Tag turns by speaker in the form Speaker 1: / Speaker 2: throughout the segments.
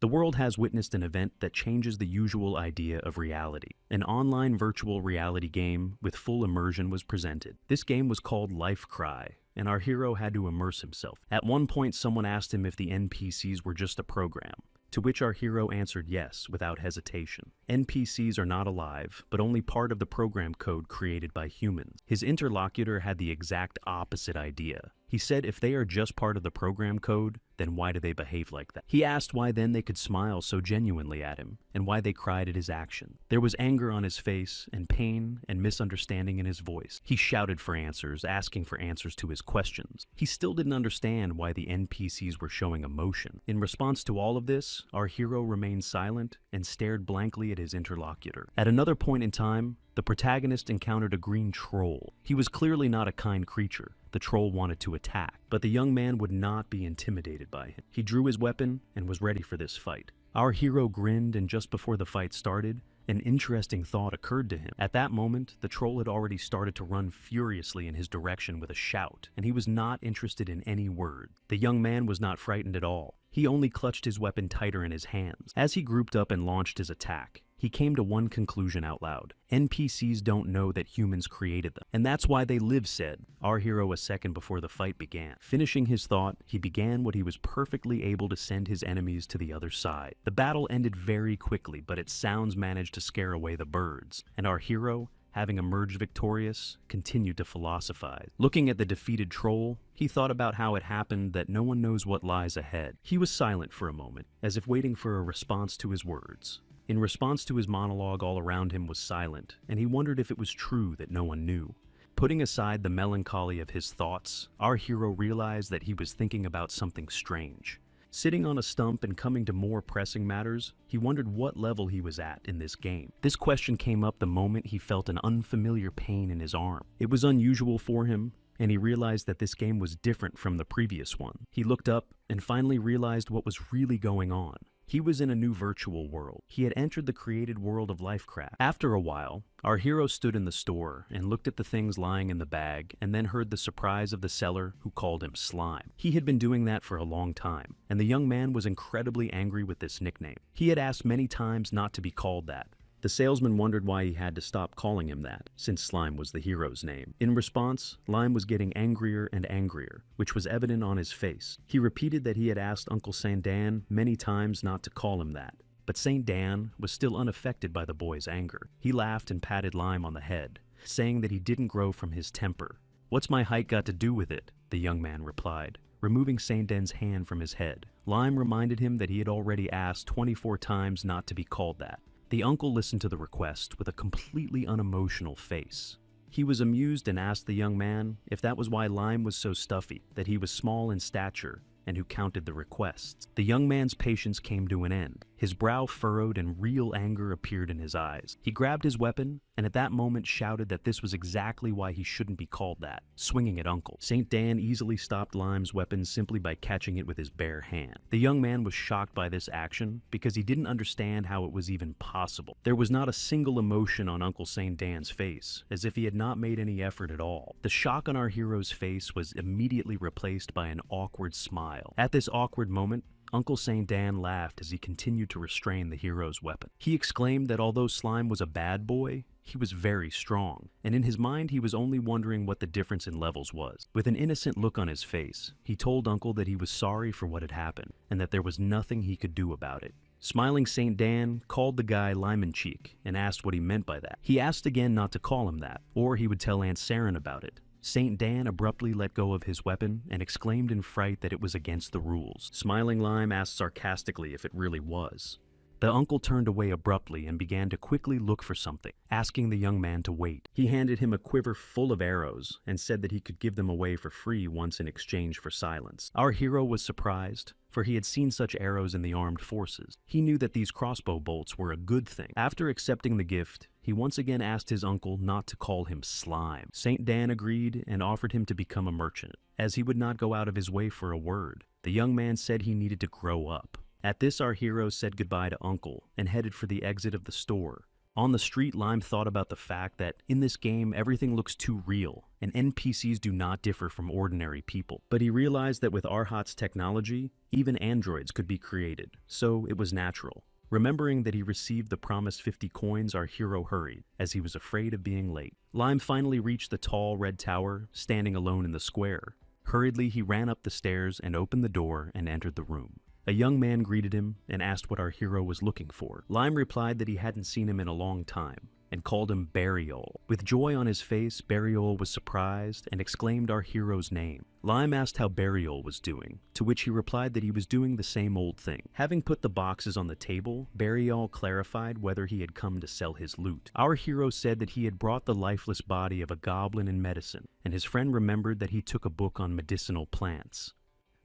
Speaker 1: The world has witnessed an event that changes the usual idea of reality. An online virtual reality game with full immersion was presented. This game was called Life Cry, and our hero had to immerse himself. At one point, someone asked him if the NPCs were just a program, to which our hero answered yes without hesitation. NPCs are not alive, but only part of the program code created by humans. His interlocutor had the exact opposite idea. He said if they are just part of the program code, then why do they behave like that? He asked why then they could smile so genuinely at him, and why they cried at his action. There was anger on his face, and pain and misunderstanding in his voice. He shouted for answers, asking for answers to his questions. He still didn't understand why the NPCs were showing emotion. In response to all of this, our hero remained silent and stared blankly at his interlocutor. At another point in time, the protagonist encountered a green troll. He was clearly not a kind creature. The troll wanted to attack, but the young man would not be intimidated by him. He drew his weapon and was ready for this fight. Our hero grinned, and just before the fight started, an interesting thought occurred to him. At that moment, the troll had already started to run furiously in his direction with a shout, and he was not interested in any word. The young man was not frightened at all. He only clutched his weapon tighter in his hands. As he grouped up and launched his attack, he came to one conclusion out loud. NPCs don't know that humans created them, and that's why they live, said our hero a second before the fight began. Finishing his thought, he began what he was perfectly able to send his enemies to the other side. The battle ended very quickly, but its sounds managed to scare away the birds, and our hero, having emerged victorious, continued to philosophize. Looking at the defeated troll, he thought about how it happened that no one knows what lies ahead. He was silent for a moment, as if waiting for a response to his words. In response to his monologue, all around him was silent, and he wondered if it was true that no one knew. Putting aside the melancholy of his thoughts, our hero realized that he was thinking about something strange. Sitting on a stump and coming to more pressing matters, he wondered what level he was at in this game. This question came up the moment he felt an unfamiliar pain in his arm. It was unusual for him, and he realized that this game was different from the previous one. He looked up and finally realized what was really going on. He was in a new virtual world. He had entered the created world of Lifecraft. After a while, our hero stood in the store and looked at the things lying in the bag, and then heard the surprise of the seller, who called him Slime. He had been doing that for a long time, and the young man was incredibly angry with this nickname. He had asked many times not to be called that. The salesman wondered why he had to stop calling him that, since Slime was the hero's name. In response, Lime was getting angrier and angrier, which was evident on his face. He repeated that he had asked Uncle Saint Dan many times not to call him that, but Saint Dan was still unaffected by the boy's anger. He laughed and patted Lime on the head, saying that he didn't grow from his temper. "What's my height got to do with it?" the young man replied, removing Saint Dan's hand from his head. Lime reminded him that he had already asked 24 times not to be called that. The uncle listened to the request with a completely unemotional face. He was amused and asked the young man if that was why Lime was so stuffy, that he was small in stature, and who counted the requests. The young man's patience came to an end. His brow furrowed and real anger appeared in his eyes. He grabbed his weapon and at that moment shouted that this was exactly why he shouldn't be called that, swinging at Uncle. Saint Dan easily stopped Lime's weapon simply by catching it with his bare hand. The young man was shocked by this action because he didn't understand how it was even possible. There was not a single emotion on Uncle Saint Dan's face, as if he had not made any effort at all. The shock on our hero's face was immediately replaced by an awkward smile. At this awkward moment, Uncle Saint Dan laughed as he continued to restrain the hero's weapon. He exclaimed that although Slime was a bad boy, he was very strong, and in his mind he was only wondering what the difference in levels was. With an innocent look on his face, he told Uncle that he was sorry for what had happened, and that there was nothing he could do about it. Smiling Saint Dan called the guy Lemon Cheek and asked what he meant by that. He asked again not to call him that, or he would tell Aunt Saren about it. Saint Dan abruptly let go of his weapon and exclaimed in fright that it was against the rules. Smiling Lime asked sarcastically if it really was. The uncle turned away abruptly and began to quickly look for something, asking the young man to wait. He handed him a quiver full of arrows and said that he could give them away for free once in exchange for silence. Our hero was surprised, for he had seen such arrows in the armed forces. He knew that these crossbow bolts were a good thing. After accepting the gift, he once again asked his uncle not to call him Slime. Saint Dan agreed and offered him to become a merchant, as he would not go out of his way for a word. The young man said he needed to grow up. At this, our hero said goodbye to Uncle and headed for the exit of the store, On the street, Lime thought about the fact that in this game, everything looks too real, and NPCs do not differ from ordinary people. But he realized that with Arhat's technology, even androids could be created, so it was natural. Remembering that he received the promised 50 coins, our hero hurried, as he was afraid of being late. Lime finally reached the tall red tower, standing alone in the square. Hurriedly, he ran up the stairs and opened the door and entered the room. A young man greeted him and asked what our hero was looking for. Lime replied that he hadn't seen him in a long time, and called him Burial. With joy on his face, Burial was surprised and exclaimed our hero's name. Lime asked how Burial was doing, to which he replied that he was doing the same old thing. Having put the boxes on the table, Burial clarified whether he had come to sell his loot. Our hero said that he had brought the lifeless body of a goblin in medicine, and his friend remembered that he took a book on medicinal plants.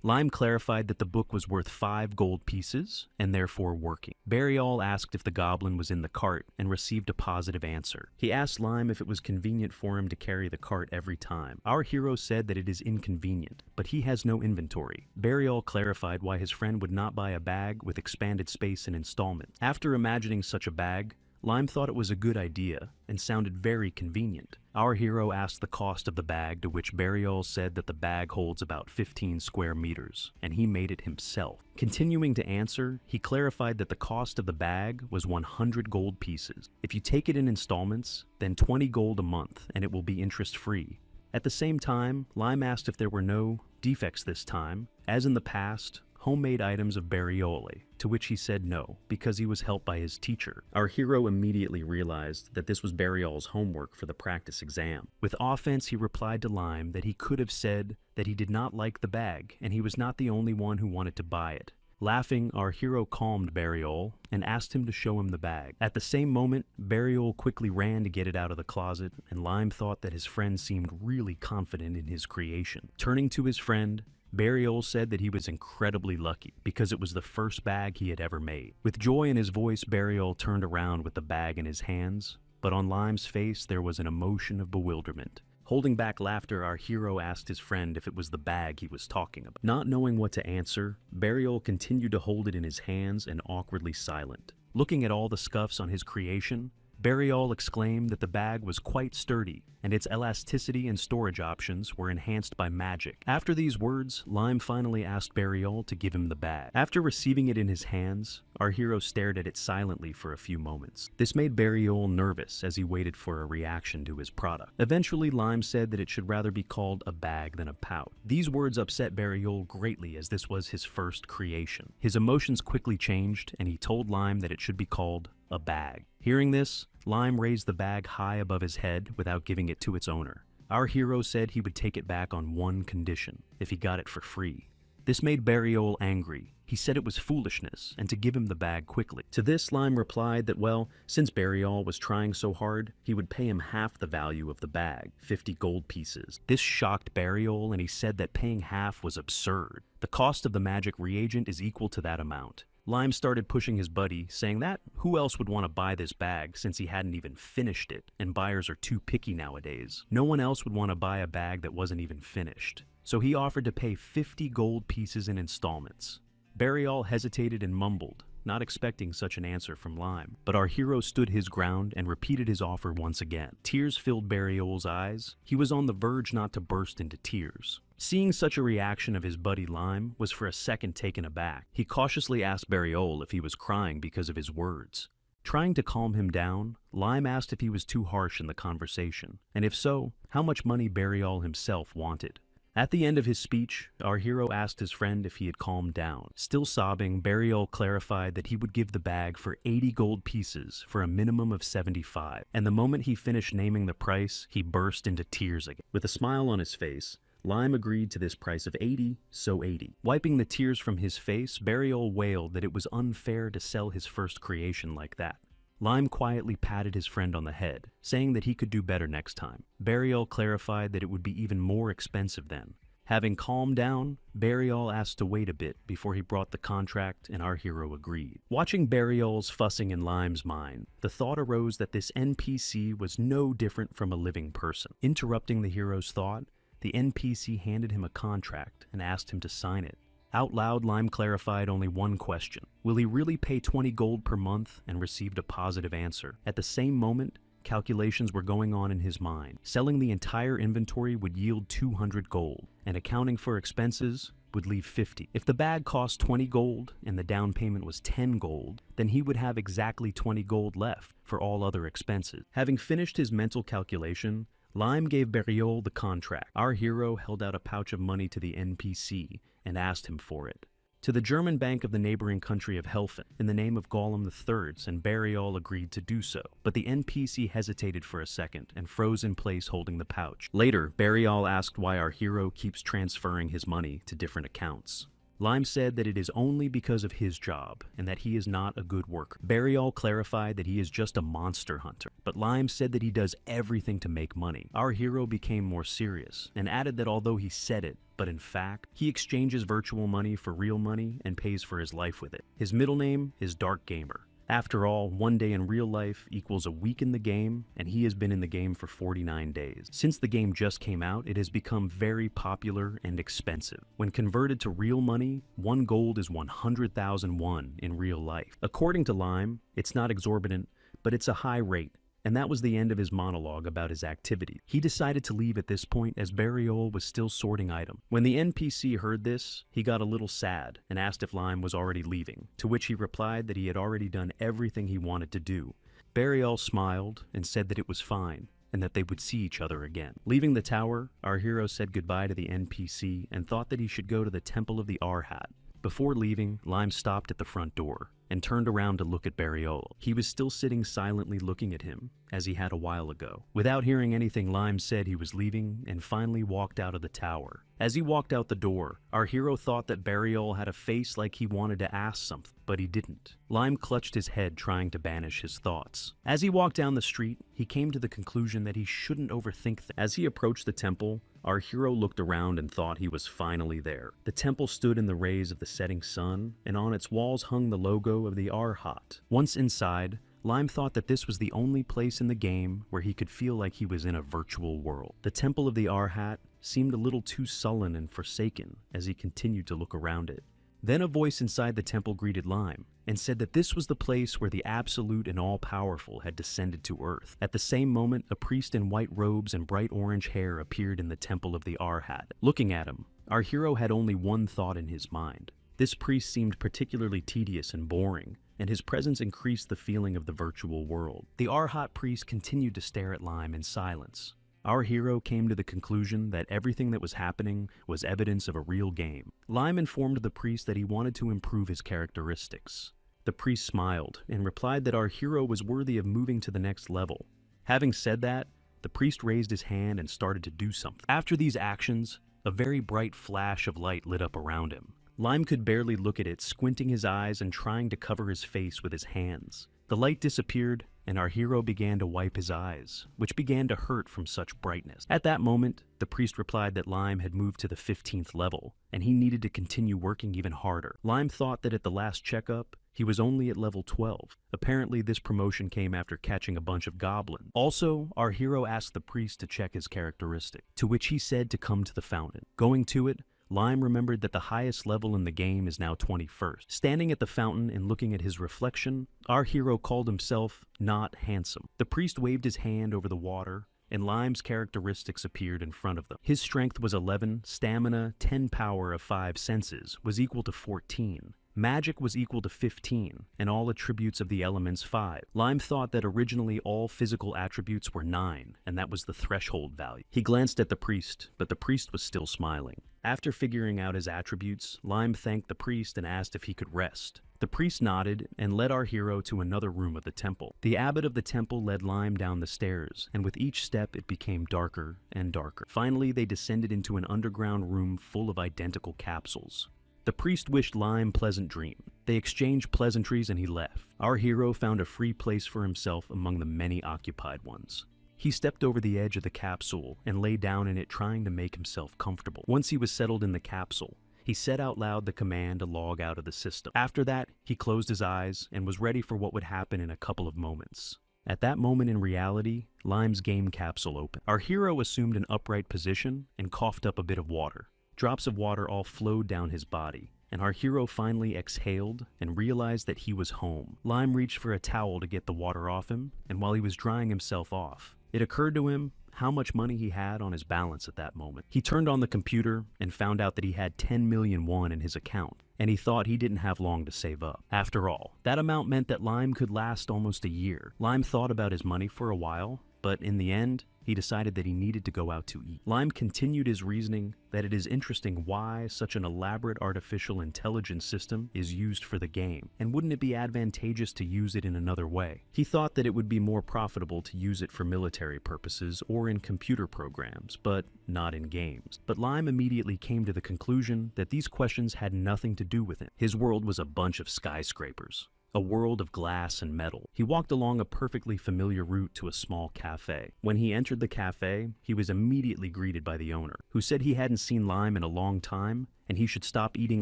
Speaker 1: Lime clarified that the book was worth 5 gold pieces, and therefore working. Burial asked if the goblin was in the cart, and received a positive answer. He asked Lime if it was convenient for him to carry the cart every time. Our hero said that it is inconvenient, but he has no inventory. Burial clarified why his friend would not buy a bag with expanded space in installments. After imagining such a bag, Lime thought it was a good idea, and sounded very convenient. Our hero asked the cost of the bag, to which Burial said that the bag holds about 15 square meters, and he made it himself. Continuing to answer, he clarified that the cost of the bag was 100 gold pieces. If you take it in installments, then 20 gold a month, and it will be interest-free. At the same time, Lime asked if there were no defects this time, as in the past, homemade items of Bariole, to which he said no, because he was helped by his teacher. Our hero immediately realized that this was Burial's homework for the practice exam. With offense, he replied to Lime that he could have said that he did not like the bag, and he was not the only one who wanted to buy it. Laughing, our hero calmed Burial and asked him to show him the bag. At the same moment, Burial quickly ran to get it out of the closet, and Lime thought that his friend seemed really confident in his creation. Turning to his friend, Burial said that he was incredibly lucky because it was the first bag he had ever made. With joy in his voice, Burial turned around with the bag in his hands, but on Lime's face there was an emotion of bewilderment. Holding back laughter, our hero asked his friend if it was the bag he was talking about. Not knowing what to answer, Burial continued to hold it in his hands and awkwardly silent. Looking at all the scuffs on his creation, Burial exclaimed that the bag was quite sturdy, and its elasticity and storage options were enhanced by magic. After these words, Lime finally asked Burial to give him the bag. After receiving it in his hands, our hero stared at it silently for a few moments. This made Burial nervous as he waited for a reaction to his product. Eventually, Lime said that it should rather be called a bag than a pouch. These words upset Burial greatly as this was his first creation. His emotions quickly changed, and he told Lime that it should be called a bag. Hearing this, Lime raised the bag high above his head without giving it to its owner. Our hero said he would take it back on one condition, if he got it for free. This made Burial angry. He said it was foolishness, and to give him the bag quickly. To this, Lime replied that, well, since Burial was trying so hard, he would pay him half the value of the bag, 50 gold pieces. This shocked Burial, and he said that paying half was absurd. The cost of the magic reagent is equal to that amount. Lime started pushing his buddy, saying that who else would want to buy this bag since he hadn't even finished it, and buyers are too picky nowadays. No one else would want to buy a bag that wasn't even finished. So he offered to pay 50 gold pieces in installments. Burial hesitated and mumbled, not expecting such an answer from Lime. But our hero stood his ground and repeated his offer once again. Tears filled Burial's eyes. He was on the verge not to burst into tears. Seeing such a reaction of his buddy Lime was for a second taken aback. He cautiously asked Burial if he was crying because of his words. Trying to calm him down, Lime asked if he was too harsh in the conversation, and if so, how much money Burial himself wanted. At the end of his speech, our hero asked his friend if he had calmed down. Still sobbing, Burial clarified that he would give the bag for 80 gold pieces for a minimum of 75, and the moment he finished naming the price, he burst into tears again. With a smile on his face, Lime agreed to this price of 80, so 80. Wiping the tears from his face, Burial wailed that it was unfair to sell his first creation like that. Lime quietly patted his friend on the head, saying that he could do better next time. Burial clarified that it would be even more expensive then. Having calmed down, Burial asked to wait a bit before he brought the contract, and our hero agreed. Watching Burial's fussing in Lime's mind, the thought arose that this NPC was no different from a living person. Interrupting the hero's thought, the NPC handed him a contract and asked him to sign it. Out loud, Lime clarified only one question. Will he really pay 20 gold per month, and received a positive answer. At the same moment, calculations were going on in his mind. Selling the entire inventory would yield 200 gold, and accounting for expenses would leave 50. If the bag cost 20 gold and the down payment was 10 gold, then he would have exactly 20 gold left for all other expenses. Having finished his mental calculation, Lime gave Beriol the contract. Our hero held out a pouch of money to the NPC and asked him for it. To the German bank of the neighboring country of Helfen, in the name of Gollum III, and Beriol agreed to do so. But the NPC hesitated for a second and froze in place holding the pouch. Later, Beriol asked why our hero keeps transferring his money to different accounts. Lime said that it is only because of his job, and that he is not a good worker. Beriol clarified that he is just a monster hunter, but Lime said that he does everything to make money. Our hero became more serious, and added that although he said it, but in fact, he exchanges virtual money for real money and pays for his life with it. His middle name is Dark Gamer. After all, one day in real life equals a week in the game, and he has been in the game for 49 days. Since the game just came out, it has become very popular and expensive. When converted to real money, 1 gold is 100,000 won in real life. According to Lime, it's not exorbitant, but it's a high rate. And that was the end of his monologue about his activity. He decided to leave at this point as Beriol was still sorting items. When the NPC heard this, he got a little sad and asked if Lime was already leaving, to which he replied that he had already done everything he wanted to do. Beriol smiled and said that it was fine, and that they would see each other again. Leaving the tower, our hero said goodbye to the NPC and thought that he should go to the Temple of the Arhat. Before leaving, Lime stopped at the front door and turned around to look at Beriol. He was still sitting silently looking at him, as he had a while ago. Without hearing anything, Lime said he was leaving and finally walked out of the tower. As he walked out the door, our hero thought that Beriol had a face like he wanted to ask something, but he didn't. Lime clutched his head trying to banish his thoughts. As he walked down the street, he came to the conclusion that he shouldn't overthink things. As he approached the temple, our hero looked around and thought he was finally there. The temple stood in the rays of the setting sun, and on its walls hung the logo of the Arhat. Once inside, Lime thought that this was the only place in the game where he could feel like he was in a virtual world. The Temple of the Arhat seemed a little too sullen and forsaken as he continued to look around it. Then a voice inside the temple greeted Lime and said that this was the place where the absolute and all-powerful had descended to Earth. At the same moment, a priest in white robes and bright orange hair appeared in the Temple of the Arhat. Looking at him, our hero had only one thought in his mind. This priest seemed particularly tedious and boring, and his presence increased the feeling of the virtual world. The Arhat priest continued to stare at Lime in silence. Our hero came to the conclusion that everything that was happening was evidence of a real game. Lime informed the priest that he wanted to improve his characteristics. The priest smiled and replied that our hero was worthy of moving to the next level. Having said that, the priest raised his hand and started to do something. After these actions, a very bright flash of light lit up around him. Lime could barely look at it, squinting his eyes and trying to cover his face with his hands. The light disappeared, and our hero began to wipe his eyes, which began to hurt from such brightness. At that moment, the priest replied that Lime had moved to the 15th level, and he needed to continue working even harder. Lime thought that at the last checkup, he was only at level 12. Apparently, this promotion came after catching a bunch of goblins. Also, our hero asked the priest to check his characteristic, to which he said to come to the fountain. Going to it, Lime remembered that the highest level in the game is now 21st. Standing at the fountain and looking at his reflection, our hero called himself not handsome. The priest waved his hand over the water, and Lime's characteristics appeared in front of them. His strength was 11, stamina, 10 power of 5 senses was equal to 14. Magic was equal to 15, and all attributes of the elements 5. Lime thought that originally all physical attributes were 9, and that was the threshold value. He glanced at the priest, but the priest was still smiling. After figuring out his attributes, Lime thanked the priest and asked if he could rest. The priest nodded and led our hero to another room of the temple. The abbot of the temple led Lime down the stairs, and with each step it became darker and darker. Finally, they descended into an underground room full of identical capsules. The priest wished Lime pleasant dream. They exchanged pleasantries and he left. Our hero found a free place for himself among the many occupied ones. He stepped over the edge of the capsule and lay down in it, trying to make himself comfortable. Once he was settled in the capsule, he said out loud the command to log out of the system. After that, he closed his eyes and was ready for what would happen in a couple of moments. At that moment in reality, Lime's game capsule opened. Our hero assumed an upright position and coughed up a bit of water. Drops of water all flowed down his body, and our hero finally exhaled and realized that he was home. Lime reached for a towel to get the water off him, and while he was drying himself off, it occurred to him how much money he had on his balance at that moment. He turned on the computer and found out that he had 10 million won in his account, and he thought he didn't have long to save up. After all, that amount meant that Lime could last almost a year. Lime thought about his money for a while, but in the end, he decided that he needed to go out to eat. Lime continued his reasoning that it is interesting why such an elaborate artificial intelligence system is used for the game, and wouldn't it be advantageous to use it in another way? He thought that it would be more profitable to use it for military purposes or in computer programs, but not in games. But Lime immediately came to the conclusion that these questions had nothing to do with him. His world was a bunch of skyscrapers. A world of glass and metal. He walked along a perfectly familiar route to a small cafe. When he entered the cafe, he was immediately greeted by the owner, who said he hadn't seen Lime in a long time and he should stop eating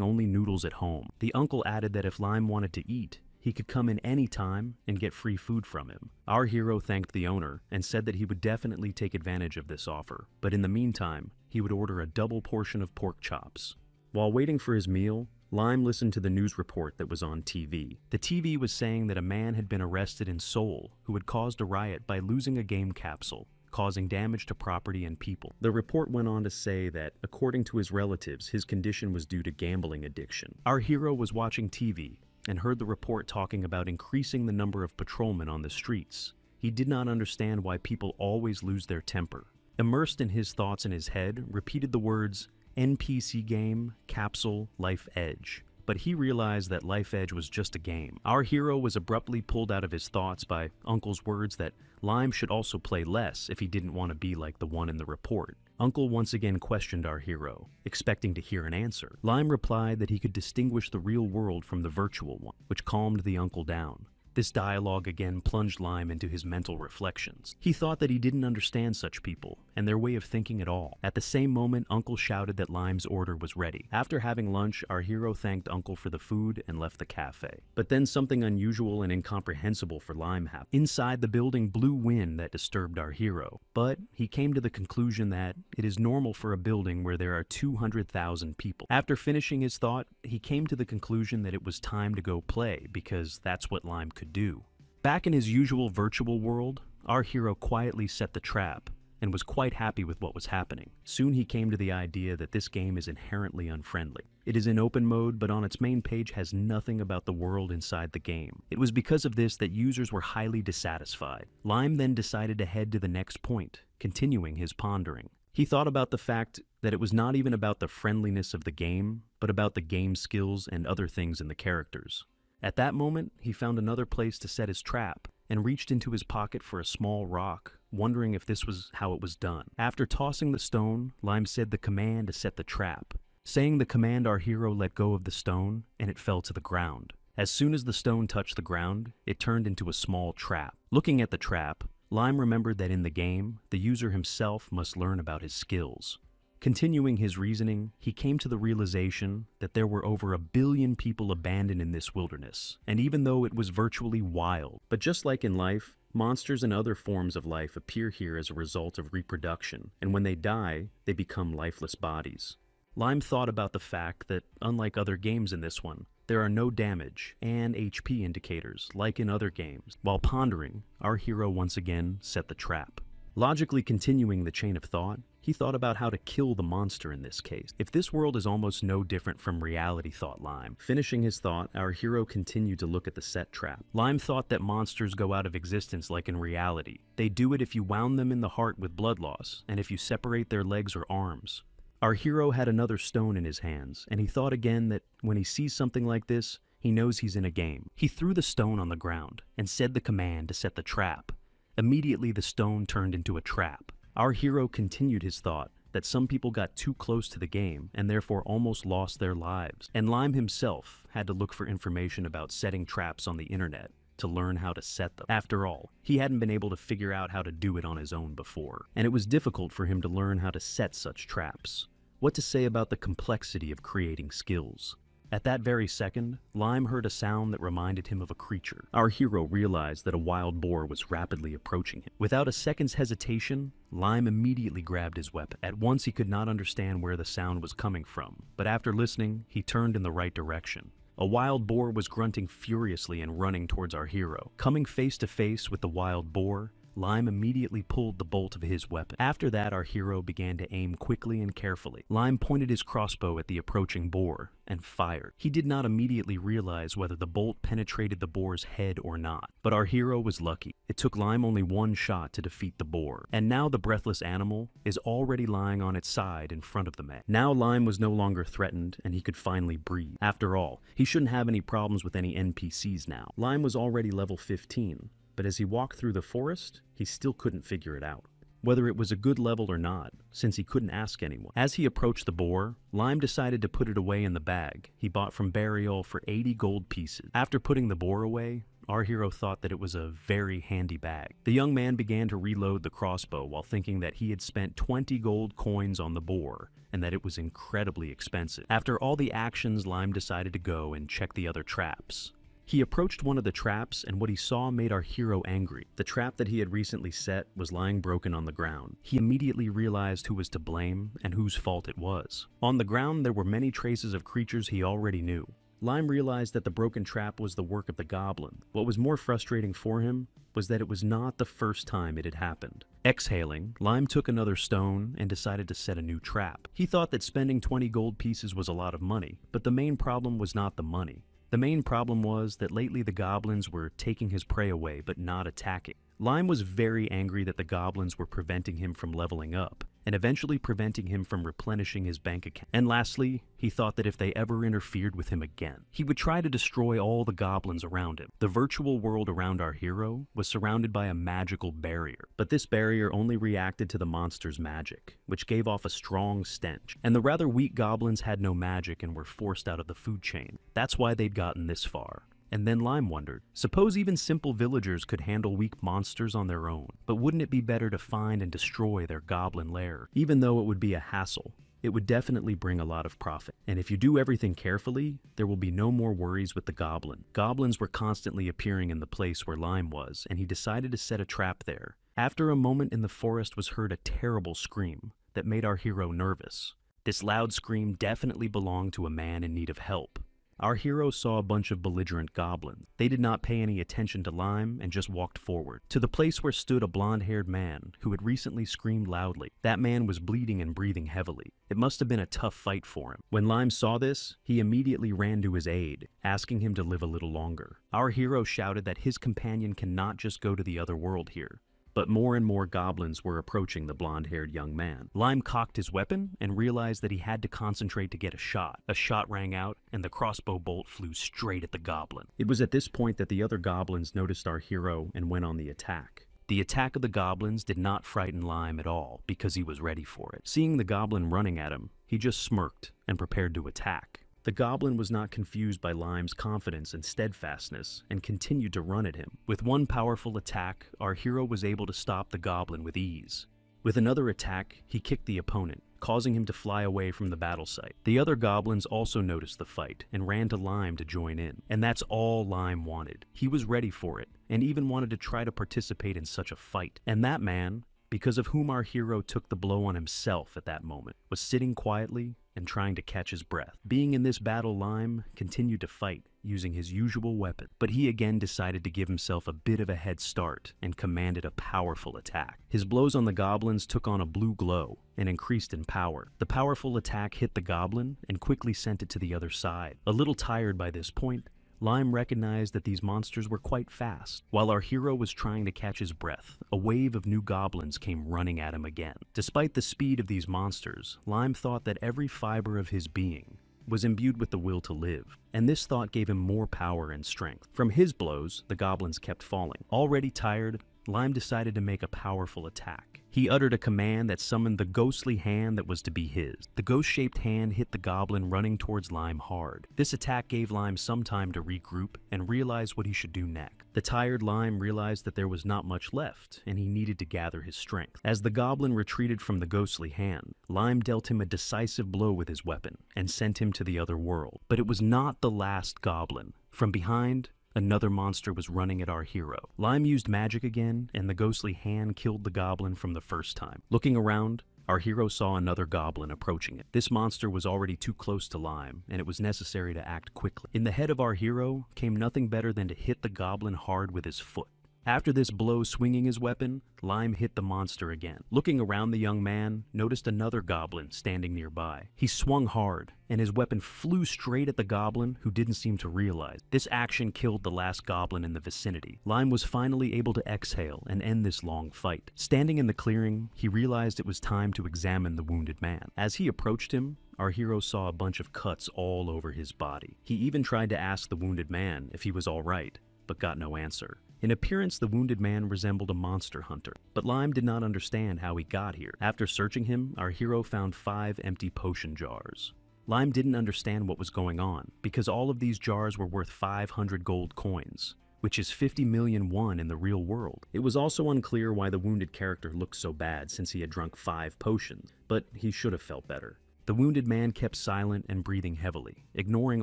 Speaker 1: only noodles at home. The uncle added that if Lime wanted to eat, he could come in any time and get free food from him. Our hero thanked the owner and said that he would definitely take advantage of this offer, but in the meantime, he would order a double portion of pork chops. While waiting for his meal, Lime listened to the news report that was on TV. The TV was saying that a man had been arrested in Seoul who had caused a riot by losing a game capsule, causing damage to property and people. The report went on to say that, according to his relatives, his condition was due to gambling addiction. Our hero was watching TV and heard the report talking about increasing the number of patrolmen on the streets. He did not understand why people always lose their temper. Immersed in his thoughts in his head, repeated the words, NPC game, capsule, life edge. But he realized that Life Edge was just a game. Our hero was abruptly pulled out of his thoughts by Uncle's words that Lime should also play less if he didn't want to be like the one in the report. Uncle once again questioned our hero, expecting to hear an answer. Lime replied that he could distinguish the real world from the virtual one, which calmed the uncle down. This dialogue again plunged Lime into his mental reflections. He thought that he didn't understand such people and their way of thinking at all. At the same moment, Uncle shouted that Lime's order was ready. After having lunch, our hero thanked Uncle for the food and left the cafe. But then something unusual and incomprehensible for Lime happened. Inside the building blew wind that disturbed our hero, but he came to the conclusion that it is normal for a building where there are 200,000 people. After finishing his thought, he came to the conclusion that it was time to go play because that's what Lime could do. Back in his usual virtual world, our hero quietly set the trap and was quite happy with what was happening. Soon he came to the idea that this game is inherently unfriendly. It is in open mode, but on its main page has nothing about the world inside the game. It was because of this that users were highly dissatisfied. Lime then decided to head to the next point, continuing his pondering. He thought about the fact that it was not even about the friendliness of the game, but about the game skills and other things in the characters. At that moment, he found another place to set his trap and reached into his pocket for a small rock, wondering if this was how it was done. After tossing the stone, Lime said the command to set the trap. Saying the command, our hero let go of the stone, and it fell to the ground. As soon as the stone touched the ground, it turned into a small trap. Looking at the trap, Lime remembered that in the game, the user himself must learn about his skills. Continuing his reasoning, he came to the realization that there were over 1 billion people abandoned in this wilderness, and even though it was virtually wild. But just like in life, monsters and other forms of life appear here as a result of reproduction, and when they die, they become lifeless bodies. Lime thought about the fact that, unlike other games in this one, there are no damage and HP indicators like in other games. While pondering, our hero once again set the trap. Logically continuing the chain of thought, he thought about how to kill the monster in this case. If this world is almost no different from reality, thought Lime. Finishing his thought, our hero continued to look at the set trap. Lime thought that monsters go out of existence like in reality. They do it if you wound them in the heart with blood loss, and if you separate their legs or arms. Our hero had another stone in his hands, and he thought again that when he sees something like this, he knows he's in a game. He threw the stone on the ground and said the command to set the trap. Immediately the stone turned into a trap. Our hero continued his thought that some people got too close to the game and therefore almost lost their lives, and Lime himself had to look for information about setting traps on the internet to learn how to set them. After all, he hadn't been able to figure out how to do it on his own before, and it was difficult for him to learn how to set such traps. What to say about the complexity of creating skills? At that very second, Lime heard a sound that reminded him of a creature. Our hero realized that a wild boar was rapidly approaching him. Without a second's hesitation, Lime immediately grabbed his weapon. At once he could not understand where the sound was coming from, but after listening, he turned in the right direction. A wild boar was grunting furiously and running towards our hero. Coming face to face with the wild boar, Lime immediately pulled the bolt of his weapon. After that, our hero began to aim quickly and carefully. Lime pointed his crossbow at the approaching boar and fired. He did not immediately realize whether the bolt penetrated the boar's head or not, but our hero was lucky. It took Lime only one shot to defeat the boar, and now the breathless animal is already lying on its side in front of the man. Now Lime was no longer threatened, and he could finally breathe. After all, he shouldn't have any problems with any NPCs now. Lime was already level 15. But as he walked through the forest, he still couldn't figure it out, whether it was a good level or not, since he couldn't ask anyone. As he approached the boar, Lime decided to put it away in the bag he bought from Burial for 80 gold pieces. After putting the boar away, our hero thought that it was a very handy bag. The young man began to reload the crossbow while thinking that he had spent 20 gold coins on the boar and that it was incredibly expensive. After all the actions, Lime decided to go and check the other traps. He approached one of the traps, and what he saw made our hero angry. The trap that he had recently set was lying broken on the ground. He immediately realized who was to blame and whose fault it was. On the ground, there were many traces of creatures he already knew. Lime realized that the broken trap was the work of the goblin. What was more frustrating for him was that it was not the first time it had happened. Exhaling, Lime took another stone and decided to set a new trap. He thought that spending 20 gold pieces was a lot of money, but the main problem was not the money. The main problem was that lately the goblins were taking his prey away but not attacking. Lime was very angry that the goblins were preventing him from leveling up, and eventually preventing him from replenishing his bank account. And lastly, he thought that if they ever interfered with him again, he would try to destroy all the goblins around him. The virtual world around our hero was surrounded by a magical barrier, but this barrier only reacted to the monster's magic, which gave off a strong stench. And the rather weak goblins had no magic and were forced out of the food chain. That's why they'd gotten this far. And then Lime wondered, suppose even simple villagers could handle weak monsters on their own, but wouldn't it be better to find and destroy their goblin lair? Even though it would be a hassle, it would definitely bring a lot of profit. And if you do everything carefully, there will be no more worries with the goblin. Goblins were constantly appearing in the place where Lime was, and he decided to set a trap there. After a moment in the forest was heard a terrible scream that made our hero nervous. This loud scream definitely belonged to a man in need of help. Our hero saw a bunch of belligerent goblins. They did not pay any attention to Lime and just walked forward to the place where stood a blonde-haired man who had recently screamed loudly. That man was bleeding and breathing heavily. It must have been a tough fight for him. When Lime saw this, he immediately ran to his aid, asking him to live a little longer. Our hero shouted that his companion cannot just go to the other world here. But more and more goblins were approaching the blonde-haired young man. Lime cocked his weapon and realized that he had to concentrate to get a shot. A shot rang out, and the crossbow bolt flew straight at the goblin. It was at this point that the other goblins noticed our hero and went on the attack. The attack of the goblins did not frighten Lime at all, because he was ready for it. Seeing the goblin running at him, he just smirked and prepared to attack. The goblin was not confused by Lime's confidence and steadfastness, and continued to run at him. With one powerful attack, our hero was able to stop the goblin with ease. With another attack, he kicked the opponent, causing him to fly away from the battle site. The other goblins also noticed the fight, and ran to Lime to join in. And that's all Lime wanted. He was ready for it, and even wanted to try to participate in such a fight. And that man, because of whom our hero took the blow on himself at that moment, was sitting quietly and trying to catch his breath. Being in this battle, Lime continued to fight, using his usual weapon, but he again decided to give himself a bit of a head start and commanded a powerful attack. His blows on the goblins took on a blue glow and increased in power. The powerful attack hit the goblin and quickly sent it to the other side. A little tired by this point, Lime recognized that these monsters were quite fast. While our hero was trying to catch his breath, a wave of new goblins came running at him again. Despite the speed of these monsters, Lime thought that every fiber of his being was imbued with the will to live, and this thought gave him more power and strength. From his blows, the goblins kept falling. Already tired, Lime decided to make a powerful attack. He uttered a command that summoned the ghostly hand that was to be his. The ghost-shaped hand hit the goblin running towards Lime hard. This attack gave Lime some time to regroup and realize what he should do next. The tired Lime realized that there was not much left, and he needed to gather his strength. As the goblin retreated from the ghostly hand, Lime dealt him a decisive blow with his weapon and sent him to the other world. But it was not the last goblin. From behind, another monster was running at our hero. Lime used magic again, and the ghostly hand killed the goblin from the first time. Looking around, our hero saw another goblin approaching it. This monster was already too close to Lime, and it was necessary to act quickly. In the head of our hero came nothing better than to hit the goblin hard with his foot. After this blow swinging his weapon, Lime hit the monster again. Looking around, the young man noticed another goblin standing nearby. He swung hard, and his weapon flew straight at the goblin, who didn't seem to realize. This action killed the last goblin in the vicinity. Lime was finally able to exhale and end this long fight. Standing in the clearing, he realized it was time to examine the wounded man. As he approached him, our hero saw a bunch of cuts all over his body. He even tried to ask the wounded man if he was all right, but got no answer. In appearance, the wounded man resembled a monster hunter, but Lime did not understand how he got here. After searching him, our hero found 5 empty potion jars. Lime didn't understand what was going on, because all of these jars were worth 500 gold coins, which is 50 million won in the real world. It was also unclear why the wounded character looked so bad since he had drunk 5 potions, but he should have felt better. The wounded man kept silent and breathing heavily, ignoring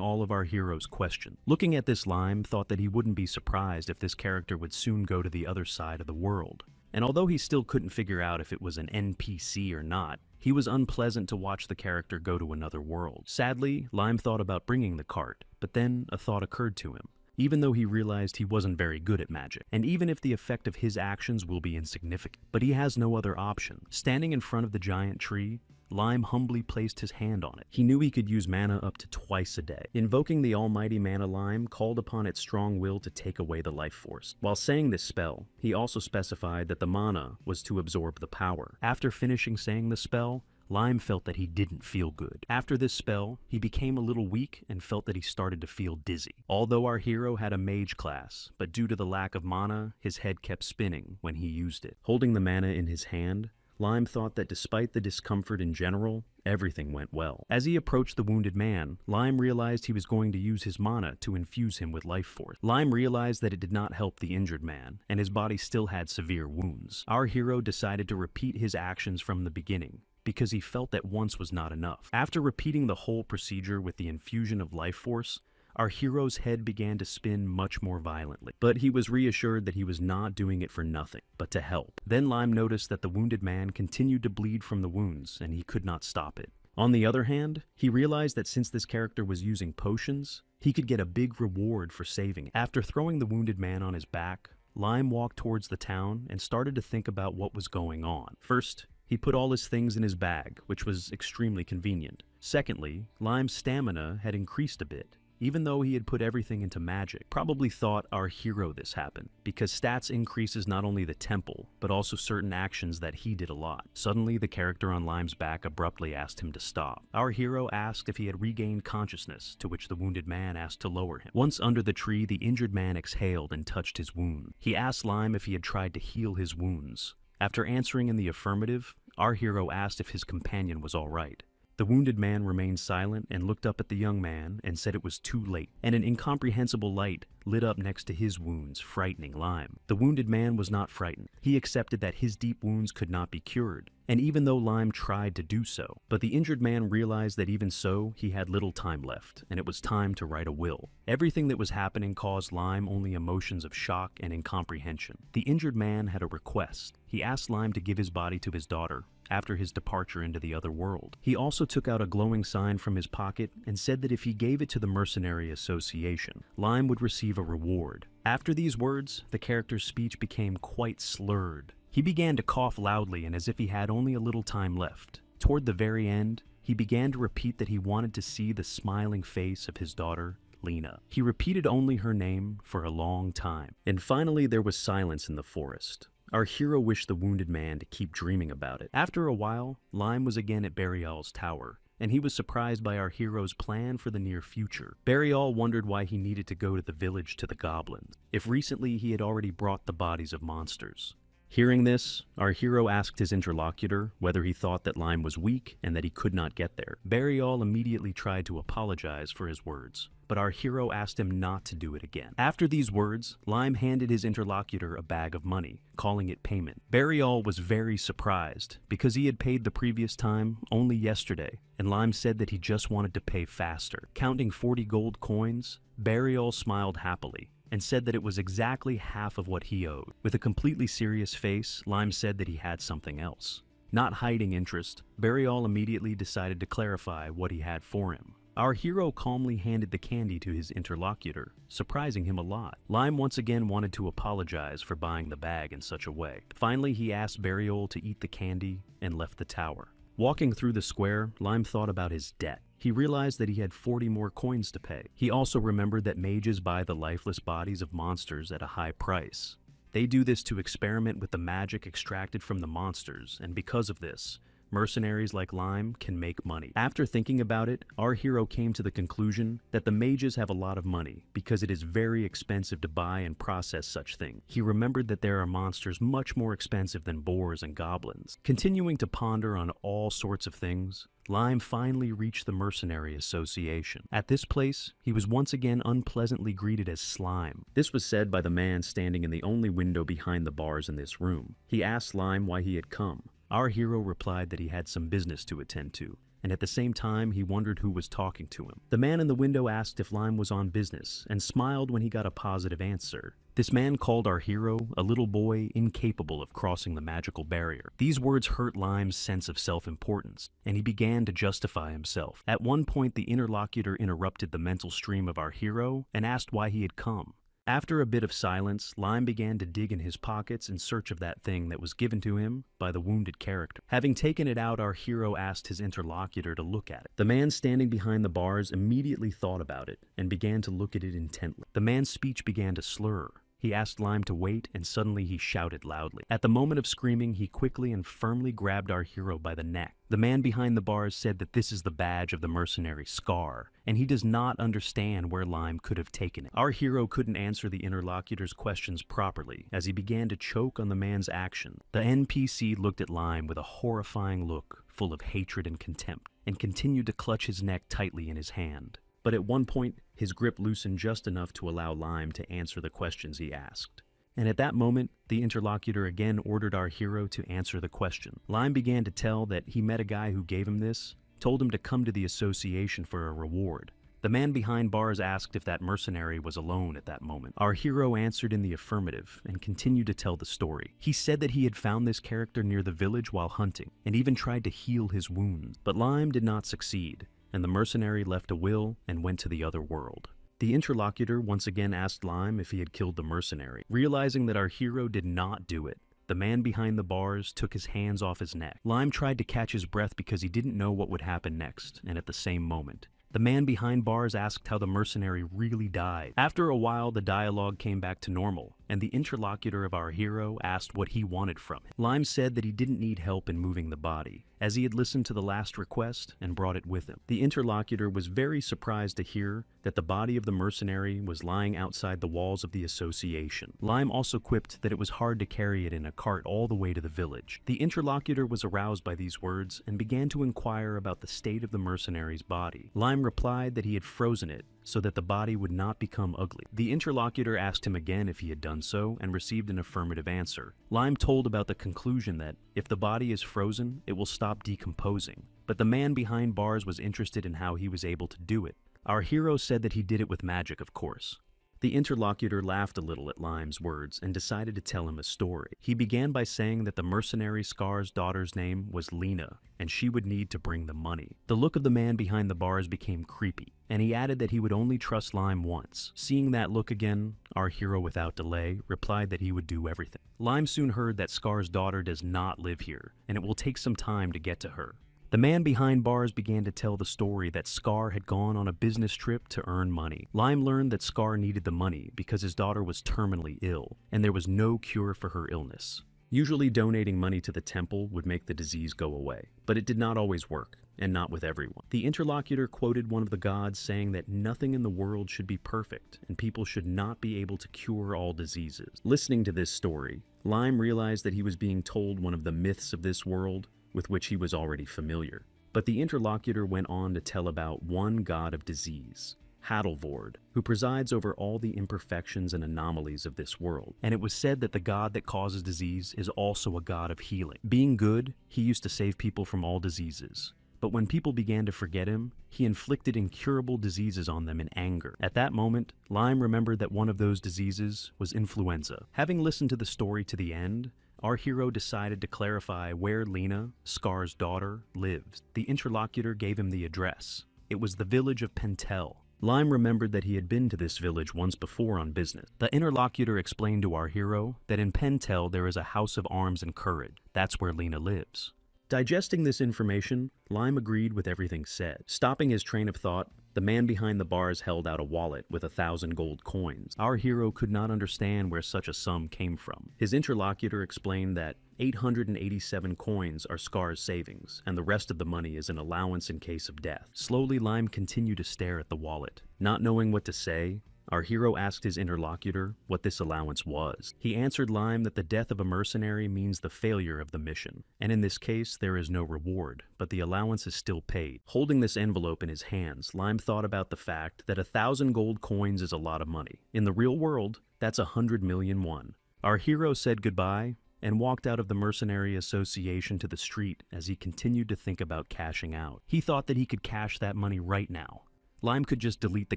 Speaker 1: all of our hero's questions. Looking at this, Lime thought that he wouldn't be surprised if this character would soon go to the other side of the world. And although he still couldn't figure out if it was an NPC or not, he was unpleasant to watch the character go to another world. Sadly, Lime thought about bringing the cart, but then a thought occurred to him. Even though he realized he wasn't very good at magic, and even if the effect of his actions will be insignificant, but he has no other option. Standing in front of the giant tree, Lime humbly placed his hand on it. He knew he could use mana up to twice a day. Invoking the almighty mana, Lime called upon its strong will to take away the life force. While saying this spell, he also specified that the mana was to absorb the power. After finishing saying the spell, Lime felt that he didn't feel good. After this spell, he became a little weak and felt that he started to feel dizzy. Although our hero had a mage class, but due to the lack of mana, his head kept spinning when he used it. Holding the mana in his hand, Lime thought that despite the discomfort in general, everything went well. As he approached the wounded man, Lime realized he was going to use his mana to infuse him with life force. Lime realized that it did not help the injured man, and his body still had severe wounds. Our hero decided to repeat his actions from the beginning, because he felt that once was not enough. After repeating the whole procedure with the infusion of life force, our hero's head began to spin much more violently, but he was reassured that he was not doing it for nothing, but to help. Then Lime noticed that the wounded man continued to bleed from the wounds, and he could not stop it. On the other hand, he realized that since this character was using potions, he could get a big reward for saving it. After throwing the wounded man on his back, Lime walked towards the town and started to think about what was going on. First, he put all his things in his bag, which was extremely convenient. Secondly, Lime's stamina had increased a bit, even though he had put everything into magic. Probably thought our hero this happened, because stats increases not only the temple, but also certain actions that he did a lot. Suddenly, the character on Lime's back abruptly asked him to stop. Our hero asked if he had regained consciousness, to which the wounded man asked to lower him. Once under the tree, the injured man exhaled and touched his wound. He asked Lime if he had tried to heal his wounds. After answering in the affirmative, our hero asked if his companion was all right. The wounded man remained silent and looked up at the young man and said it was too late, and an incomprehensible light lit up next to his wounds, frightening Lime. The wounded man was not frightened. He accepted that his deep wounds could not be cured, and even though Lime tried to do so, but the injured man realized that even so, he had little time left, and it was time to write a will. Everything that was happening caused Lime only emotions of shock and incomprehension. The injured man had a request. He asked Lime to give his body to his daughter after his departure into the other world. He also took out a glowing sign from his pocket and said that if he gave it to the Mercenary Association, Lime would receive a reward. After these words, the character's speech became quite slurred. He began to cough loudly and as if he had only a little time left. Toward the very end, he began to repeat that he wanted to see the smiling face of his daughter, Lena. He repeated only her name for a long time. And finally, there was silence in the forest. Our hero wished the wounded man to keep dreaming about it. After a while, Lime was again at Burial's tower, and he was surprised by our hero's plan for the near future. Burial wondered why he needed to go to the village to the goblins, if recently he had already brought the bodies of monsters. Hearing this, our hero asked his interlocutor whether he thought that Lime was weak and that he could not get there. Burial immediately tried to apologize for his words, but our hero asked him not to do it again. After these words, Lime handed his interlocutor a bag of money, calling it payment. Burial was very surprised, because he had paid the previous time only yesterday, and Lime said that he just wanted to pay faster. Counting 40 gold coins, Burial smiled happily, and said that it was exactly half of what he owed. With a completely serious face, Lime said that he had something else. Not hiding interest, Burial immediately decided to clarify what he had for him. Our hero calmly handed the candy to his interlocutor, surprising him a lot. Lime once again wanted to apologize for buying the bag in such a way. Finally, he asked Burial to eat the candy and left the tower. Walking through the square, Lime thought about his debt. He realized that he had 40 more coins to pay. He also remembered that mages buy the lifeless bodies of monsters at a high price. They do this to experiment with the magic extracted from the monsters, and because of this, mercenaries like Lime can make money. After thinking about it, our hero came to the conclusion that the mages have a lot of money because it is very expensive to buy and process such things. He remembered that there are monsters much more expensive than boars and goblins. Continuing to ponder on all sorts of things, Lime finally reached the Mercenary Association. At this place, he was once again unpleasantly greeted as Slime. This was said by the man standing in the only window behind the bars in this room. He asked Lime why he had come. Our hero replied that he had some business to attend to, and at the same time he wondered who was talking to him. The man in the window asked if Lime was on business, and smiled when he got a positive answer. This man called our hero a little boy incapable of crossing the magical barrier. These words hurt Lime's sense of self-importance, and he began to justify himself. At one point, the interlocutor interrupted the mental stream of our hero and asked why he had come. After a bit of silence, Lime began to dig in his pockets in search of that thing that was given to him by the wounded character. Having taken it out, our hero asked his interlocutor to look at it. The man standing behind the bars immediately thought about it and began to look at it intently. The man's speech began to slur. He asked Lime to wait, and suddenly he shouted loudly. At the moment of screaming, he quickly and firmly grabbed our hero by the neck. The man behind the bars said that this is the badge of the mercenary, Scar, and he does not understand where Lime could have taken it. Our hero couldn't answer the interlocutor's questions properly, as he began to choke on the man's action. The NPC looked at Lime with a horrifying look, full of hatred and contempt, and continued to clutch his neck tightly in his hand. But at one point, his grip loosened just enough to allow Lime to answer the questions he asked. And at that moment, the interlocutor again ordered our hero to answer the question. Lime began to tell that he met a guy who gave him this, told him to come to the association for a reward. The man behind bars asked if that mercenary was alone at that moment. Our hero answered in the affirmative and continued to tell the story. He said that he had found this character near the village while hunting, and even tried to heal his wounds. But Lime did not succeed, and the mercenary left a will and went to the other world. The interlocutor once again asked Lime if he had killed the mercenary. Realizing that our hero did not do it, the man behind the bars took his hands off his neck. Lime tried to catch his breath because he didn't know what would happen next, and at the same moment, the man behind bars asked how the mercenary really died. After a while, the dialogue came back to normal, and the interlocutor of our hero asked what he wanted from him. Lime said that he didn't need help in moving the body, as he had listened to the last request and brought it with him. The interlocutor was very surprised to hear that the body of the mercenary was lying outside the walls of the association. Lime also quipped that it was hard to carry it in a cart all the way to the village. The interlocutor was aroused by these words and began to inquire about the state of the mercenary's body. Lime replied that he had frozen it so that the body would not become ugly. The interlocutor asked him again if he had done so and received an affirmative answer. Lime told about the conclusion that if the body is frozen, it will stop decomposing. But the man behind bars was interested in how he was able to do it. Our hero said that he did it with magic, of course. The interlocutor laughed a little at Lime's words and decided to tell him a story. He began by saying that the mercenary Scar's daughter's name was Lena, and she would need to bring the money. The look of the man behind the bars became creepy, and he added that he would only trust Lime once. Seeing that look again, our hero without delay replied that he would do everything. Lime soon heard that Scar's daughter does not live here, and it will take some time to get to her. The man behind bars began to tell the story that Scar had gone on a business trip to earn money. Lime learned that Scar needed the money because his daughter was terminally ill, and there was no cure for her illness. Usually donating money to the temple would make the disease go away, but it did not always work. and not with everyone. The interlocutor quoted one of the gods saying that nothing in the world should be perfect, and people should not be able to cure all diseases. Listening to this story, Lime realized that he was being told one of the myths of this world with which he was already familiar. But the interlocutor went on to tell about one god of disease, Hadalvord, who presides over all the imperfections and anomalies of this world. And it was said that the god that causes disease is also a god of healing. Being good, he used to save people from all diseases. But when people began to forget him, he inflicted incurable diseases on them in anger. At that moment, Lime remembered that one of those diseases was influenza. Having listened to the story to the end, our hero decided to clarify where Lena, Scar's daughter, lives. The interlocutor gave him the address. It was the village of Pentel. Lime remembered that he had been to this village once before on business. The interlocutor explained to our hero that in Pentel there is a house of arms and courage. That's where Lena lives. Digesting this information, Lime agreed with everything said. Stopping his train of thought, the man behind the bars held out a wallet with 1,000 gold coins. Our hero could not understand where such a sum came from. His interlocutor explained that 887 coins are Scar's savings, and the rest of the money is an allowance in case of death. Slowly, Lime continued to stare at the wallet. Not knowing what to say, our hero asked his interlocutor what this allowance was. He answered Lime that the death of a mercenary means the failure of the mission, and in this case there is no reward, but the allowance is still paid. Holding this envelope in his hands, Lime thought about the fact that 1,000 gold coins is a lot of money. In the real world, that's 100 million won. Our hero said goodbye and walked out of the Mercenary Association to the street as he continued to think about cashing out. He thought that he could cash that money right now. Lime could just delete the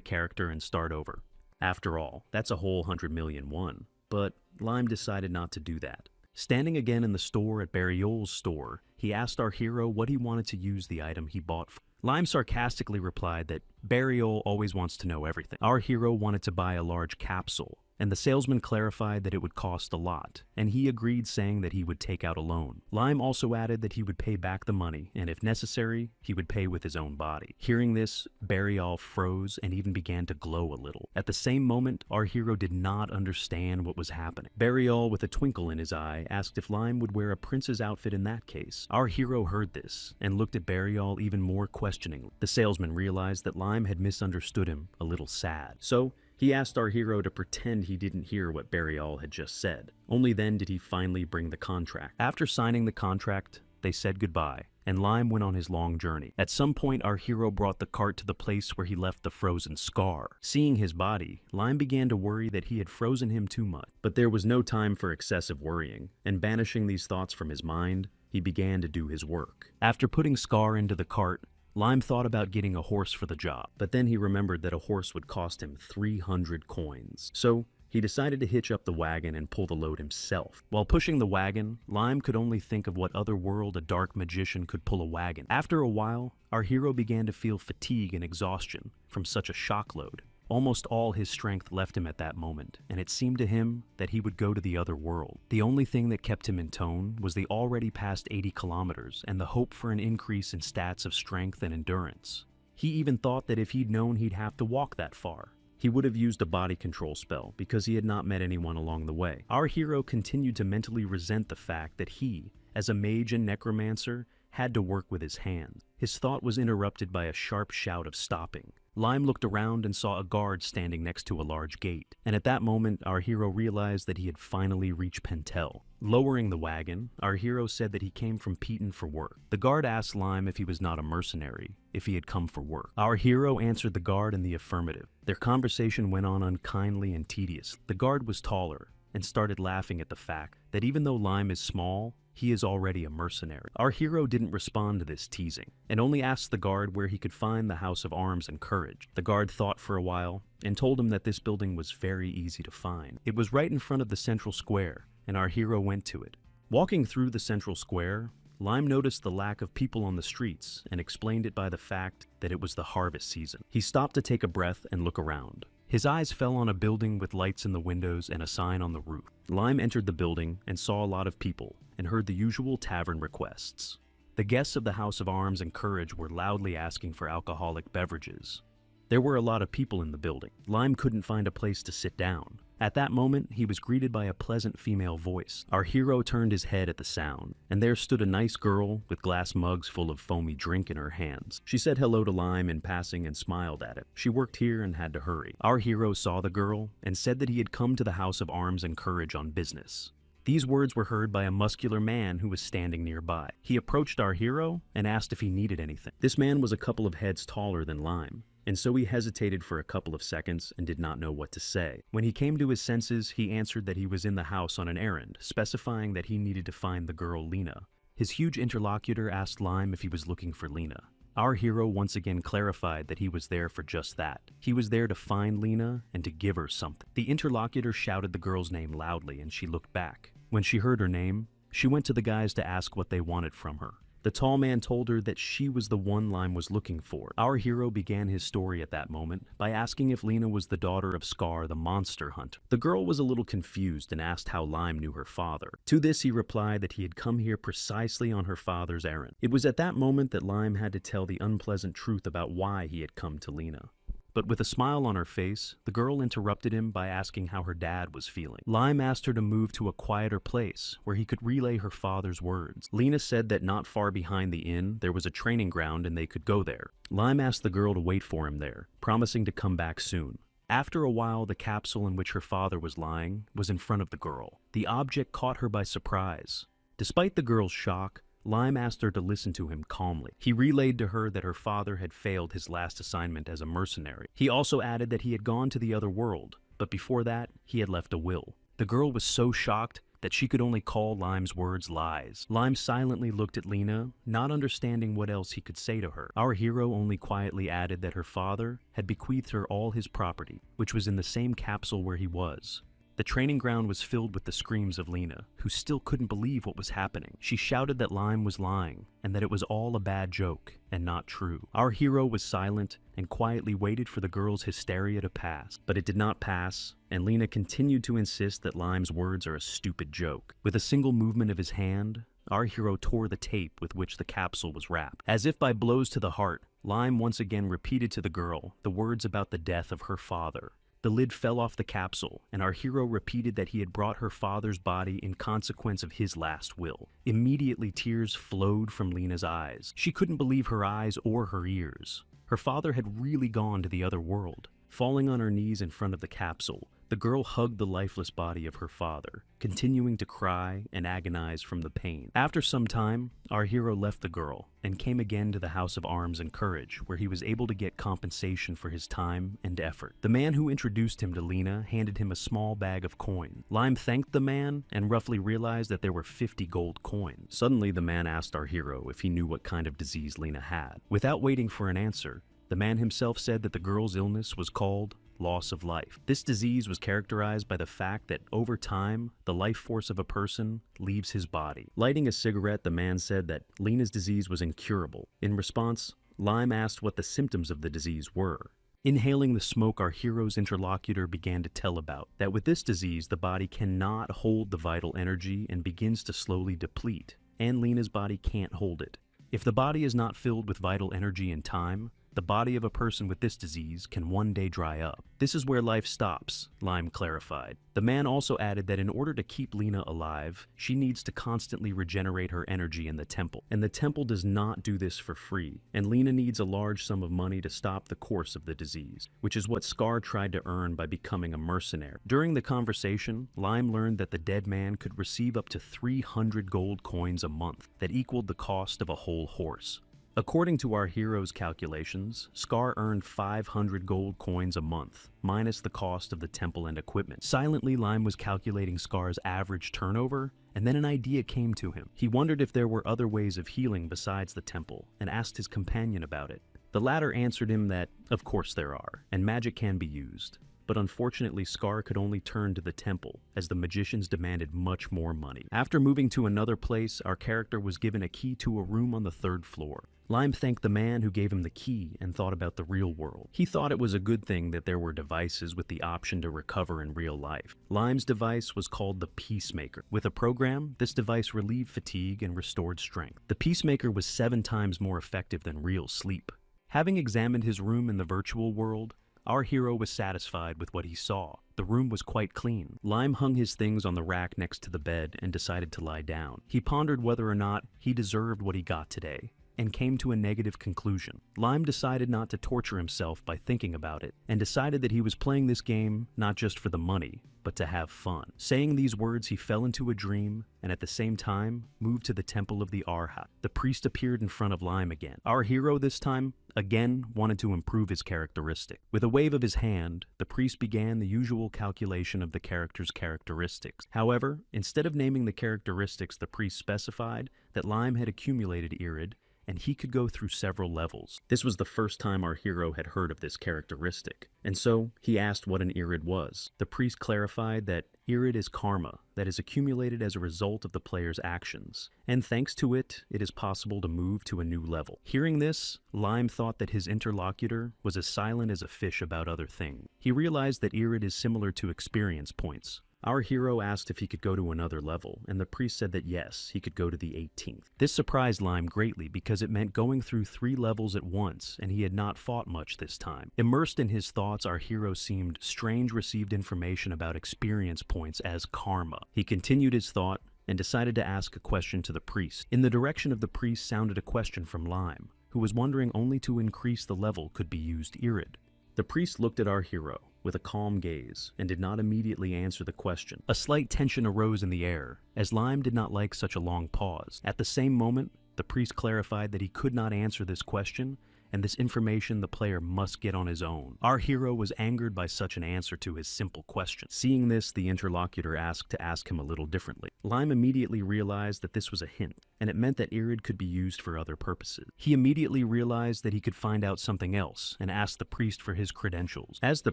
Speaker 1: character and start over. After all, that's a whole 100 million won. But Lime decided not to do that. Standing again in the store at Bariol's store, he asked our hero what he wanted to use the item he bought for. Lime sarcastically replied that Bariol always wants to know everything. Our hero wanted to buy a large capsule, and the salesman clarified that it would cost a lot, and he agreed, saying that he would take out a loan. Lime also added that he would pay back the money, and if necessary, he would pay with his own body. Hearing this, Bariol froze and even began to glow a little. At the same moment, our hero did not understand what was happening. Bariol, with a twinkle in his eye, asked if Lime would wear a prince's outfit in that case. Our hero heard this, and looked at Bariol even more questioningly. The salesman realized that Lime had misunderstood him, a little sad. So, he asked our hero to pretend he didn't hear what Bariol had just said. Only then did he finally bring the contract. After signing the contract, they said goodbye, and Lime went on his long journey. At some point, our hero brought the cart to the place where he left the frozen Scar. Seeing his body, Lime began to worry that he had frozen him too much. But there was no time for excessive worrying, and banishing these thoughts from his mind, he began to do his work. After putting Scar into the cart, Lime thought about getting a horse for the job, but then he remembered that a horse would cost him 300 coins. So, he decided to hitch up the wagon and pull the load himself. While pushing the wagon, Lime could only think of what other world a dark magician could pull a wagon. After a while, our hero began to feel fatigue and exhaustion from such a shock load. Almost all his strength left him at that moment, and it seemed to him that he would go to the other world. The only thing that kept him in tone was the already past 80 kilometers and the hope for an increase in stats of strength and endurance. He even thought that if he'd known he'd have to walk that far, he would have used a body control spell because he had not met anyone along the way. Our hero continued to mentally resent the fact that he, as a mage and necromancer, had to work with his hands. His thought was interrupted by a sharp shout of stopping. Lime looked around and saw a guard standing next to a large gate, and at that moment our hero realized that he had finally reached Pentel. Lowering the wagon, our hero said that he came from Peaton for work. The guard asked Lime if he was not a mercenary, if he had come for work. Our hero answered the guard in the affirmative. Their conversation went on unkindly and tedious. The guard was taller, and started laughing at the fact that even though Lime is small, he is already a mercenary. Our hero didn't respond to this teasing, and only asked the guard where he could find the House of Arms and Courage. The guard thought for a while, and told him that this building was very easy to find. It was right in front of the central square, and our hero went to it. Walking through the central square, Lime noticed the lack of people on the streets, and explained it by the fact that it was the harvest season. He stopped to take a breath and look around. His eyes fell on a building with lights in the windows and a sign on the roof. Lime entered the building and saw a lot of people, and heard the usual tavern requests. The guests of the House of Arms and Courage were loudly asking for alcoholic beverages. There were a lot of people in the building. Lime couldn't find a place to sit down, At that moment, he was greeted by a pleasant female voice. Our hero turned his head at the sound, and there stood a nice girl with glass mugs full of foamy drink in her hands. She said hello to Lime in passing and smiled at him. She worked here and had to hurry. Our hero saw the girl and said that he had come to the House of Arms and Courage on business. These words were heard by a muscular man who was standing nearby. He approached our hero and asked if he needed anything. This man was a couple of heads taller than Lime, and so he hesitated for a couple of seconds and did not know what to say. When he came to his senses, he answered that he was in the house on an errand, specifying that he needed to find the girl Lena. His huge interlocutor asked Lime if he was looking for Lena. Our hero once again clarified that he was there for just that. He was there to find Lena and to give her something. The interlocutor shouted the girl's name loudly, and she looked back. When she heard her name, she went to the guys to ask what they wanted from her. The tall man told her that she was the one Lime was looking for. Our hero began his story at that moment by asking if Lena was the daughter of Scar, the monster hunter. The girl was a little confused and asked how Lime knew her father. To this, he replied that he had come here precisely on her father's errand. It was at that moment that Lime had to tell the unpleasant truth about why he had come to Lena. But with a smile on her face, the girl interrupted him by asking how her dad was feeling. Lime asked her to move to a quieter place where he could relay her father's words. Lena said that not far behind the inn, there was a training ground and they could go there. Lime asked the girl to wait for him there, promising to come back soon. After a while, the capsule in which her father was lying was in front of the girl. The object caught her by surprise. Despite the girl's shock, Lime asked her to listen to him calmly. He relayed to her that her father had failed his last assignment as a mercenary. He also added that he had gone to the other world, but before that, he had left a will. The girl was so shocked that she could only call Lime's words lies. Lime silently looked at Lena, not understanding what else he could say to her. Our hero only quietly added that her father had bequeathed her all his property, which was in the same capsule where he was. The training ground was filled with the screams of Lena, who still couldn't believe what was happening. She shouted that Lime was lying, and that it was all a bad joke, and not true. Our hero was silent and quietly waited for the girl's hysteria to pass. But it did not pass, and Lena continued to insist that Lime's words are a stupid joke. With a single movement of his hand, our hero tore the tape with which the capsule was wrapped. As if by blows to the heart, Lime once again repeated to the girl the words about the death of her father. The lid fell off the capsule, and our hero repeated that he had brought her father's body in consequence of his last will. Immediately, tears flowed from Lena's eyes. She couldn't believe her eyes or her ears. Her father had really gone to the other world. Falling on her knees in front of the capsule, the girl hugged the lifeless body of her father, continuing to cry and agonize from the pain. After some time, our hero left the girl and came again to the House of Arms and Courage, where he was able to get compensation for his time and effort. The man who introduced him to Lena handed him a small bag of coin. Lime thanked the man and roughly realized that there were 50 gold coins. Suddenly, the man asked our hero if he knew what kind of disease Lena had. Without waiting for an answer, the man himself said that the girl's illness was called loss of life. This disease was characterized by the fact that over time, the life force of a person leaves his body. Lighting a cigarette, the man said that Lena's disease was incurable. In response, Lime asked what the symptoms of the disease were. Inhaling the smoke, our hero's interlocutor began to tell about that with this disease, the body cannot hold the vital energy and begins to slowly deplete, and Lena's body can't hold it. If the body is not filled with vital energy in time, the body of a person with this disease can one day dry up. This is where life stops, Lime clarified. The man also added that in order to keep Lena alive, she needs to constantly regenerate her energy in the temple. And the temple does not do this for free, and Lena needs a large sum of money to stop the course of the disease, which is what Scar tried to earn by becoming a mercenary. During the conversation, Lime learned that the dead man could receive up to 300 gold coins a month, that equaled the cost of a whole horse. According to our hero's calculations, Scar earned 500 gold coins a month, minus the cost of the temple and equipment. Silently, Lime was calculating Scar's average turnover, and then an idea came to him. He wondered if there were other ways of healing besides the temple, and asked his companion about it. The latter answered him that, of course there are, and magic can be used. But unfortunately, Scar could only turn to the temple, as the magicians demanded much more money. After moving to another place, our character was given a key to a room on the 3rd floor. Lime thanked the man who gave him the key and thought about the real world. He thought it was a good thing that there were devices with the option to recover in real life. Lime's device was called the Peacemaker. With a program, this device relieved fatigue and restored strength. The Peacemaker was 7 times more effective than real sleep. Having examined his room in the virtual world, Our hero was satisfied with what he saw. The room was quite clean. Lime hung his things on the rack next to the bed and decided to lie down. He pondered whether or not he deserved what he got today, and came to a negative conclusion. Lime decided not to torture himself by thinking about it, and decided that he was playing this game not just for the money, but to have fun. Saying these words, he fell into a dream, and at the same time, moved to the temple of the Arhat. The priest appeared in front of Lime again. Our hero this time, again, wanted to improve his characteristic. With a wave of his hand, the priest began the usual calculation of the character's characteristics. However, instead of naming the characteristics, the priest specified that Lime had accumulated Irid, and he could go through several levels. This was the first time our hero had heard of this characteristic, and so he asked what an Irid was. The priest clarified that Irid is karma that is accumulated as a result of the player's actions, and thanks to it, it is possible to move to a new level. Hearing this, Lime thought that his interlocutor was as silent as a fish about other things. He realized that Irid is similar to experience points. Our hero asked if he could go to another level, and the priest said that yes, he could go to the 18th. This surprised Lime greatly because it meant going through 3 levels at once, and he had not fought much this time. Immersed in his thoughts, our hero seemed strange received information about experience points as karma. He continued his thought and decided to ask a question to the priest. In the direction of the priest sounded a question from Lime, who was wondering only to increase the level could be used Irid. The priest looked at our hero with a calm gaze and did not immediately answer the question. A slight tension arose in the air, as Lime did not like such a long pause. At the same moment, the priest clarified that he could not answer this question, and this information the player must get on his own. Our hero was angered by such an answer to his simple question. Seeing this, the interlocutor asked to ask him a little differently. Lime immediately realized that this was a hint, and it meant that Irid could be used for other purposes. He immediately realized that he could find out something else, and asked the priest for his credentials. As the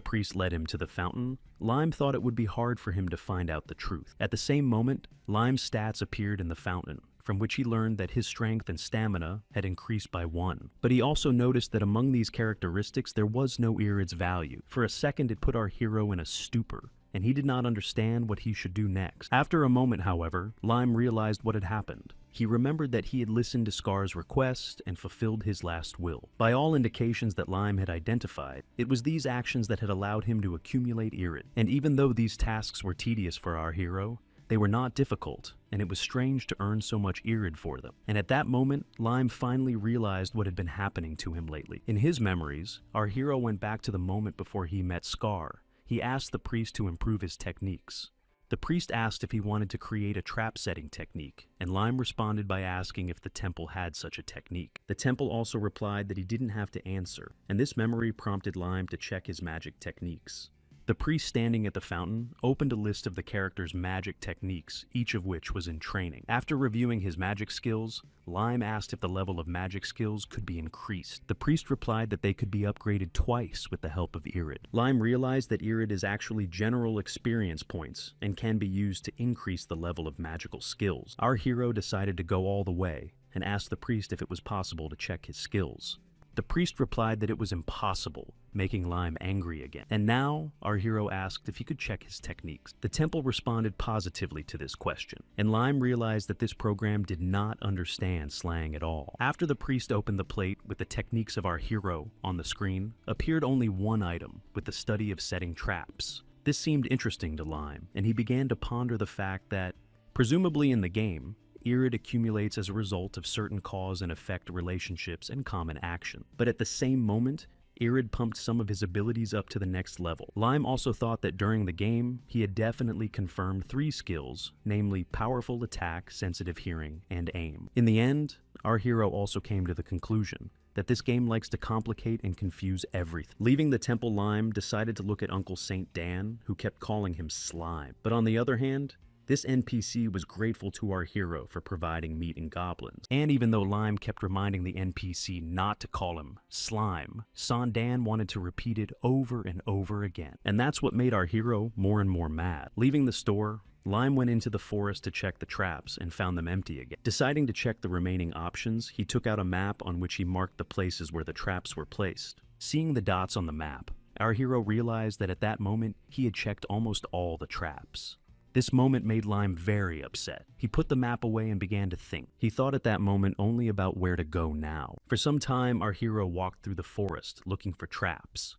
Speaker 1: priest led him to the fountain, Lime thought it would be hard for him to find out the truth. At the same moment, Lime's stats appeared in the fountain, from which he learned that his strength and stamina had increased by 1. But he also noticed that among these characteristics there was no Irid's value. For a second it put our hero in a stupor, and he did not understand what he should do next. After a moment, however, Lime realized what had happened. He remembered that he had listened to Scar's request and fulfilled his last will. By all indications that Lime had identified, it was these actions that had allowed him to accumulate Irid. And even though these tasks were tedious for our hero, they were not difficult, and it was strange to earn so much Irid for them. And at that moment, Lime finally realized what had been happening to him lately. In his memories, our hero went back to the moment before he met Scar. He asked the priest to improve his techniques. The priest asked if he wanted to create a trap setting technique, and Lime responded by asking if the temple had such a technique. The temple also replied that he didn't have to answer, and this memory prompted Lime to check his magic techniques. The priest standing at the fountain opened a list of the character's magic techniques, each of which was in training. After reviewing his magic skills, Lime asked if the level of magic skills could be increased. The priest replied that they could be upgraded twice with the help of Irid. Lime realized that Irid is actually general experience points and can be used to increase the level of magical skills. Our hero decided to go all the way and asked the priest if it was possible to check his skills. The priest replied that it was impossible, making Lime angry again. And now, our hero asked if he could check his techniques. The temple responded positively to this question, and Lime realized that this program did not understand slang at all. After the priest opened the plate with the techniques of our hero on the screen, appeared only one item, with the study of setting traps. This seemed interesting to Lime, and he began to ponder the fact that, presumably in the game, Irid accumulates as a result of certain cause and effect relationships and common action. But at the same moment, Irid pumped some of his abilities up to the next level. Lime also thought that during the game, he had definitely confirmed 3 skills, namely powerful attack, sensitive hearing, and aim. In the end, our hero also came to the conclusion that this game likes to complicate and confuse everything. Leaving the temple, Lime decided to look at Uncle Saint Dan, who kept calling him Slime. But on the other hand, this NPC was grateful to our hero for providing meat and goblins. And even though Lime kept reminding the NPC not to call him Slime, Sandan wanted to repeat it over and over again. And that's what made our hero more and more mad. Leaving the store, Lime went into the forest to check the traps and found them empty again. Deciding to check the remaining options, he took out a map on which he marked the places where the traps were placed. Seeing the dots on the map, our hero realized that at that moment, he had checked almost all the traps. This moment made Lime very upset. He put the map away and began to think. He thought at that moment only about where to go now. For some time, our hero walked through the forest looking for traps.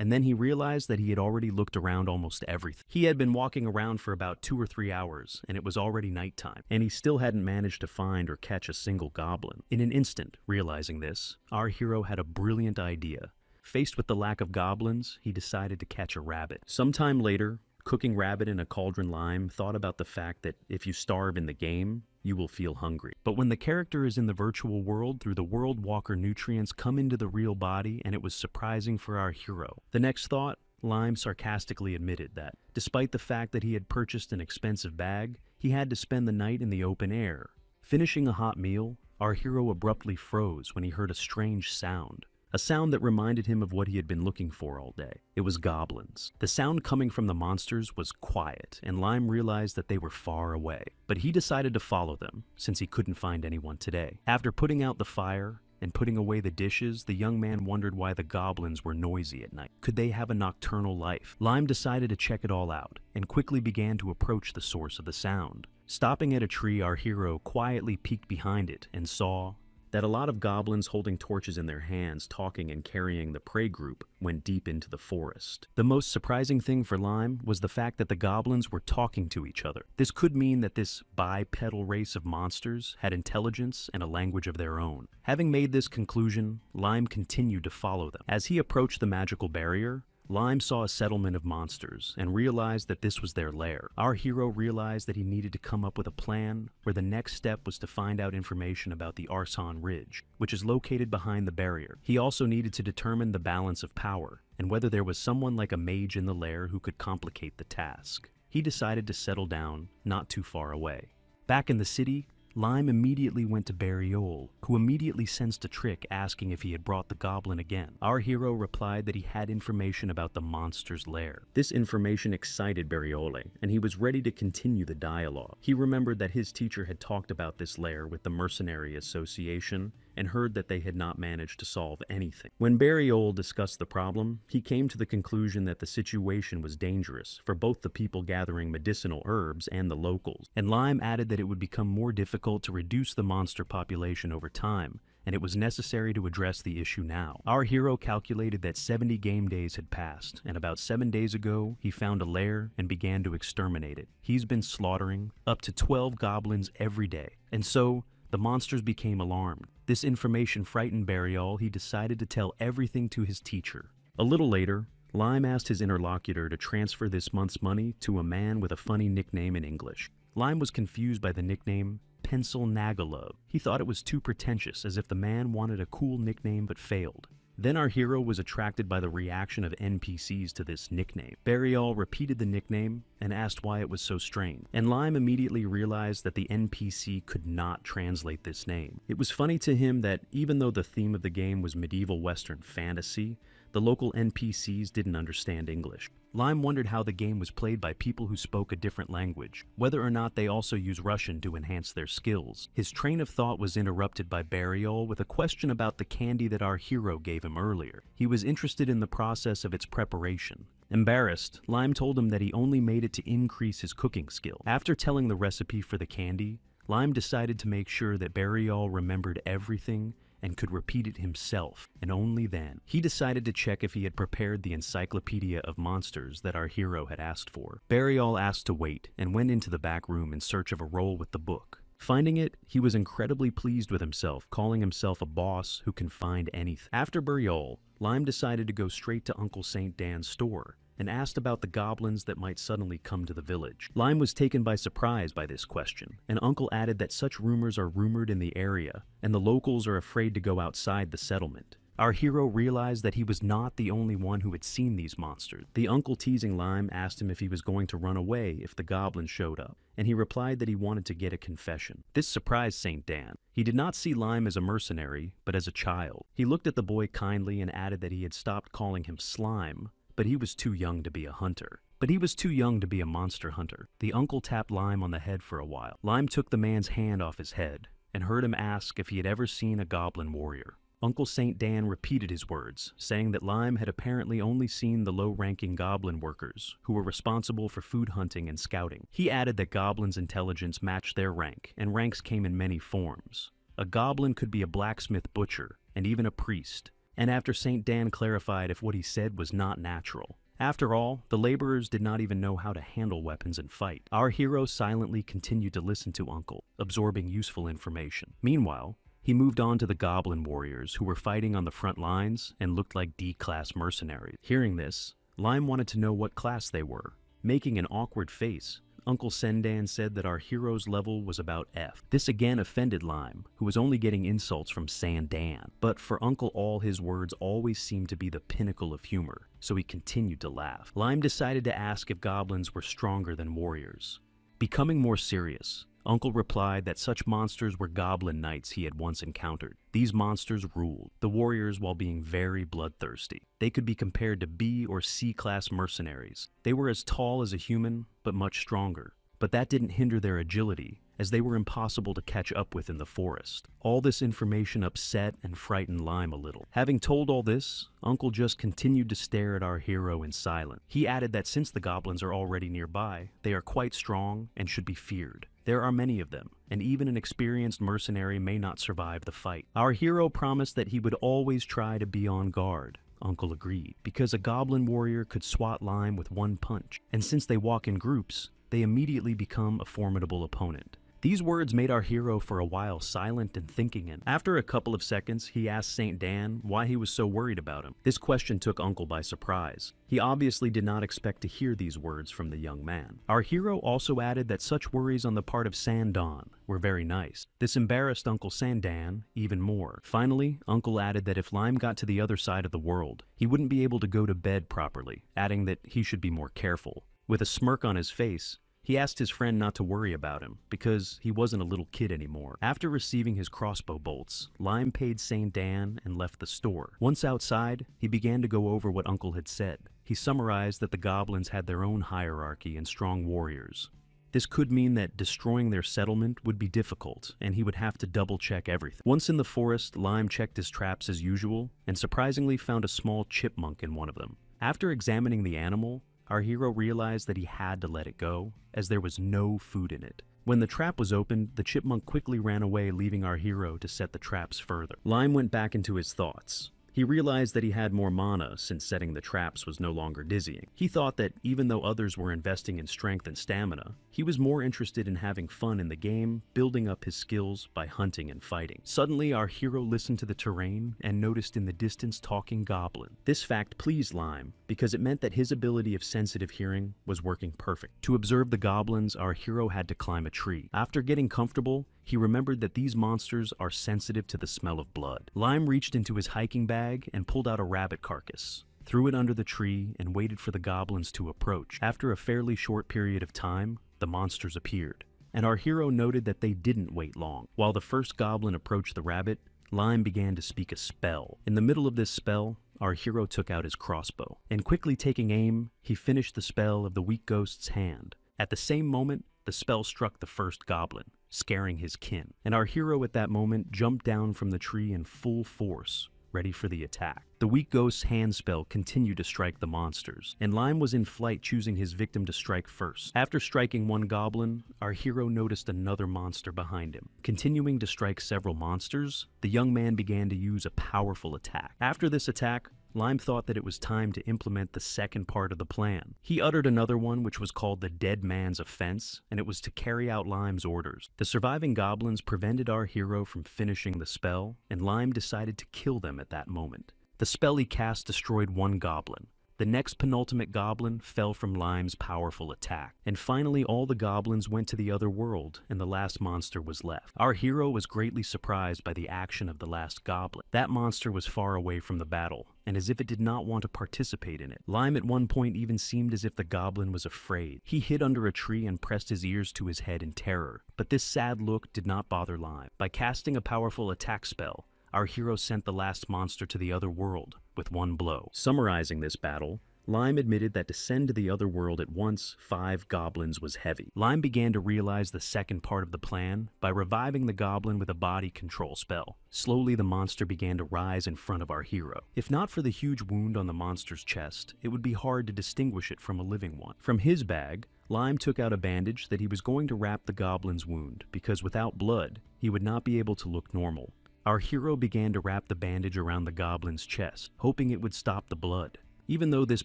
Speaker 1: and then he realized that he had already looked around almost everything. He had been walking around for about 2 or 3 hours, and it was already nighttime, and he still hadn't managed to find or catch a single goblin. In an instant, realizing this, our hero had a brilliant idea. Faced with the lack of goblins, he decided to catch a rabbit. Sometime later, cooking rabbit in a cauldron, Lime thought about the fact that if you starve in the game, you will feel hungry. But when the character is in the virtual world, through the world walker nutrients come into the real body, and it was surprising for our hero. The next thought, Lime sarcastically admitted that, despite the fact that he had purchased an expensive bag, he had to spend the night in the open air. Finishing a hot meal, our hero abruptly froze when he heard a strange sound. A sound that reminded him of what he had been looking for all day. It was goblins. The sound coming from the monsters was quiet, and Lime realized that they were far away. But he decided to follow them, since he couldn't find anyone today. After putting out the fire and putting away the dishes, the young man wondered why the goblins were noisy at night. Could they have a nocturnal life? Lime decided to check it all out, and quickly began to approach the source of the sound. Stopping at a tree, our hero quietly peeked behind it and saw that a lot of goblins holding torches in their hands, talking and carrying the prey group, went deep into the forest. The most surprising thing for Lime was the fact that the goblins were talking to each other. This could mean that this bipedal race of monsters had intelligence and a language of their own. Having made this conclusion, Lime continued to follow them. As he approached the magical barrier, Lime saw a settlement of monsters and realized that this was their lair. Our hero realized that he needed to come up with a plan where the next step was to find out information about the Arson Ridge, which is located behind the barrier. He also needed to determine the balance of power and whether there was someone like a mage in the lair who could complicate the task. He decided to settle down not too far away. Back in the city, Lime immediately went to Bariol, who immediately sensed a trick asking if he had brought the goblin again. Our hero replied that he had information about the monster's lair. This information excited Bariole, and he was ready to continue the dialogue. He remembered that his teacher had talked about this lair with the Mercenary Association, and heard that they had not managed to solve anything. When Bariol discussed the problem, he came to the conclusion that the situation was dangerous for both the people gathering medicinal herbs and the locals, and Lime added that it would become more difficult to reduce the monster population over time, and it was necessary to address the issue now. Our hero calculated that 70 game days had passed, and about 7 days ago, he found a lair and began to exterminate it. He's been slaughtering up to 12 goblins every day, and so the monsters became alarmed. This information frightened Bariol. He decided to tell everything to his teacher. A little later, Lime asked his interlocutor to transfer this month's money to a man with a funny nickname in English. Lime was confused by the nickname Pencil Nagalove. He thought it was too pretentious, as if the man wanted a cool nickname but failed. Then our hero was attracted by the reaction of NPCs to this nickname. Bariol repeated the nickname and asked why it was so strange, and Lime immediately realized that the NPC could not translate this name. It was funny to him that even though the theme of the game was medieval Western fantasy, the local NPCs didn't understand English. Lime wondered how the game was played by people who spoke a different language, whether or not they also use Russian to enhance their skills. His train of thought was interrupted by Bariol with a question about the candy that our hero gave him earlier. He was interested in the process of its preparation. Embarrassed, Lime told him that he only made it to increase his cooking skill. After telling the recipe for the candy, Lime decided to make sure that Bariol remembered everything and could repeat it himself, and only then. He decided to check if he had prepared the encyclopedia of monsters that our hero had asked for. Bariol asked to wait, and went into the back room in search of a roll with the book. Finding it, he was incredibly pleased with himself, calling himself a boss who can find anything. After Bariol, Lime decided to go straight to Uncle St. Dan's store, and asked about the goblins that might suddenly come to the village. Lime was taken by surprise by this question, and Uncle added that such rumors are rumored in the area, and the locals are afraid to go outside the settlement. Our hero realized that he was not the only one who had seen these monsters. The uncle, teasing Lime, asked him if he was going to run away if the goblins showed up, and he replied that he wanted to get a confession. This surprised St. Dan. He did not see Lime as a mercenary, but as a child. He looked at the boy kindly and added that he had stopped calling him Slime, but he was too young to be a hunter. But he was too young to be a monster hunter. The uncle tapped Lime on the head for a while. Lime took the man's hand off his head, and heard him ask if he had ever seen a goblin warrior. Uncle St. Dan repeated his words, saying that Lime had apparently only seen the low-ranking goblin workers, who were responsible for food hunting and scouting. He added that goblins' intelligence matched their rank, and ranks came in many forms. A goblin could be a blacksmith, butcher, and even a priest, and after St. Dan clarified if what he said was not natural. After all, the laborers did not even know how to handle weapons and fight. Our hero silently continued to listen to Uncle, absorbing useful information. Meanwhile, he moved on to the goblin warriors who were fighting on the front lines and looked like D-class mercenaries. Hearing this, Lime wanted to know what class they were. Making an awkward face, Uncle Sendan said that our hero's level was about F. This again offended Lime, who was only getting insults from Sandan. But for Uncle, all his words always seemed to be the pinnacle of humor, so he continued to laugh. Lime decided to ask if goblins were stronger than warriors. Becoming more serious, Uncle replied that such monsters were goblin knights he had once encountered. These monsters ruled the warriors while being very bloodthirsty. They could be compared to B or C-class mercenaries. They were as tall as a human, but much stronger. But that didn't hinder their agility, as they were impossible to catch up with in the forest. All this information upset and frightened Lime a little. Having told all this, Uncle just continued to stare at our hero in silence. He added that since the goblins are already nearby, they are quite strong and should be feared. There are many of them, and even an experienced mercenary may not survive the fight. Our hero promised that he would always try to be on guard. Uncle agreed, because a goblin warrior could swat Lime with one punch, and since they walk in groups, they immediately become a formidable opponent. These words made our hero for a while silent and thinking, and after a couple of seconds, he asked St. Dan why he was so worried about him. This question took Uncle by surprise. He obviously did not expect to hear these words from the young man. Our hero also added that such worries on the part of Sandan were very nice. This embarrassed Uncle Sandan even more. Finally, Uncle added that if Lime got to the other side of the world, he wouldn't be able to go to bed properly, adding that he should be more careful. With a smirk on his face, he asked his friend not to worry about him, because he wasn't a little kid anymore. After receiving his crossbow bolts, Lime paid St. Dan and left the store. Once outside, he began to go over what Uncle had said. He summarized that the goblins had their own hierarchy and strong warriors. This could mean that destroying their settlement would be difficult, and he would have to double-check everything. Once in the forest, Lime checked his traps as usual, and surprisingly found a small chipmunk in one of them. After examining the animal, our hero realized that he had to let it go, as there was no food in it. When the trap was opened, the chipmunk quickly ran away, leaving our hero to set the traps further. Lime went back into his thoughts. He realized that he had more mana since setting the traps was no longer dizzying. He thought that even though others were investing in strength and stamina, he was more interested in having fun in the game, building up his skills by hunting and fighting. Suddenly, our hero listened to the terrain and noticed in the distance talking goblin. This fact pleased Lime, because it meant that his ability of sensitive hearing was working perfect. To observe the goblins, our hero had to climb a tree. After getting comfortable, he remembered that these monsters are sensitive to the smell of blood. Lime reached into his hiking bag and pulled out a rabbit carcass, threw it under the tree, and waited for the goblins to approach. After a fairly short period of time, the monsters appeared, and our hero noted that they didn't wait long. While the first goblin approached the rabbit, Lime began to speak a spell. In the middle of this spell, our hero took out his crossbow, and quickly taking aim, he finished the spell of the weak ghost's hand. At the same moment, the spell struck the first goblin, scaring his kin, and our hero at that moment jumped down from the tree in full force, ready for the attack. The weak ghost's hand spell continued to strike the monsters, and Lime was in flight, choosing his victim to strike first. After striking one goblin, our hero noticed another monster behind him. Continuing to strike several monsters, the young man began to use a powerful attack. After this attack, Lime thought that it was time to implement the second part of the plan. He uttered another one, which was called the Dead Man's Offense, and it was to carry out Lime's orders. The surviving goblins prevented our hero from finishing the spell, and Lime decided to kill them at that moment. The spell he cast destroyed one goblin. The next penultimate goblin fell from Lime's powerful attack. And finally, all the goblins went to the other world, and the last monster was left. Our hero was greatly surprised by the action of the last goblin. That monster was far away from the battle, and as if it did not want to participate in it. Lime at one point even seemed as if the goblin was afraid. He hid under a tree and pressed his ears to his head in terror, but this sad look did not bother Lime. By casting a powerful attack spell, our hero sent the last monster to the other world with one blow. Summarizing this battle, Lime admitted that to send to the other world at once 5 goblins was heavy. Lime began to realize the second part of the plan by reviving the goblin with a body control spell. Slowly, the monster began to rise in front of our hero. If not for the huge wound on the monster's chest, it would be hard to distinguish it from a living one. From his bag, Lime took out a bandage that he was going to wrap the goblin's wound, because without blood, he would not be able to look normal. Our hero began to wrap the bandage around the goblin's chest, hoping it would stop the blood. Even though this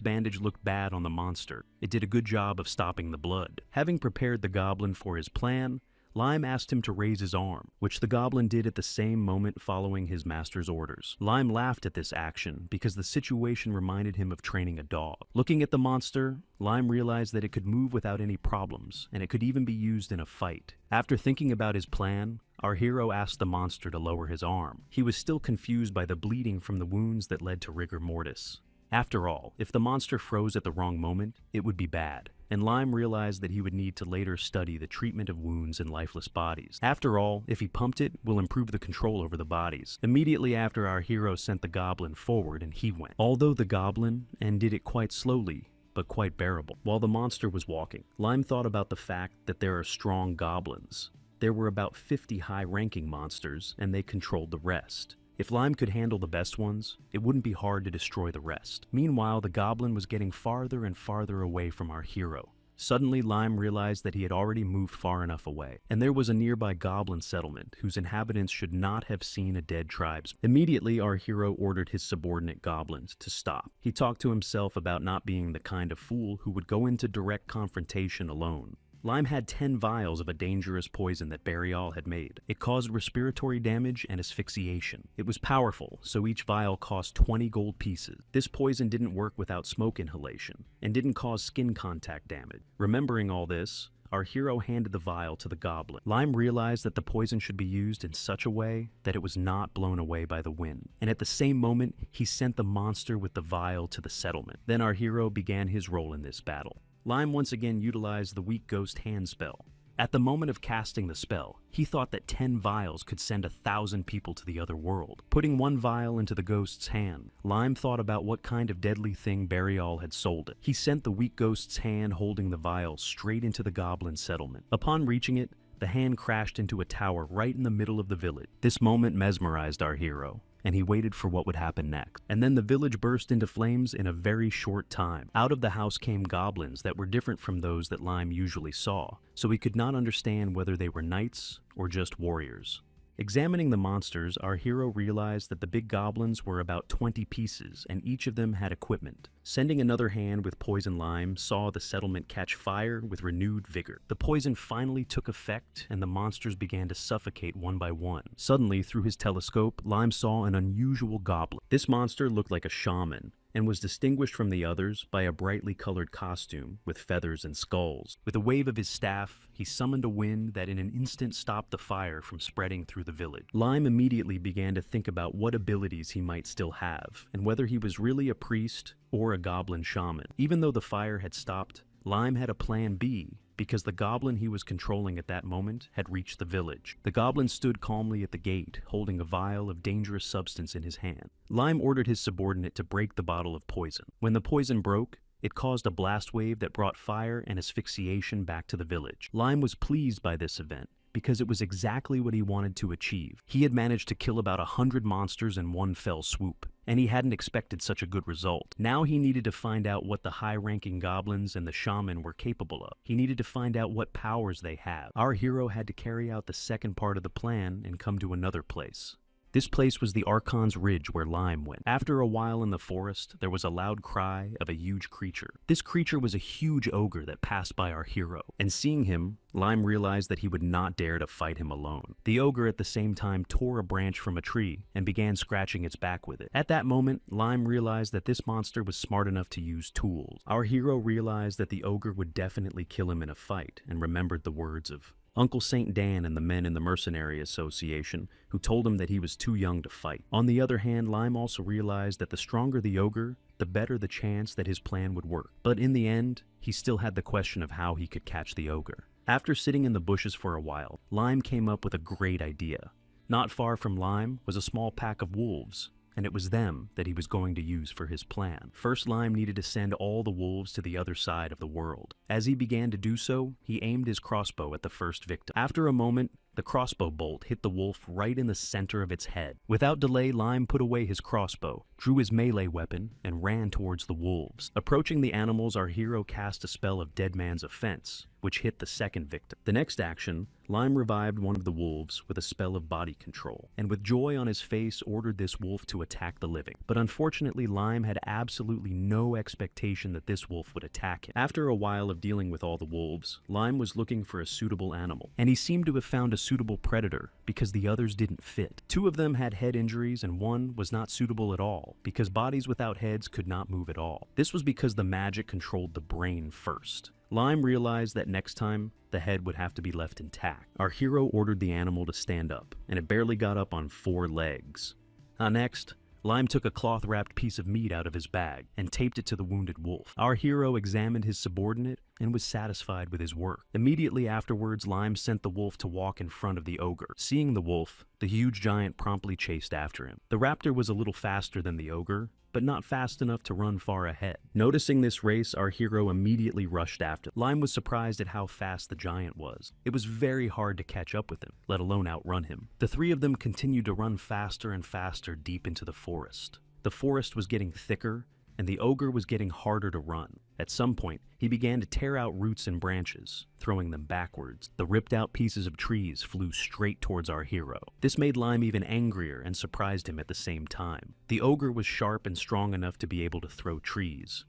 Speaker 1: bandage looked bad on the monster, it did a good job of stopping the blood. Having prepared the goblin for his plan, Lime asked him to raise his arm, which the goblin did at the same moment following his master's orders. Lime laughed at this action because the situation reminded him of training a dog. Looking at the monster, Lime realized that it could move without any problems, and it could even be used in a fight. After thinking about his plan, our hero asked the monster to lower his arm. He was still confused by the bleeding from the wounds that led to rigor mortis. After all, if the monster froze at the wrong moment, it would be bad, and Lime realized that he would need to later study the treatment of wounds in lifeless bodies. After all, if he pumped it, will improve the control over the bodies. Immediately after, our hero sent the goblin forward and he went. Although the goblin, and did it quite slowly, but quite bearable. While the monster was walking, Lime thought about the fact that there are strong goblins. There were about 50 high-ranking monsters, and they controlled the rest. If Lime could handle the best ones, it wouldn't be hard to destroy the rest. Meanwhile, the goblin was getting farther and farther away from our hero. Suddenly, Lime realized that he had already moved far enough away, and there was a nearby goblin settlement whose inhabitants should not have seen a dead tribesman. Immediately, our hero ordered his subordinate goblins to stop. He talked to himself about not being the kind of fool who would go into direct confrontation alone. Lime had 10 vials of a dangerous poison that Burial had made. It caused respiratory damage and asphyxiation. It was powerful, so each vial cost 20 gold pieces. This poison didn't work without smoke inhalation, and didn't cause skin contact damage. Remembering all this, our hero handed the vial to the goblin. Lime realized that the poison should be used in such a way that it was not blown away by the wind. And at the same moment, he sent the monster with the vial to the settlement. Then our hero began his role in this battle. Lime once again utilized the Weak Ghost hand spell. At the moment of casting the spell, he thought that 10 vials could send 1,000 people to the other world. Putting one vial into the ghost's hand, Lime thought about what kind of deadly thing Burial had sold it. He sent the Weak Ghost's hand holding the vial straight into the goblin settlement. Upon reaching it, the hand crashed into a tower right in the middle of the village. This moment mesmerized our hero, and he waited for what would happen next. And then the village burst into flames in a very short time. Out of the house came goblins that were different from those that Lime usually saw, so he could not understand whether they were knights or just warriors. Examining the monsters, our hero realized that the big goblins were about 20 pieces, and each of them had equipment. Sending another hand with poison Lime saw the settlement catch fire with renewed vigor. The poison finally took effect, and the monsters began to suffocate one by one. Suddenly, through his telescope, Lime saw an unusual goblin. This monster looked like a shaman, and was distinguished from the others by a brightly colored costume with feathers and skulls. With a wave of his staff, he summoned a wind that in an instant stopped the fire from spreading through the village. Lime immediately began to think about what abilities he might still have, and whether he was really a priest or a goblin shaman. Even though the fire had stopped, Lime had a plan B, because the goblin he was controlling at that moment had reached the village. The goblin stood calmly at the gate, holding a vial of dangerous substance in his hand. Lime ordered his subordinate to break the bottle of poison. When the poison broke, it caused a blast wave that brought fire and asphyxiation back to the village. Lime was pleased by this event, because it was exactly what he wanted to achieve. He had managed to kill about 100 monsters in one fell swoop, and he hadn't expected such a good result. Now he needed to find out what the high-ranking goblins and the shaman were capable of. He needed to find out what powers they have. Our hero had to carry out the second part of the plan and come to another place. This place was the Archon's Ridge where Lime went. After a while in the forest, there was a loud cry of a huge creature. This creature was a huge ogre that passed by our hero, and seeing him, Lime realized that he would not dare to fight him alone. The ogre at the same time tore a branch from a tree and began scratching its back with it. At that moment, Lime realized that this monster was smart enough to use tools. Our hero realized that the ogre would definitely kill him in a fight, and remembered the words of Uncle St. Dan and the men in the Mercenary Association, who told him that he was too young to fight. On the other hand, Lime also realized that the stronger the ogre, the better the chance that his plan would work. But in the end, he still had the question of how he could catch the ogre. After sitting in the bushes for a while, Lime came up with a great idea. Not far from Lime was a small pack of wolves, and it was them that he was going to use for his plan. First, Lime needed to send all the wolves to the other side of the world. As he began to do so, he aimed his crossbow at the first victim. After a moment, the crossbow bolt hit the wolf right in the center of its head. Without delay, Lime put away his crossbow, drew his melee weapon, and ran towards the wolves. Approaching the animals, our hero cast a spell of Dead Man's Offense, which hit the second victim. The next action, Lime revived one of the wolves with a spell of body control, and with joy on his face ordered this wolf to attack the living. But unfortunately, Lime had absolutely no expectation that this wolf would attack him. After a while of dealing with all the wolves, Lime was looking for a suitable animal, and he seemed to have found a suitable predator because the others didn't fit. Two of them had head injuries and one was not suitable at all because bodies without heads could not move at all. This was because the magic controlled the brain first. Lime realized that next time, the head would have to be left intact. Our hero ordered the animal to stand up, and it barely got up on 4 legs. Next, Lime took a cloth-wrapped piece of meat out of his bag and taped it to the wounded wolf. Our hero examined his subordinate and was satisfied with his work. Immediately afterwards, Lime sent the wolf to walk in front of the ogre. Seeing the wolf, the huge giant promptly chased after him. The raptor was a little faster than the ogre, but not fast enough to run far ahead. Noticing this race, our hero immediately rushed after. Lime was surprised at how fast the giant was. It was very hard to catch up with him, let alone outrun him. The three of them continued to run faster and faster deep into the forest. The forest was getting thicker, and the ogre was getting harder to run. At some point, he began to tear out roots and branches, throwing them backwards. The ripped out pieces of trees flew straight towards our hero. This made Lime even angrier and surprised him at the same time. The ogre was sharp and strong enough to be able to throw trees.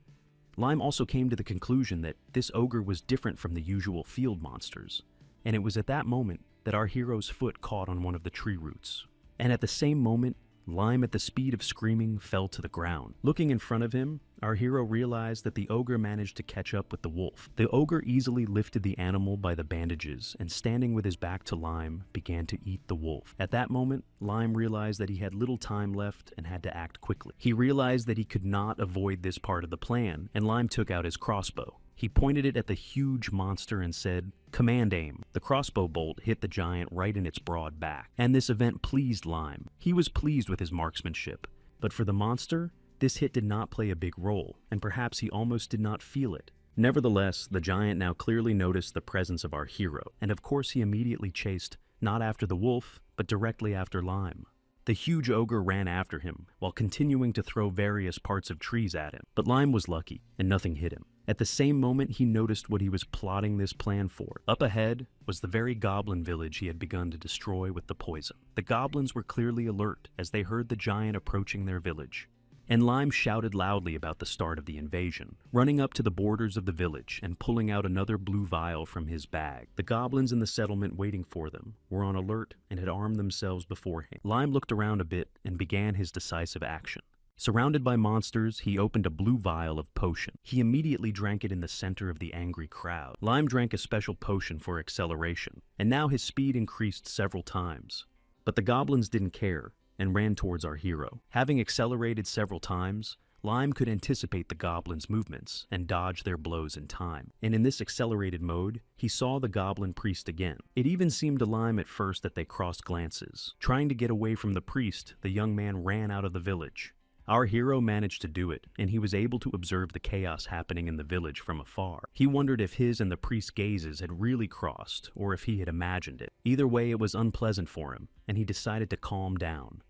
Speaker 1: Lime also came to the conclusion that this ogre was different from the usual field monsters, and it was at that moment that our hero's foot caught on one of the tree roots. And at the same moment, Lime, at the speed of screaming, fell to the ground. Looking in front of him, our hero realized that the ogre managed to catch up with the wolf. The ogre easily lifted the animal by the bandages and, standing with his back to Lime, began to eat the wolf. At that moment, Lime realized that he had little time left and had to act quickly. He realized that he could not avoid this part of the plan, and Lime took out his crossbow. He pointed it at the huge monster and said, "Command aim." The crossbow bolt hit the giant right in its broad back, and this event pleased Lime. He was pleased with his marksmanship, but for the monster, this hit did not play a big role, and perhaps he almost did not feel it. Nevertheless, the giant now clearly noticed the presence of our hero, and of course he immediately chased, not after the wolf, but directly after Lime. The huge ogre ran after him, while continuing to throw various parts of trees at him, but Lime was lucky, and nothing hit him. At the same moment, he noticed what he was plotting this plan for. Up ahead was the very goblin village he had begun to destroy with the poison. The goblins were clearly alert as they heard the giant approaching their village, and Lime shouted loudly about the start of the invasion, running up to the borders of the village and pulling out another blue vial from his bag. The goblins in the settlement waiting for them were on alert and had armed themselves beforehand. Lime looked around a bit and began his decisive action. Surrounded by monsters, he opened a blue vial of potion. He immediately drank it in the center of the angry crowd. Lime drank a special potion for acceleration, and now his speed increased several times. But the goblins didn't care and ran towards our hero. Having accelerated several times, Lime could anticipate the goblins' movements and dodge their blows in time. And in this accelerated mode, he saw the goblin priest again. It even seemed to Lime at first that they crossed glances. Trying to get away from the priest, the young man ran out of the village. Our hero managed to do it, and he was able to observe the chaos happening in the village from afar. He wondered if his and the priest's gazes had really crossed, or if he had imagined it. Either way, it was unpleasant for him, and he decided to calm down.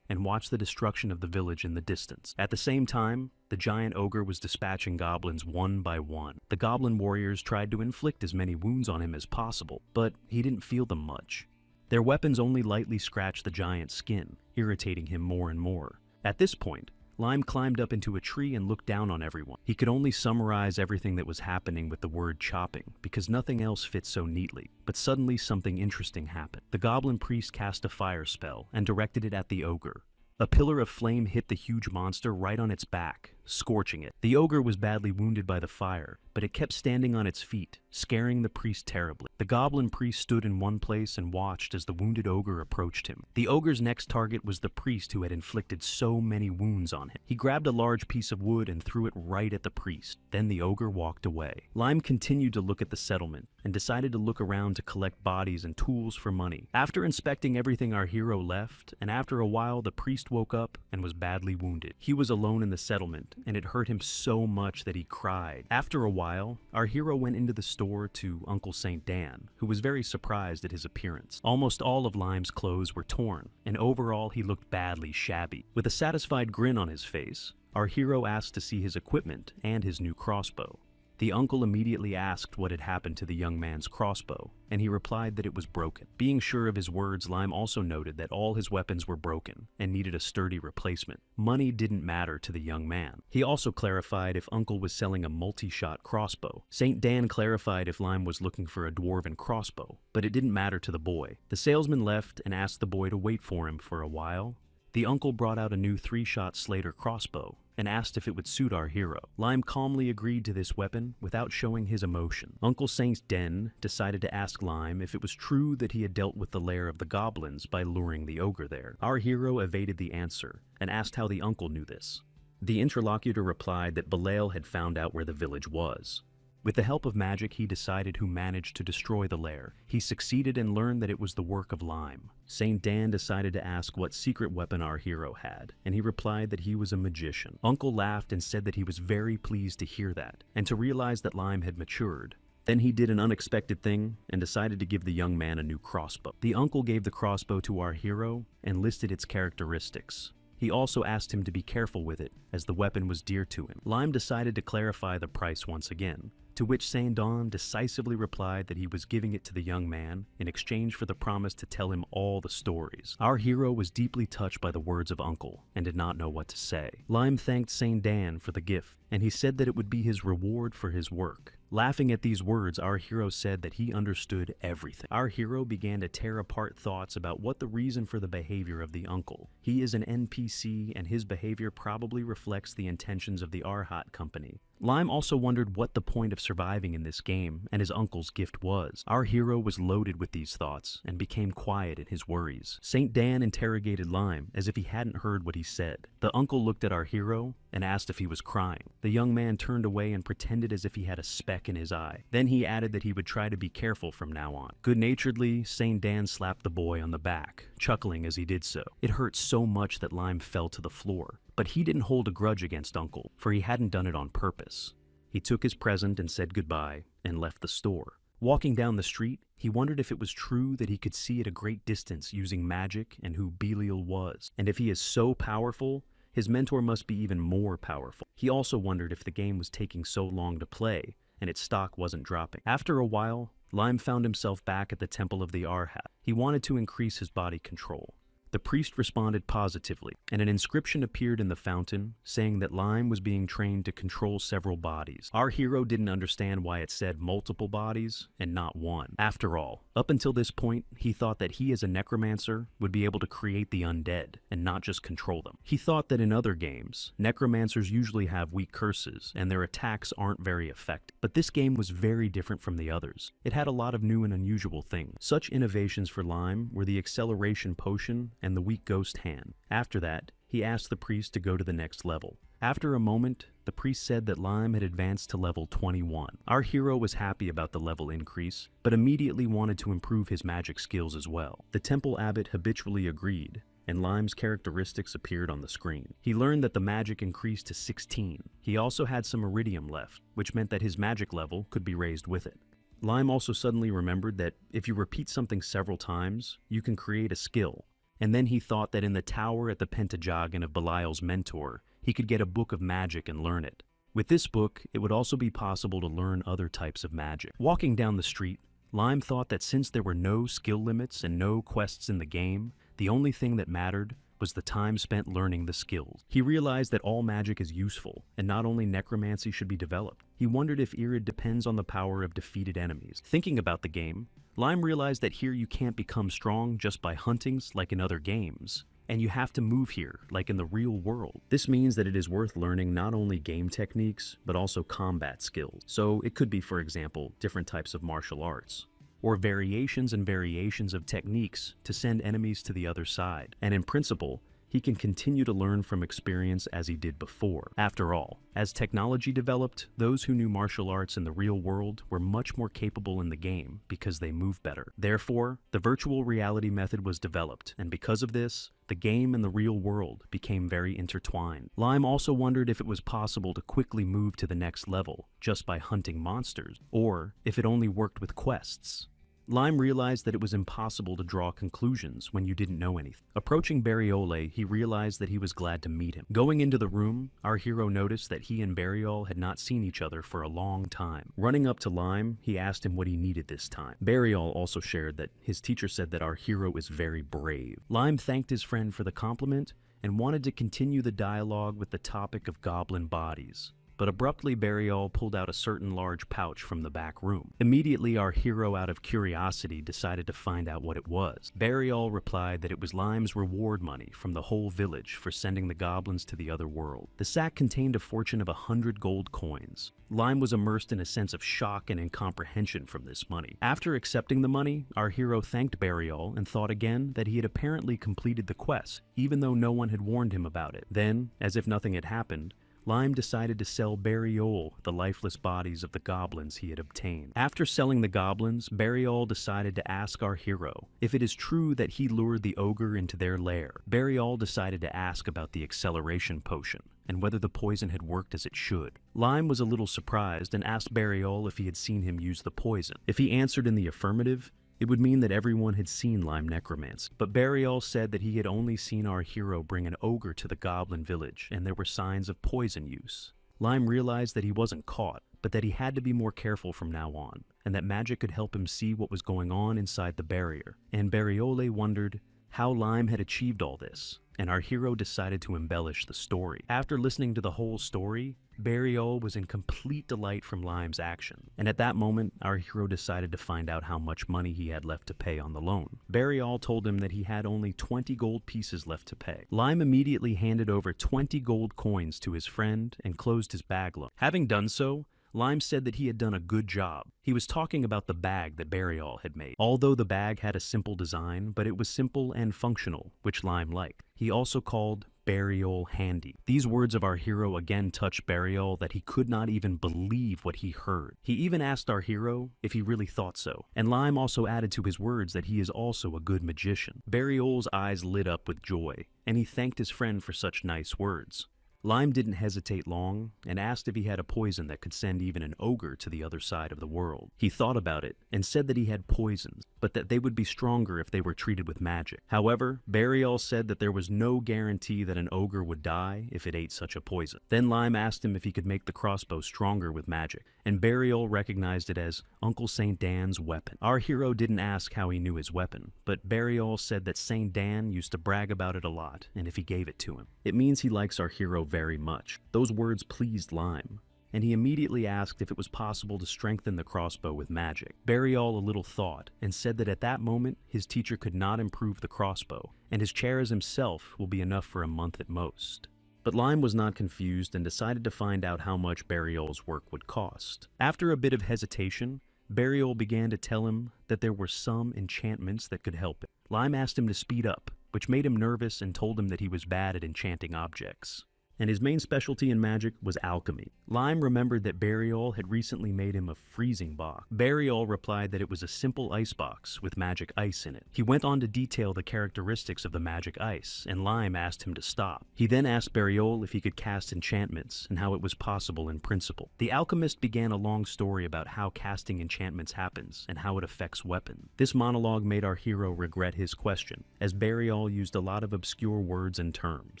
Speaker 1: And watch the destruction of the village in the distance. At the same time, the giant ogre was dispatching goblins one by one. The goblin warriors tried to inflict as many wounds on him as possible, but he didn't feel them much. Their weapons only lightly scratched the giant's skin, irritating him more and more. At this point, Lime climbed up into a tree and looked down on everyone. He could only summarize everything that was happening with the word chopping, because nothing else fit so neatly. But suddenly something interesting happened. The goblin priest cast a fire spell and directed it at the ogre. A pillar of flame hit the huge monster right on its back, scorching it. The ogre was badly wounded by the fire, but it kept standing on its feet, scaring the priest terribly. The goblin priest stood in one place and watched as the wounded ogre approached him. The ogre's next target was the priest who had inflicted so many wounds on him. He grabbed a large piece of wood and threw it right at the priest. Then the ogre walked away. Lime continued to look at the settlement and decided to look around to collect bodies and tools for money. After inspecting everything, our hero left, and after a while the priest woke up and was badly wounded. He was alone in the settlement it, and it hurt him so much that he cried. After a while, our hero went into the store to Uncle St. Dan, who was very surprised at his appearance. Almost all of Lime's clothes were torn, and overall he looked badly shabby. With a satisfied grin on his face, our hero asked to see his equipment and his new crossbow. The uncle immediately asked what had happened to the young man's crossbow, and he replied that it was broken. Being sure of his words, Lime also noted that all his weapons were broken and needed a sturdy replacement. Money didn't matter to the young man. He also clarified if Uncle was selling a multi-shot crossbow. St. Dan clarified if Lime was looking for a dwarven crossbow, but it didn't matter to the boy. The salesman left and asked the boy to wait for him for a while. The uncle brought out a new 3-shot Slater crossbow and asked if it would suit our hero. Lime calmly agreed to this weapon without showing his emotion. Uncle Saint Den decided to ask Lime if it was true that he had dealt with the lair of the goblins by luring the ogre there. Our hero evaded the answer and asked how the uncle knew this. The interlocutor replied that Belial had found out where the village was. With the help of magic, he decided who managed to destroy the lair. He succeeded and learned that it was the work of Lime. St. Dan decided to ask what secret weapon our hero had, and he replied that he was a magician. Uncle laughed and said that he was very pleased to hear that, and to realize that Lime had matured. Then he did an unexpected thing and decided to give the young man a new crossbow. The uncle gave the crossbow to our hero and listed its characteristics. He also asked him to be careful with it, as the weapon was dear to him. Lime decided to clarify the price once again, to which Saint Don decisively replied that he was giving it to the young man in exchange for the promise to tell him all the stories. Our hero was deeply touched by the words of Uncle and did not know what to say. Lime thanked Saint Dan for the gift, and he said that it would be his reward for his work. Laughing at these words, our hero said that he understood everything. Our hero began to tear apart thoughts about what the reason for the behavior of the uncle. He is an NPC, and his behavior probably reflects the intentions of the Arhat company. Lime also wondered what the point of surviving in this game and his uncle's gift was. Our hero was loaded with these thoughts and became quiet in his worries. St. Dan interrogated Lime as if he hadn't heard what he said. The uncle looked at our hero and asked if he was crying. The young man turned away and pretended as if he had a speck in his eye. Then he added that he would try to be careful from now on. Good-naturedly, St. Dan slapped the boy on the back, chuckling as he did so. It hurt so much that Lime fell to the floor. But he didn't hold a grudge against Uncle, for he hadn't done it on purpose. He took his present and said goodbye and left the store. Walking down the street, he wondered if it was true that he could see at a great distance using magic and who Belial was. And if he is so powerful, his mentor must be even more powerful. He also wondered if the game was taking so long to play and its stock wasn't dropping. After a while, Lime found himself back at the Temple of the Arhat. He wanted to increase his body control. The priest responded positively, and an inscription appeared in the fountain saying that Lime was being trained to control several bodies. Our hero didn't understand why it said multiple bodies and not one. After all, up until this point, he thought that he as a necromancer would be able to create the undead and not just control them. He thought that in other games, necromancers usually have weak curses and their attacks aren't very effective. But this game was very different from the others. It had a lot of new and unusual things. Such innovations for Lime were the acceleration potion and the weak ghost hand. After that, he asked the priest to go to the next level. After a moment, the priest said that Lime had advanced to level 21. Our hero was happy about the level increase, but immediately wanted to improve his magic skills as well. The temple abbot habitually agreed, and Lime's characteristics appeared on the screen. He learned that the magic increased to 16. He also had some iridium left, which meant that his magic level could be raised with it. Lime also suddenly remembered that if you repeat something several times, you can create a skill. And then he thought that in the tower at the Pentajagon of Belial's mentor, he could get a book of magic and learn it. With this book, it would also be possible to learn other types of magic. Walking down the street, Lime thought that since there were no skill limits and no quests in the game, the only thing that mattered was the time spent learning the skills. He realized that all magic is useful, and not only necromancy should be developed. He wondered if Irid depends on the power of defeated enemies. Thinking about the game, Lime realized that here you can't become strong just by huntings like in other games, and you have to move here like in the real world. This means that it is worth learning not only game techniques, but also combat skills. So it could be, for example, different types of martial arts, or variations and variations of techniques to send enemies to the other side. And in principle, he can continue to learn from experience as he did before. After all, as technology developed, those who knew martial arts in the real world were much more capable in the game because they move better. Therefore, the virtual reality method was developed, and because of this, the game and the real world became very intertwined. Lime also wondered if it was possible to quickly move to the next level just by hunting monsters, or if it only worked with quests. Lime realized that it was impossible to draw conclusions when you didn't know anything. Approaching Bariole, he realized that he was glad to meet him. Going into the room, our hero noticed that he and Bariole had not seen each other for a long time. Running up to Lime, he asked him what he needed this time. Bariole also shared that his teacher said that our hero is very brave. Lime thanked his friend for the compliment and wanted to continue the dialogue with the topic of goblin bodies. But abruptly, Bariole pulled out a certain large pouch from the back room. Immediately, our hero, out of curiosity, decided to find out what it was. Bariole replied that it was Lime's reward money from the whole village for sending the goblins to the other world. The sack contained a fortune of 100 gold coins. Lime was immersed in a sense of shock and incomprehension from this money. After accepting the money, our hero thanked Bariole and thought again that he had apparently completed the quest, even though no one had warned him about it. Then, as if nothing had happened, Lime decided to sell Bariole the lifeless bodies of the goblins he had obtained. After selling the goblins, Bariole decided to ask our hero if it is true that he lured the ogre into their lair. Bariole decided to ask about the acceleration potion and whether the poison had worked as it should. Lime was a little surprised and asked Bariole if he had seen him use the poison. If he answered in the affirmative, it would mean that everyone had seen Lime Necromancer. But Bariole said that he had only seen our hero bring an ogre to the goblin village, and there were signs of poison use. Lime realized that he wasn't caught, but that he had to be more careful from now on, and that magic could help him see what was going on inside the barrier. And Bariole wondered how Lime had achieved all this, and our hero decided to embellish the story. After listening to the whole story, Bariole was in complete delight from Lime's action, and at that moment, our hero decided to find out how much money he had left to pay on the loan. Bariole told him that he had only 20 gold pieces left to pay. Lime immediately handed over 20 gold coins to his friend and closed his bag loan. Having done so, Lime said that he had done a good job. He was talking about the bag that Bariole had made. Although the bag had a simple design, but it was simple and functional, which Lime liked. He also called Bariole handy. These words of our hero again touched Bariole that he could not even believe what he heard. He even asked our hero if he really thought so, and Lime also added to his words that he is also a good magician. Bariole's eyes lit up with joy, and he thanked his friend for such nice words. Lime didn't hesitate long and asked if he had a poison that could send even an ogre to the other side of the world. He thought about it and said that he had poisons, but that they would be stronger if they were treated with magic. However, Bariole said that there was no guarantee that an ogre would die if it ate such a poison. Then Lime asked him if he could make the crossbow stronger with magic, and Bariole recognized it as Uncle Saint Dan's weapon. Our hero didn't ask how he knew his weapon, but Bariole said that Saint Dan used to brag about it a lot, and if he gave it to him. It means he likes our hero very much. Those words pleased Lime, and he immediately asked if it was possible to strengthen the crossbow with magic. Bariole a little thought, and said that at that moment, his teacher could not improve the crossbow, and his charas himself will be enough for a month at most. But Lime was not confused and decided to find out how much Bariole's work would cost. After a bit of hesitation, Bariole began to tell him that there were some enchantments that could help him. Lime asked him to speed up, which made him nervous and told him that he was bad at enchanting objects. And his main specialty in magic was alchemy. Lime remembered that Bariole had recently made him a freezing box. Bariole replied that it was a simple ice box with magic ice in it. He went on to detail the characteristics of the magic ice, and Lime asked him to stop. He then asked Bariole if he could cast enchantments and how it was possible in principle. The alchemist began a long story about how casting enchantments happens and how it affects weapons. This monologue made our hero regret his question, as Bariole used a lot of obscure words and terms.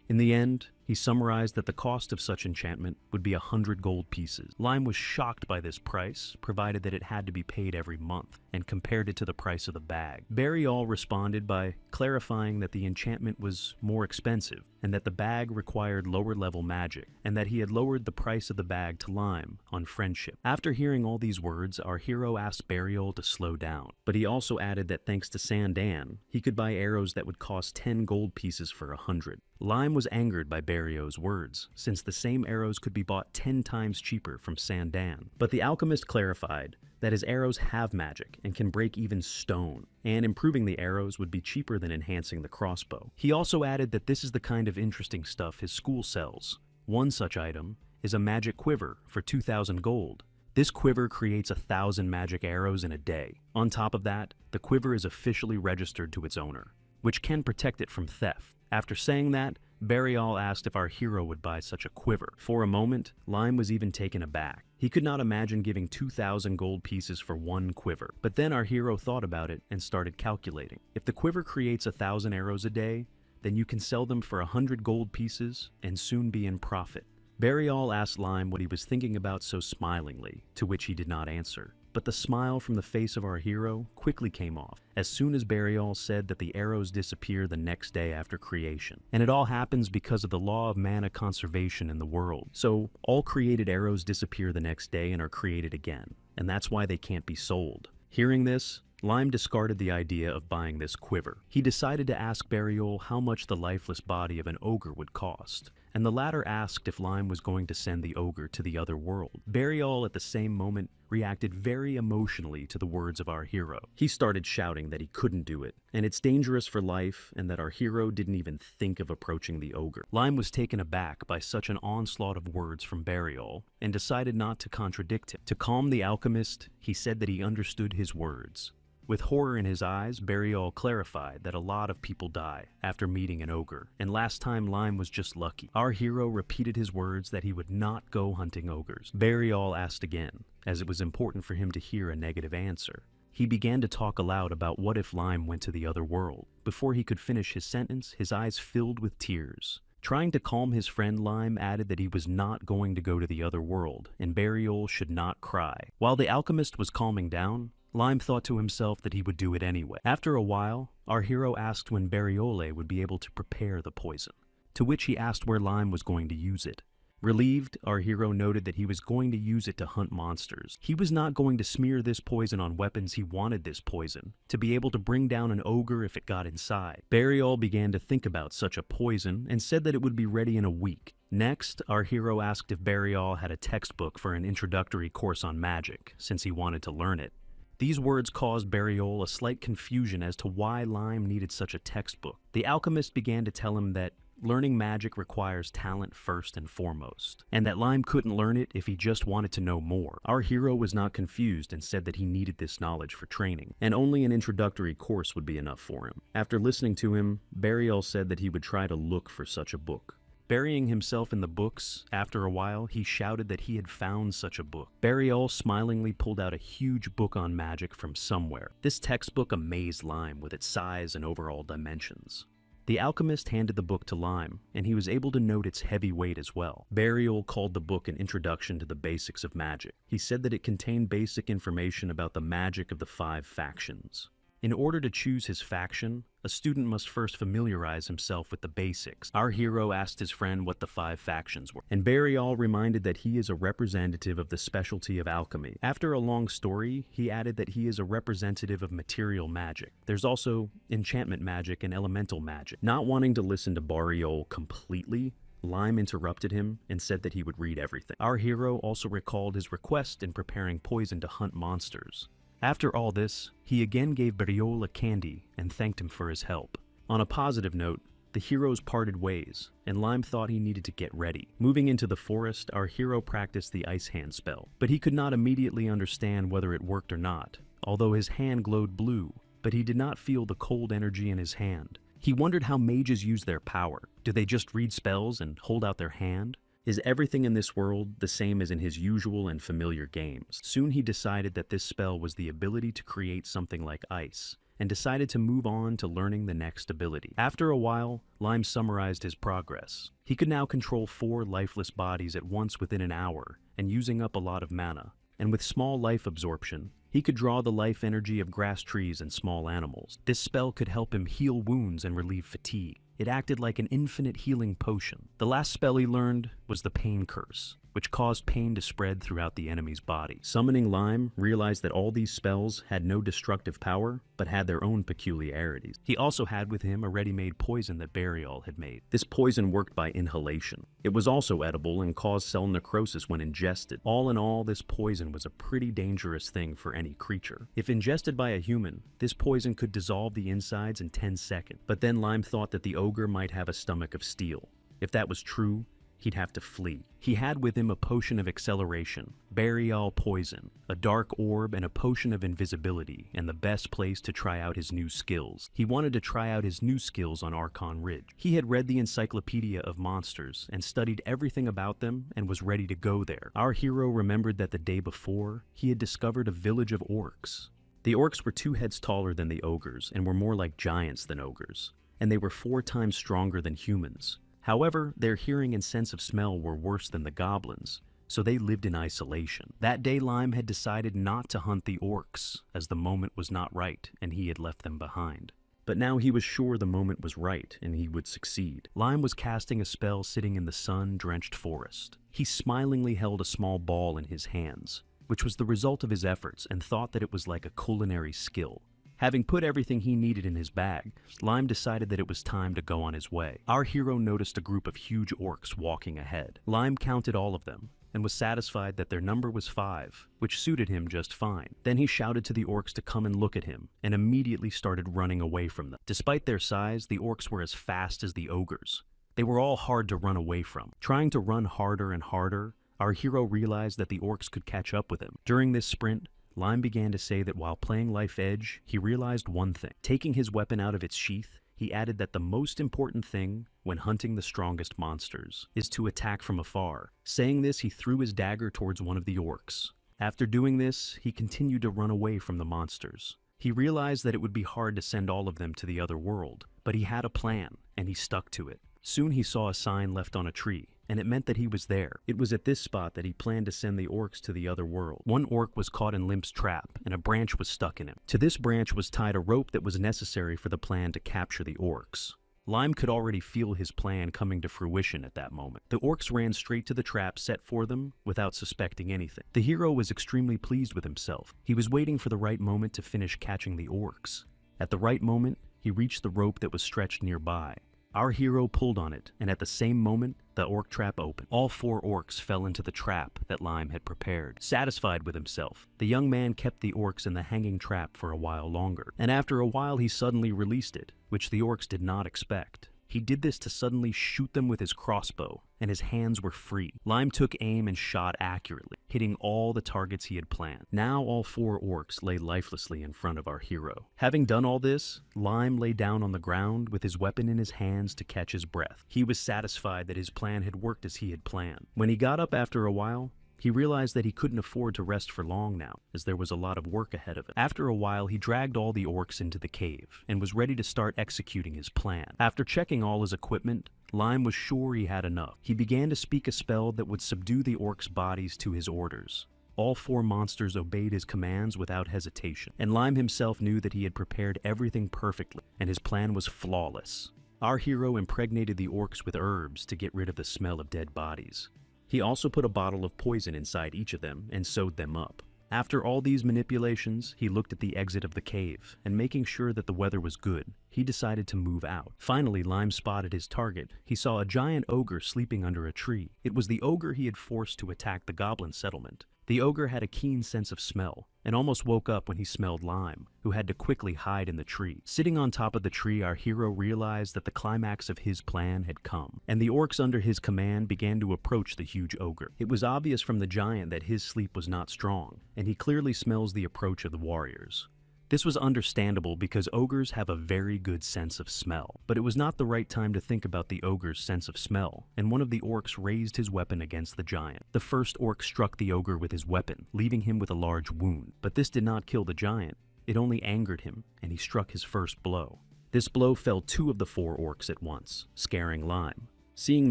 Speaker 1: In the end, he summarized that the cost of such enchantment would be 100 gold pieces. Lime was shocked by this price, provided that it had to be paid every month, and compared it to the price of the bag. Bariole responded by clarifying that the enchantment was more expensive, and that the bag required lower-level magic, and that he had lowered the price of the bag to Lime on friendship. After hearing all these words, our hero asked Bariole to slow down, but he also added that thanks to Sandan, he could buy arrows that would cost 10 gold pieces for 100. Lime was angered by Bariole's words, since the same arrows could be bought 10 times cheaper from Sandan. But the alchemist clarified that his arrows have magic and can break even stone, and improving the arrows would be cheaper than enhancing the crossbow. He also added that this is the kind of interesting stuff his school sells. One such item is a magic quiver for 2,000 gold. This quiver creates 1,000 magic arrows in a day. On top of that, the quiver is officially registered to its owner, which can protect it from theft. After saying that, Burial asked if our hero would buy such a quiver. For a moment, Lime was even taken aback. He could not imagine giving 2,000 gold pieces for one quiver. But then our hero thought about it and started calculating. If the quiver creates 1,000 arrows a day, then you can sell them for 100 gold pieces and soon be in profit. Burial asked Lime what he was thinking about so smilingly, to which he did not answer. But the smile from the face of our hero quickly came off, as soon as Burial said that the arrows disappear the next day after creation. And it all happens because of the law of mana conservation in the world. So, all created arrows disappear the next day and are created again, and that's why they can't be sold. Hearing this, Lime discarded the idea of buying this quiver. He decided to ask Burial how much the lifeless body of an ogre would cost, and the latter asked if Lime was going to send the ogre to the other world. Burial, at the same moment, reacted very emotionally to the words of our hero. He started shouting that he couldn't do it, and it's dangerous for life, and that our hero didn't even think of approaching the ogre. Lime was taken aback by such an onslaught of words from Burial, and decided not to contradict him. To calm the alchemist, he said that he understood his words. With horror in his eyes, Burial clarified that a lot of people die after meeting an ogre, and last time Lime was just lucky. Our hero repeated his words that he would not go hunting ogres. Burial asked again, as it was important for him to hear a negative answer. He began to talk aloud about what if Lime went to the other world. Before he could finish his sentence, his eyes filled with tears. Trying to calm his friend, Lime added that he was not going to go to the other world, and Burial should not cry. While the alchemist was calming down, Lime thought to himself that he would do it anyway. After a while, our hero asked when Bariole would be able to prepare the poison, to which he asked where Lime was going to use it. Relieved, our hero noted that he was going to use it to hunt monsters. He was not going to smear this poison on weapons. He wanted this poison to be able to bring down an ogre if it got inside. Bariole began to think about such a poison and said that it would be ready in a week. Next, our hero asked if Bariole had a textbook for an introductory course on magic, since he wanted to learn it. These words caused Bariole a slight confusion as to why Lime needed such a textbook. The alchemist began to tell him that learning magic requires talent first and foremost, and that Lime couldn't learn it if he just wanted to know more. Our hero was not confused and said that he needed this knowledge for training, and only an introductory course would be enough for him. After listening to him, Bariole said that he would try to look for such a book. Burying himself in the books, after a while, he shouted that he had found such a book. Bariole smilingly pulled out a huge book on magic from somewhere. This textbook amazed Lime with its size and overall dimensions. The alchemist handed the book to Lime, and he was able to note its heavy weight as well. Bariole called the book an introduction to the basics of magic. He said that it contained basic information about the magic of the 5 factions. In order to choose his faction, a student must first familiarize himself with the basics. Our hero asked his friend what the 5 factions were, and Bariole reminded that he is a representative of the specialty of alchemy. After a long story, he added that he is a representative of material magic. There's also enchantment magic and elemental magic. Not wanting to listen to Bariole completely, Lime interrupted him and said that he would read everything. Our hero also recalled his request in preparing poison to hunt monsters. After all this, he again gave Bariole a candy and thanked him for his help. On a positive note, the heroes parted ways, and Lime thought he needed to get ready. Moving into the forest, our hero practiced the Ice Hand spell, but he could not immediately understand whether it worked or not, although his hand glowed blue, but he did not feel the cold energy in his hand. He wondered how mages use their power. Do they just read spells and hold out their hand? Is everything in this world the same as in his usual and familiar games? Soon he decided that this spell was the ability to create something like ice, and decided to move on to learning the next ability. After a while, Lime summarized his progress. He could now control 4 lifeless bodies at once within an hour, and using up a lot of mana. And with small life absorption, he could draw the life energy of grass trees and small animals. This spell could help him heal wounds and relieve fatigue. It acted like an infinite healing potion. The last spell he learned was the Pain Curse. which caused pain to spread throughout the enemy's body. Summoning Lime realized that all these spells had no destructive power, but had their own peculiarities. He also had with him a ready-made poison that Burial had made. This poison worked by inhalation. It was also edible and caused cell necrosis when ingested. All in all, this poison was a pretty dangerous thing for any creature. If ingested by a human, this poison could dissolve the insides in 10 seconds. But then Lime thought that the ogre might have a stomach of steel. If that was true, he'd have to flee. He had with him a potion of acceleration, Burial poison, a dark orb, and a potion of invisibility, and the best place to try out his new skills. He wanted to try out his new skills on Archon Ridge. He had read the Encyclopedia of Monsters and studied everything about them and was ready to go there. Our hero remembered that the day before, he had discovered a village of orcs. The orcs were 2 heads taller than the ogres and were more like giants than ogres, and they were 4 times stronger than humans. However, their hearing and sense of smell were worse than the goblins, so they lived in isolation. That day Lime had decided not to hunt the orcs, as the moment was not right and he had left them behind. But now he was sure the moment was right and he would succeed. Lime was casting a spell sitting in the sun-drenched forest. He smilingly held a small ball in his hands, which was the result of his efforts, and thought that it was like a culinary skill. Having put everything he needed in his bag, Lime decided that it was time to go on his way. Our hero noticed a group of huge orcs walking ahead. Lime counted all of them, and was satisfied that their number was 5, which suited him just fine. Then he shouted to the orcs to come and look at him, and immediately started running away from them. Despite their size, the orcs were as fast as the ogres. They were all hard to run away from. Trying to run harder and harder, our hero realized that the orcs could catch up with him. During this sprint, Lime began to say that while playing Life Edge, he realized one thing. Taking his weapon out of its sheath, he added that the most important thing when hunting the strongest monsters is to attack from afar. Saying this, he threw his dagger towards one of the orcs. After doing this, he continued to run away from the monsters. He realized that it would be hard to send all of them to the other world, but he had a plan, and he stuck to it. Soon he saw a sign left on a tree, and it meant that he was there. It was at this spot that he planned to send the orcs to the other world. One orc was caught in Limp's trap, and a branch was stuck in him. To this branch was tied a rope that was necessary for the plan to capture the orcs. Lime could already feel his plan coming to fruition at that moment. The orcs ran straight to the trap set for them without suspecting anything. The hero was extremely pleased with himself. He was waiting for the right moment to finish catching the orcs. At the right moment, he reached the rope that was stretched nearby. Our hero pulled on it, and at the same moment, the orc trap opened. All 4 orcs fell into the trap that Lime had prepared. Satisfied with himself, the young man kept the orcs in the hanging trap for a while longer, and after a while he suddenly released it, which the orcs did not expect. He did this to suddenly shoot them with his crossbow, and his hands were free. Lime took aim and shot accurately, hitting all the targets he had planned. Now all 4 orcs lay lifelessly in front of our hero. Having done all this, Lime lay down on the ground with his weapon in his hands to catch his breath. He was satisfied that his plan had worked as he had planned. When he got up after a while, he realized that he couldn't afford to rest for long now, as there was a lot of work ahead of him. After a while, he dragged all the orcs into the cave, and was ready to start executing his plan. After checking all his equipment, Lime was sure he had enough. He began to speak a spell that would subdue the orcs' bodies to his orders. All 4 monsters obeyed his commands without hesitation, and Lime himself knew that he had prepared everything perfectly, and his plan was flawless. Our hero impregnated the orcs with herbs to get rid of the smell of dead bodies. He also put a bottle of poison inside each of them and sewed them up. After all these manipulations, he looked at the exit of the cave, and making sure that the weather was good, he decided to move out. Finally, Lime spotted his target. He saw a giant ogre sleeping under a tree. It was the ogre he had forced to attack the goblin settlement. The ogre had a keen sense of smell, and almost woke up when he smelled Lime, who had to quickly hide in the tree. Sitting on top of the tree, our hero realized that the climax of his plan had come, and the orcs under his command began to approach the huge ogre. It was obvious from the giant that his sleep was not strong, and he clearly smells the approach of the warriors. This was understandable because ogres have a very good sense of smell, but it was not the right time to think about the ogre's sense of smell, and one of the orcs raised his weapon against the giant. The first orc struck the ogre with his weapon, leaving him with a large wound, but this did not kill the giant. It only angered him, and he struck his first blow. This blow felled 2 of the 4 orcs at once, scaring Lime. Seeing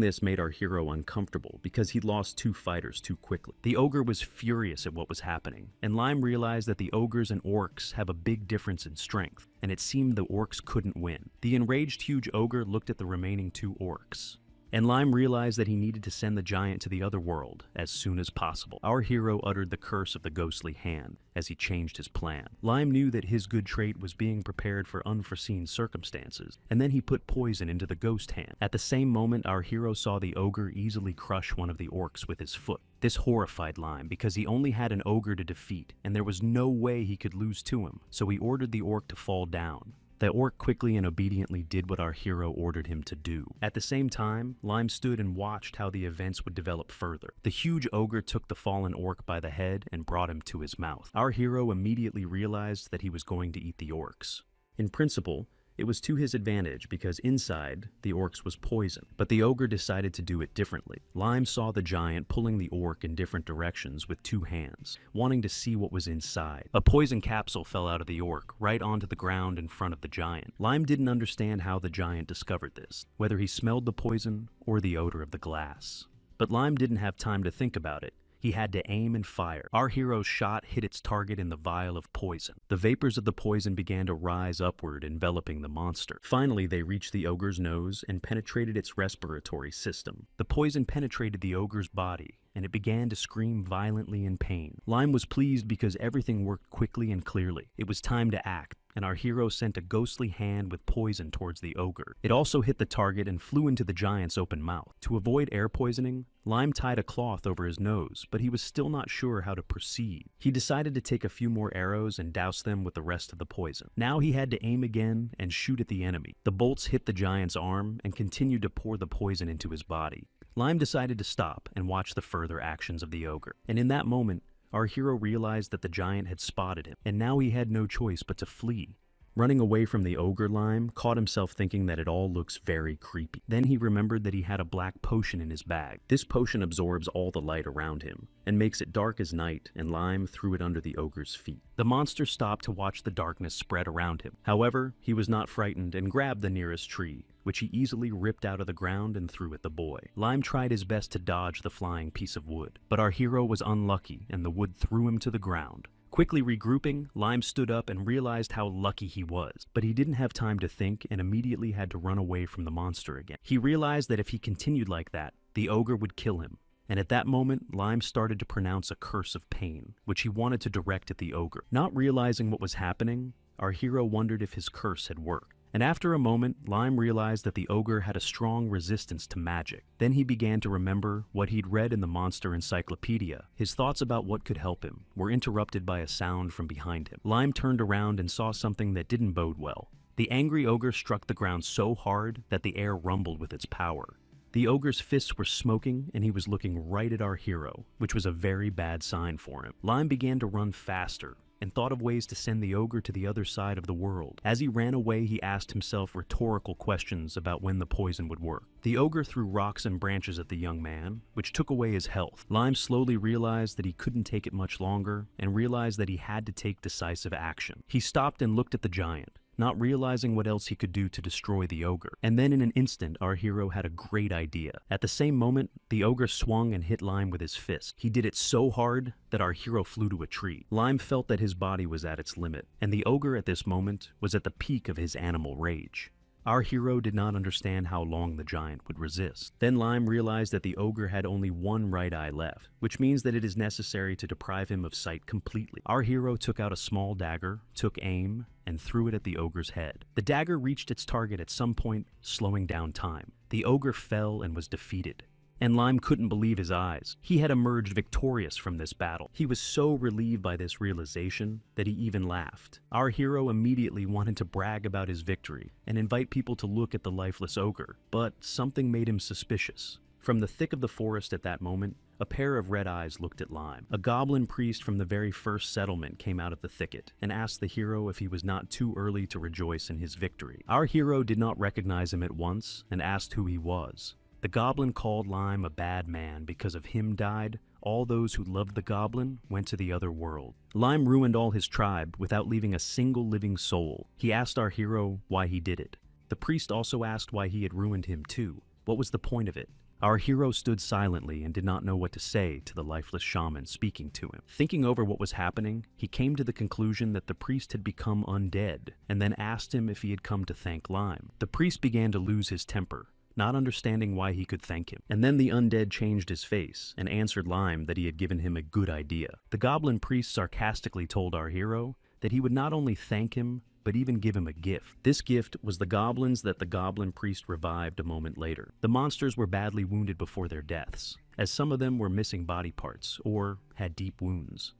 Speaker 1: this made our hero uncomfortable because he lost 2 fighters too quickly. The ogre was furious at what was happening, and Lime realized that the ogres and orcs have a big difference in strength, and it seemed the orcs couldn't win. The enraged huge ogre looked at the remaining 2 orcs, and Lime realized that he needed to send the giant to the other world as soon as possible. Our hero uttered the curse of the ghostly hand as he changed his plan. Lime knew that his good trait was being prepared for unforeseen circumstances, and then he put poison into the ghost hand. At the same moment, our hero saw the ogre easily crush one of the orcs with his foot. This horrified Lime because he only had an ogre to defeat, and there was no way he could lose to him, so he ordered the orc to fall down. The orc quickly and obediently did what our hero ordered him to do. At the same time, Lime stood and watched how the events would develop further. The huge ogre took the fallen orc by the head and brought him to his mouth. Our hero immediately realized that he was going to eat the orcs. In principle, it was to his advantage because inside, the orcs was poison, but the ogre decided to do it differently. Lime saw the giant pulling the orc in different directions with two hands, wanting to see what was inside. A poison capsule fell out of the orc, right onto the ground in front of the giant. Lime didn't understand how the giant discovered this, whether he smelled the poison or the odor of the glass. But Lime didn't have time to think about it. He had to aim and fire. Our hero's shot hit its target in the vial of poison. The vapors of the poison began to rise upward, enveloping the monster. Finally, they reached the ogre's nose and penetrated its respiratory system. The poison penetrated the ogre's body, and it began to scream violently in pain. Lime was pleased because everything worked quickly and clearly. It was time to act, and our hero sent a ghostly hand with poison towards the ogre. It also hit the target and flew into the giant's open mouth. To avoid air poisoning, Lime tied a cloth over his nose, but he was still not sure how to proceed. He decided to take a few more arrows and douse them with the rest of the poison. Now he had to aim again and shoot at the enemy. The bolts hit the giant's arm and continued to pour the poison into his body. Lime decided to stop and watch the further actions of the ogre, and in that moment, our hero realized that the giant had spotted him, and now he had no choice but to flee. Running away from the ogre, Lime caught himself thinking that it all looks very creepy. Then he remembered that he had a black potion in his bag. This potion absorbs all the light around him and makes it dark as night, and Lime threw it under the ogre's feet. The monster stopped to watch the darkness spread around him. However, he was not frightened and grabbed the nearest tree, which he easily ripped out of the ground and threw at the boy. Lime tried his best to dodge the flying piece of wood, but our hero was unlucky and the wood threw him to the ground. Quickly regrouping, Lime stood up and realized how lucky he was, but he didn't have time to think and immediately had to run away from the monster again. He realized that if he continued like that, the ogre would kill him, and at that moment, Lime started to pronounce a curse of pain, which he wanted to direct at the ogre. Not realizing what was happening, our hero wondered if his curse had worked. And after a moment, Lime realized that the ogre had a strong resistance to magic. Then he began to remember what he'd read in the monster encyclopedia. His thoughts about what could help him were interrupted by a sound from behind him. Lime turned around and saw something that didn't bode well. The angry ogre struck the ground so hard that the air rumbled with its power. The ogre's fists were smoking, and he was looking right at our hero, which was a very bad sign for him. Lime began to run faster, and thought of ways to send the ogre to the other side of the world. As he ran away, he asked himself rhetorical questions about when the poison would work. The ogre threw rocks and branches at the young man, which took away his health. Lime slowly realized that he couldn't take it much longer, and realized that he had to take decisive action. He stopped and looked at the giant, not realizing what else he could do to destroy the ogre. And then in an instant, our hero had a great idea. At the same moment, the ogre swung and hit Lime with his fist. He did it so hard that our hero flew to a tree. Lime felt that his body was at its limit, and the ogre at this moment was at the peak of his animal rage. Our hero did not understand how long the giant would resist. Then Lime realized that the ogre had only one right eye left, which means that it is necessary to deprive him of sight completely. Our hero took out a small dagger, took aim, and threw it at the ogre's head. The dagger reached its target at some point, slowing down time. The ogre fell and was defeated. And Lime couldn't believe his eyes. He had emerged victorious from this battle. He was so relieved by this realization that he even laughed. Our hero immediately wanted to brag about his victory and invite people to look at the lifeless ogre, but something made him suspicious. From the thick of the forest at that moment, a pair of red eyes looked at Lime. A goblin priest from the very first settlement came out of the thicket and asked the hero if he was not too early to rejoice in his victory. Our hero did not recognize him at once and asked who he was. The goblin called Lime a bad man because of him died. All those who loved the goblin went to the other world. Lime ruined all his tribe without leaving a single living soul. He asked our hero why he did it. The priest also asked why he had ruined him too. What was the point of it? Our hero stood silently and did not know what to say to the lifeless shaman speaking to him. Thinking over what was happening, he came to the conclusion that the priest had become undead, and then asked him if he had come to thank Lime. The priest began to lose his temper, not understanding why he could thank him. And then the undead changed his face and answered Lime that he had given him a good idea. The goblin priest sarcastically told our hero that he would not only thank him, but even give him a gift. This gift was the goblins that the goblin priest revived a moment later. The monsters were badly wounded before their deaths, as some of them were missing body parts or had deep wounds.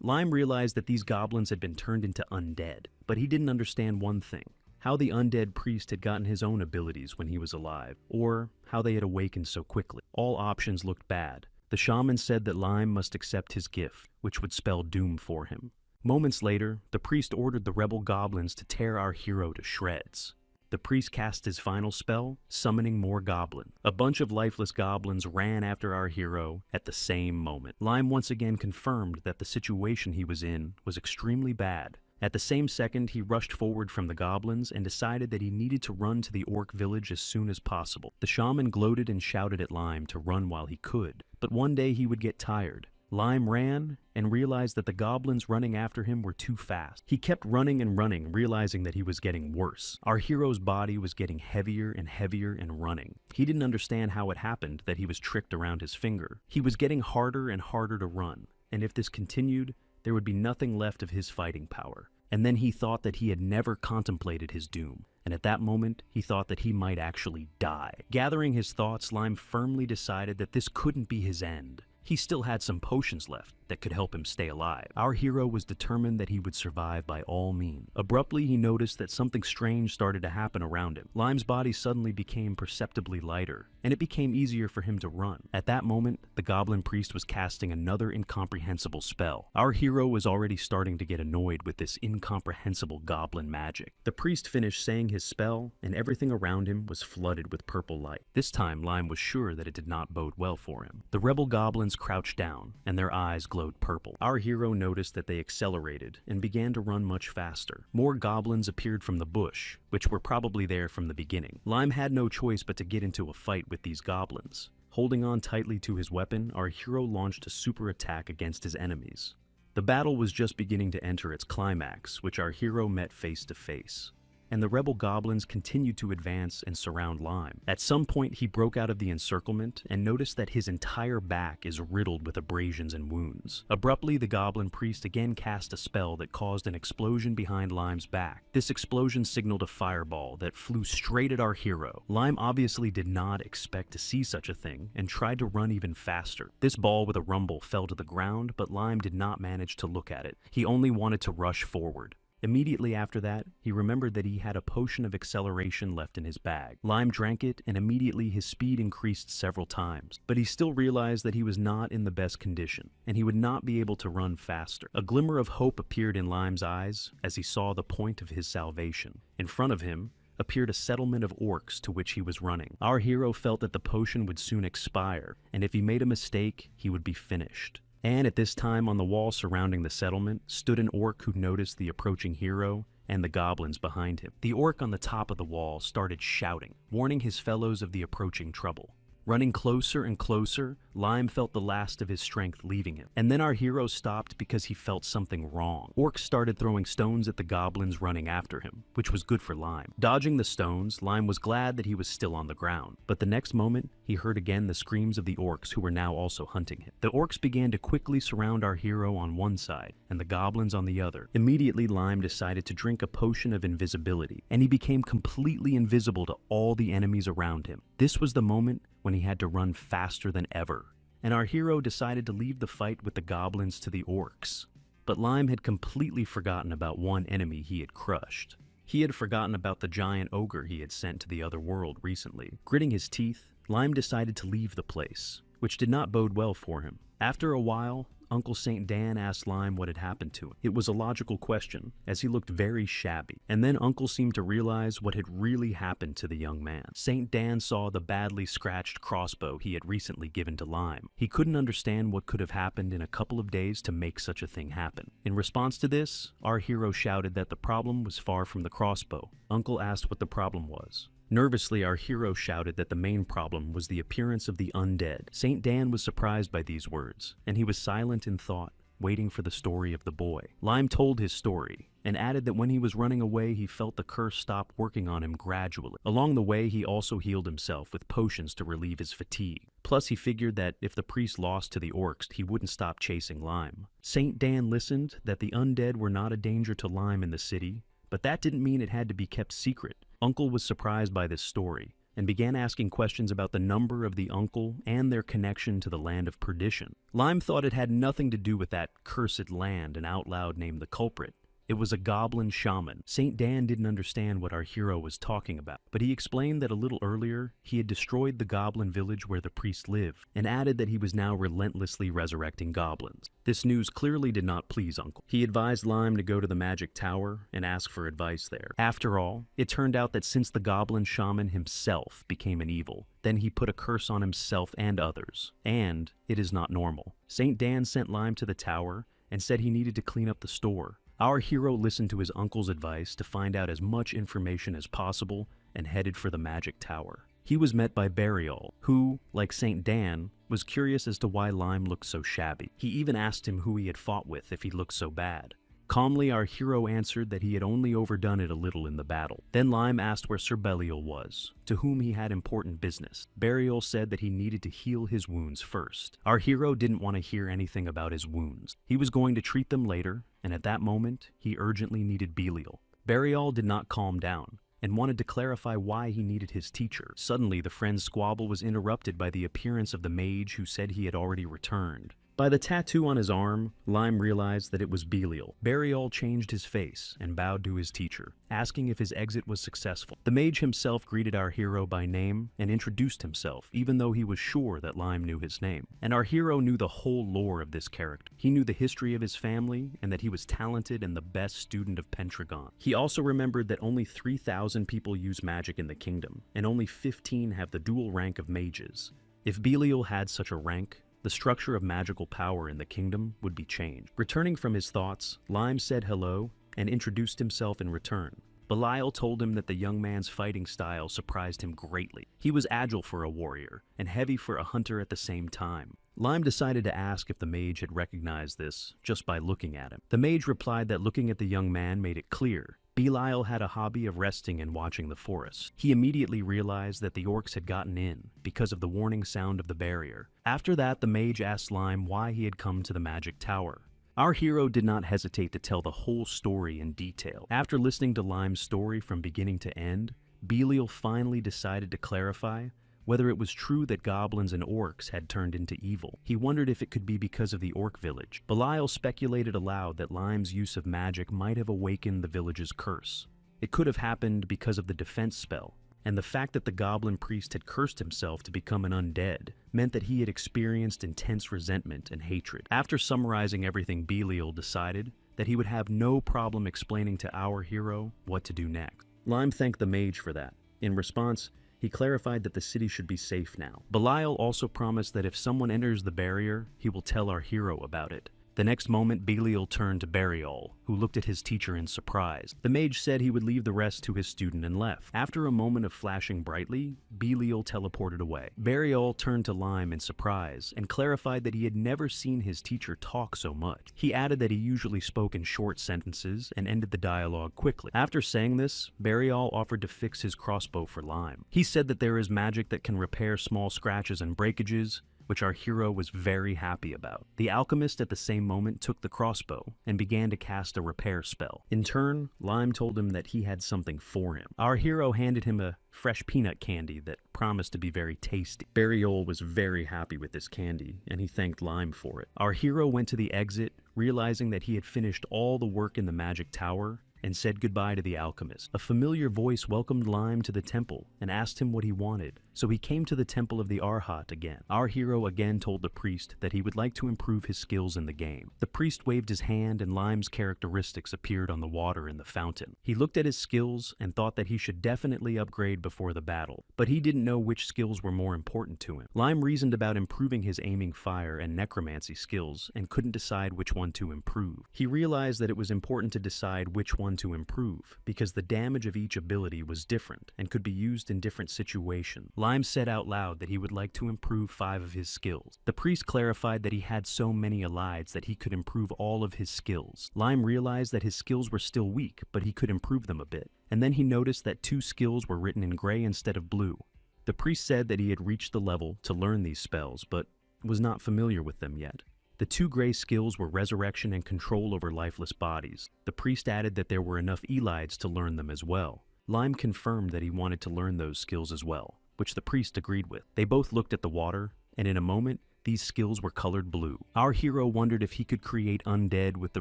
Speaker 1: Lime realized that these goblins had been turned into undead, but he didn't understand one thing: how the undead priest had gotten his own abilities when he was alive, or how they had awakened so quickly. All options looked bad. The shaman said that Lime must accept his gift, which would spell doom for him. Moments later, the priest ordered the rebel goblins to tear our hero to shreds. The priest cast his final spell, summoning more goblins. A bunch of lifeless goblins ran after our hero at the same moment. Lime once again confirmed that the situation he was in was extremely bad. At the same second, he rushed forward from the goblins and decided that he needed to run to the orc village as soon as possible. The shaman gloated and shouted at Lime to run while he could, but one day he would get tired. Lime ran and realized that the goblins running after him were too fast. He kept running and running, realizing that he was getting worse. Our hero's body was getting heavier and heavier and running. He didn't understand how it happened that he was tricked around his finger. He was getting harder and harder to run, and if this continued, there would be nothing left of his fighting power. And then he thought that he had never contemplated his doom, and at that moment, he thought that he might actually die. Gathering his thoughts, Lime firmly decided that this couldn't be his end. He still had some potions left that could help him stay alive. Our hero was determined that he would survive by all means. Abruptly, he noticed that something strange started to happen around him. Lime's body suddenly became perceptibly lighter, and it became easier for him to run. At that moment, the goblin priest was casting another incomprehensible spell. Our hero was already starting to get annoyed with this incomprehensible goblin magic. The priest finished saying his spell, and everything around him was flooded with purple light. This time, Lime was sure that it did not bode well for him. The rebel goblins crouched down, and their eyes glowed purple. Our hero noticed that they accelerated and began to run much faster. More goblins appeared from the bush, which were probably there from the beginning. Lime had no choice but to get into a fight with these goblins. Holding on tightly to his weapon, our hero launched a super attack against his enemies. The battle was just beginning to enter its climax, which our hero met face to face. And the rebel goblins continued to advance and surround Lime. At some point, he broke out of the encirclement and noticed that his entire back is riddled with abrasions and wounds. Abruptly, the goblin priest again cast a spell that caused an explosion behind Lime's back. This explosion signaled a fireball that flew straight at our hero. Lime obviously did not expect to see such a thing and tried to run even faster. This ball with a rumble fell to the ground, but Lime did not manage to look at it. He only wanted to rush forward. Immediately after that, he remembered that he had a potion of acceleration left in his bag. Lime drank it, and immediately his speed increased several times. But he still realized that he was not in the best condition, and he would not be able to run faster. A glimmer of hope appeared in Lime's eyes as he saw the point of his salvation. In front of him appeared a settlement of orcs to which he was running. Our hero felt that the potion would soon expire, and if he made a mistake, he would be finished. And at this time, on the wall surrounding the settlement, stood an orc who noticed the approaching hero and the goblins behind him. The orc on the top of the wall started shouting, warning his fellows of the approaching trouble. Running closer and closer, Lime felt the last of his strength leaving him. And then our hero stopped because he felt something wrong. Orcs started throwing stones at the goblins running after him, which was good for Lime. Dodging the stones, Lime was glad that he was still on the ground. But the next moment, he heard again the screams of the orcs who were now also hunting him. The orcs began to quickly surround our hero on one side, and the goblins on the other. Immediately, Lime decided to drink a potion of invisibility, and he became completely invisible to all the enemies around him. This was the moment when he had to run faster than ever, and our hero decided to leave the fight with the goblins to the orcs. But Lime had completely forgotten about one enemy he had crushed. He had forgotten about the giant ogre he had sent to the other world recently. Gritting his teeth, Lime decided to leave the place, which did not bode well for him. After a while, Uncle St. Dan asked Lime what had happened to him. It was a logical question, as he looked very shabby. And then Uncle seemed to realize what had really happened to the young man. St. Dan saw the badly scratched crossbow he had recently given to Lime. He couldn't understand what could have happened in a couple of days to make such a thing happen. In response to this, our hero shouted that the problem was far from the crossbow. Uncle asked what the problem was. Nervously, our hero shouted that the main problem was the appearance of the undead. St. Dan was surprised by these words, and he was silent in thought. waiting for the story of the boy. Lime told his story, and added that when he was running away he felt the curse stop working on him gradually. Along the way he also healed himself with potions to relieve his fatigue. Plus he figured that if the priest lost to the orcs, he wouldn't stop chasing Lime. Saint Dan listened that the undead were not a danger to Lime in the city, but that didn't mean it had to be kept secret. Uncle was surprised by this story, and began asking questions about the number of the uncle and their connection to the land of perdition. Lime thought it had nothing to do with that cursed land and out loud named the culprit. It was a goblin shaman. Saint Dan didn't understand what our hero was talking about, but he explained that a little earlier he had destroyed the goblin village where the priest lived, and added that he was now relentlessly resurrecting goblins. This news clearly did not please Uncle. He advised Lime to go to the magic tower and ask for advice there. After all, it turned out that since the goblin shaman himself became an evil, then he put a curse on himself and others, and it is not normal. Saint Dan sent Lime to the tower and said he needed to clean up the store. Our hero listened to his uncle's advice to find out as much information as possible and headed for the magic tower. He was met by Burial, who, like Saint Dan, was curious as to why Lime looked so shabby. He even asked him who he had fought with if he looked so bad. Calmly, our hero answered that he had only overdone it a little in the battle. Then Lime asked where Sir Belial was, to whom he had important business. Burial said that he needed to heal his wounds first. Our hero didn't want to hear anything about his wounds. He was going to treat them later, and at that moment, he urgently needed Belial. Burial did not calm down, and wanted to clarify why he needed his teacher. Suddenly, the friend's squabble was interrupted by the appearance of the mage who said he had already returned. By the tattoo on his arm, Lime realized that it was Belial. Burial changed his face and bowed to his teacher, asking if his exit was successful. The mage himself greeted our hero by name and introduced himself, even though he was sure that Lime knew his name. And our hero knew the whole lore of this character. He knew the history of his family and that he was talented and the best student of Pentragon. He also remembered that only 3,000 people use magic in the kingdom, and only 15 have the dual rank of mages. If Belial had such a rank, the structure of magical power in the kingdom would be changed. Returning from his thoughts, Lime said hello and introduced himself in return. Belial told him that the young man's fighting style surprised him greatly. He was agile for a warrior and heavy for a hunter at the same time. Lime decided to ask if the mage had recognized this just by looking at him. The mage replied that looking at the young man made it clear Belial had a hobby of resting and watching the forest. He immediately realized that the orcs had gotten in because of the warning sound of the barrier. After that, the mage asked Lime why he had come to the magic tower. Our hero did not hesitate to tell the whole story in detail. After listening to Lime's story from beginning to end, Belial finally decided to clarify whether it was true that goblins and orcs had turned into evil. He wondered if it could be because of the orc village. Belial speculated aloud that Lime's use of magic might have awakened the village's curse. It could have happened because of the defense spell, and the fact that the goblin priest had cursed himself to become an undead meant that he had experienced intense resentment and hatred. After summarizing everything, Belial decided that he would have no problem explaining to our hero what to do next. Lime thanked the mage for that. In response, he clarified that the city should be safe now. Belial also promised that if someone enters the barrier, he will tell our hero about it. The next moment, Belial turned to Burial, who looked at his teacher in surprise. The mage said he would leave the rest to his student and left. After a moment of flashing brightly, Belial teleported away. Burial turned to Lime in surprise and clarified that he had never seen his teacher talk so much. He added that he usually spoke in short sentences and ended the dialogue quickly. After saying this, Burial offered to fix his crossbow for Lime. He said that there is magic that can repair small scratches and breakages, which our hero was very happy about. The alchemist at the same moment took the crossbow and began to cast a repair spell. In turn, Lime told him that he had something for him. Our hero handed him a fresh peanut candy that promised to be very tasty. Burial was very happy with this candy, and he thanked Lime for it. Our hero went to the exit, realizing that he had finished all the work in the magic tower, and said goodbye to the alchemist. A familiar voice welcomed Lime to the temple and asked him what he wanted, so he came to the temple of the Arhat again. Our hero again told the priest that he would like to improve his skills in the game. The priest waved his hand and Lime's characteristics appeared on the water in the fountain. He looked at his skills and thought that he should definitely upgrade before the battle, but he didn't know which skills were more important to him. Lime reasoned about improving his aiming fire and necromancy skills and couldn't decide which one to improve. He realized that it was important to decide which one one to improve, because the damage of each ability was different and could be used in different situations. Lime said out loud that he would like to improve 5 of his skills. The priest clarified that he had so many elides that he could improve all of his skills. Lime realized that his skills were still weak, but he could improve them a bit. And then he noticed that 2 skills were written in gray instead of blue. The priest said that he had reached the level to learn these spells, but was not familiar with them yet. The 2 gray skills were resurrection and control over lifeless bodies. The priest added that there were enough elides to learn them as well. Lime confirmed that he wanted to learn those skills as well, which the priest agreed with. They both looked at the water, and in a moment, these skills were colored blue. Our hero wondered if he could create undead with the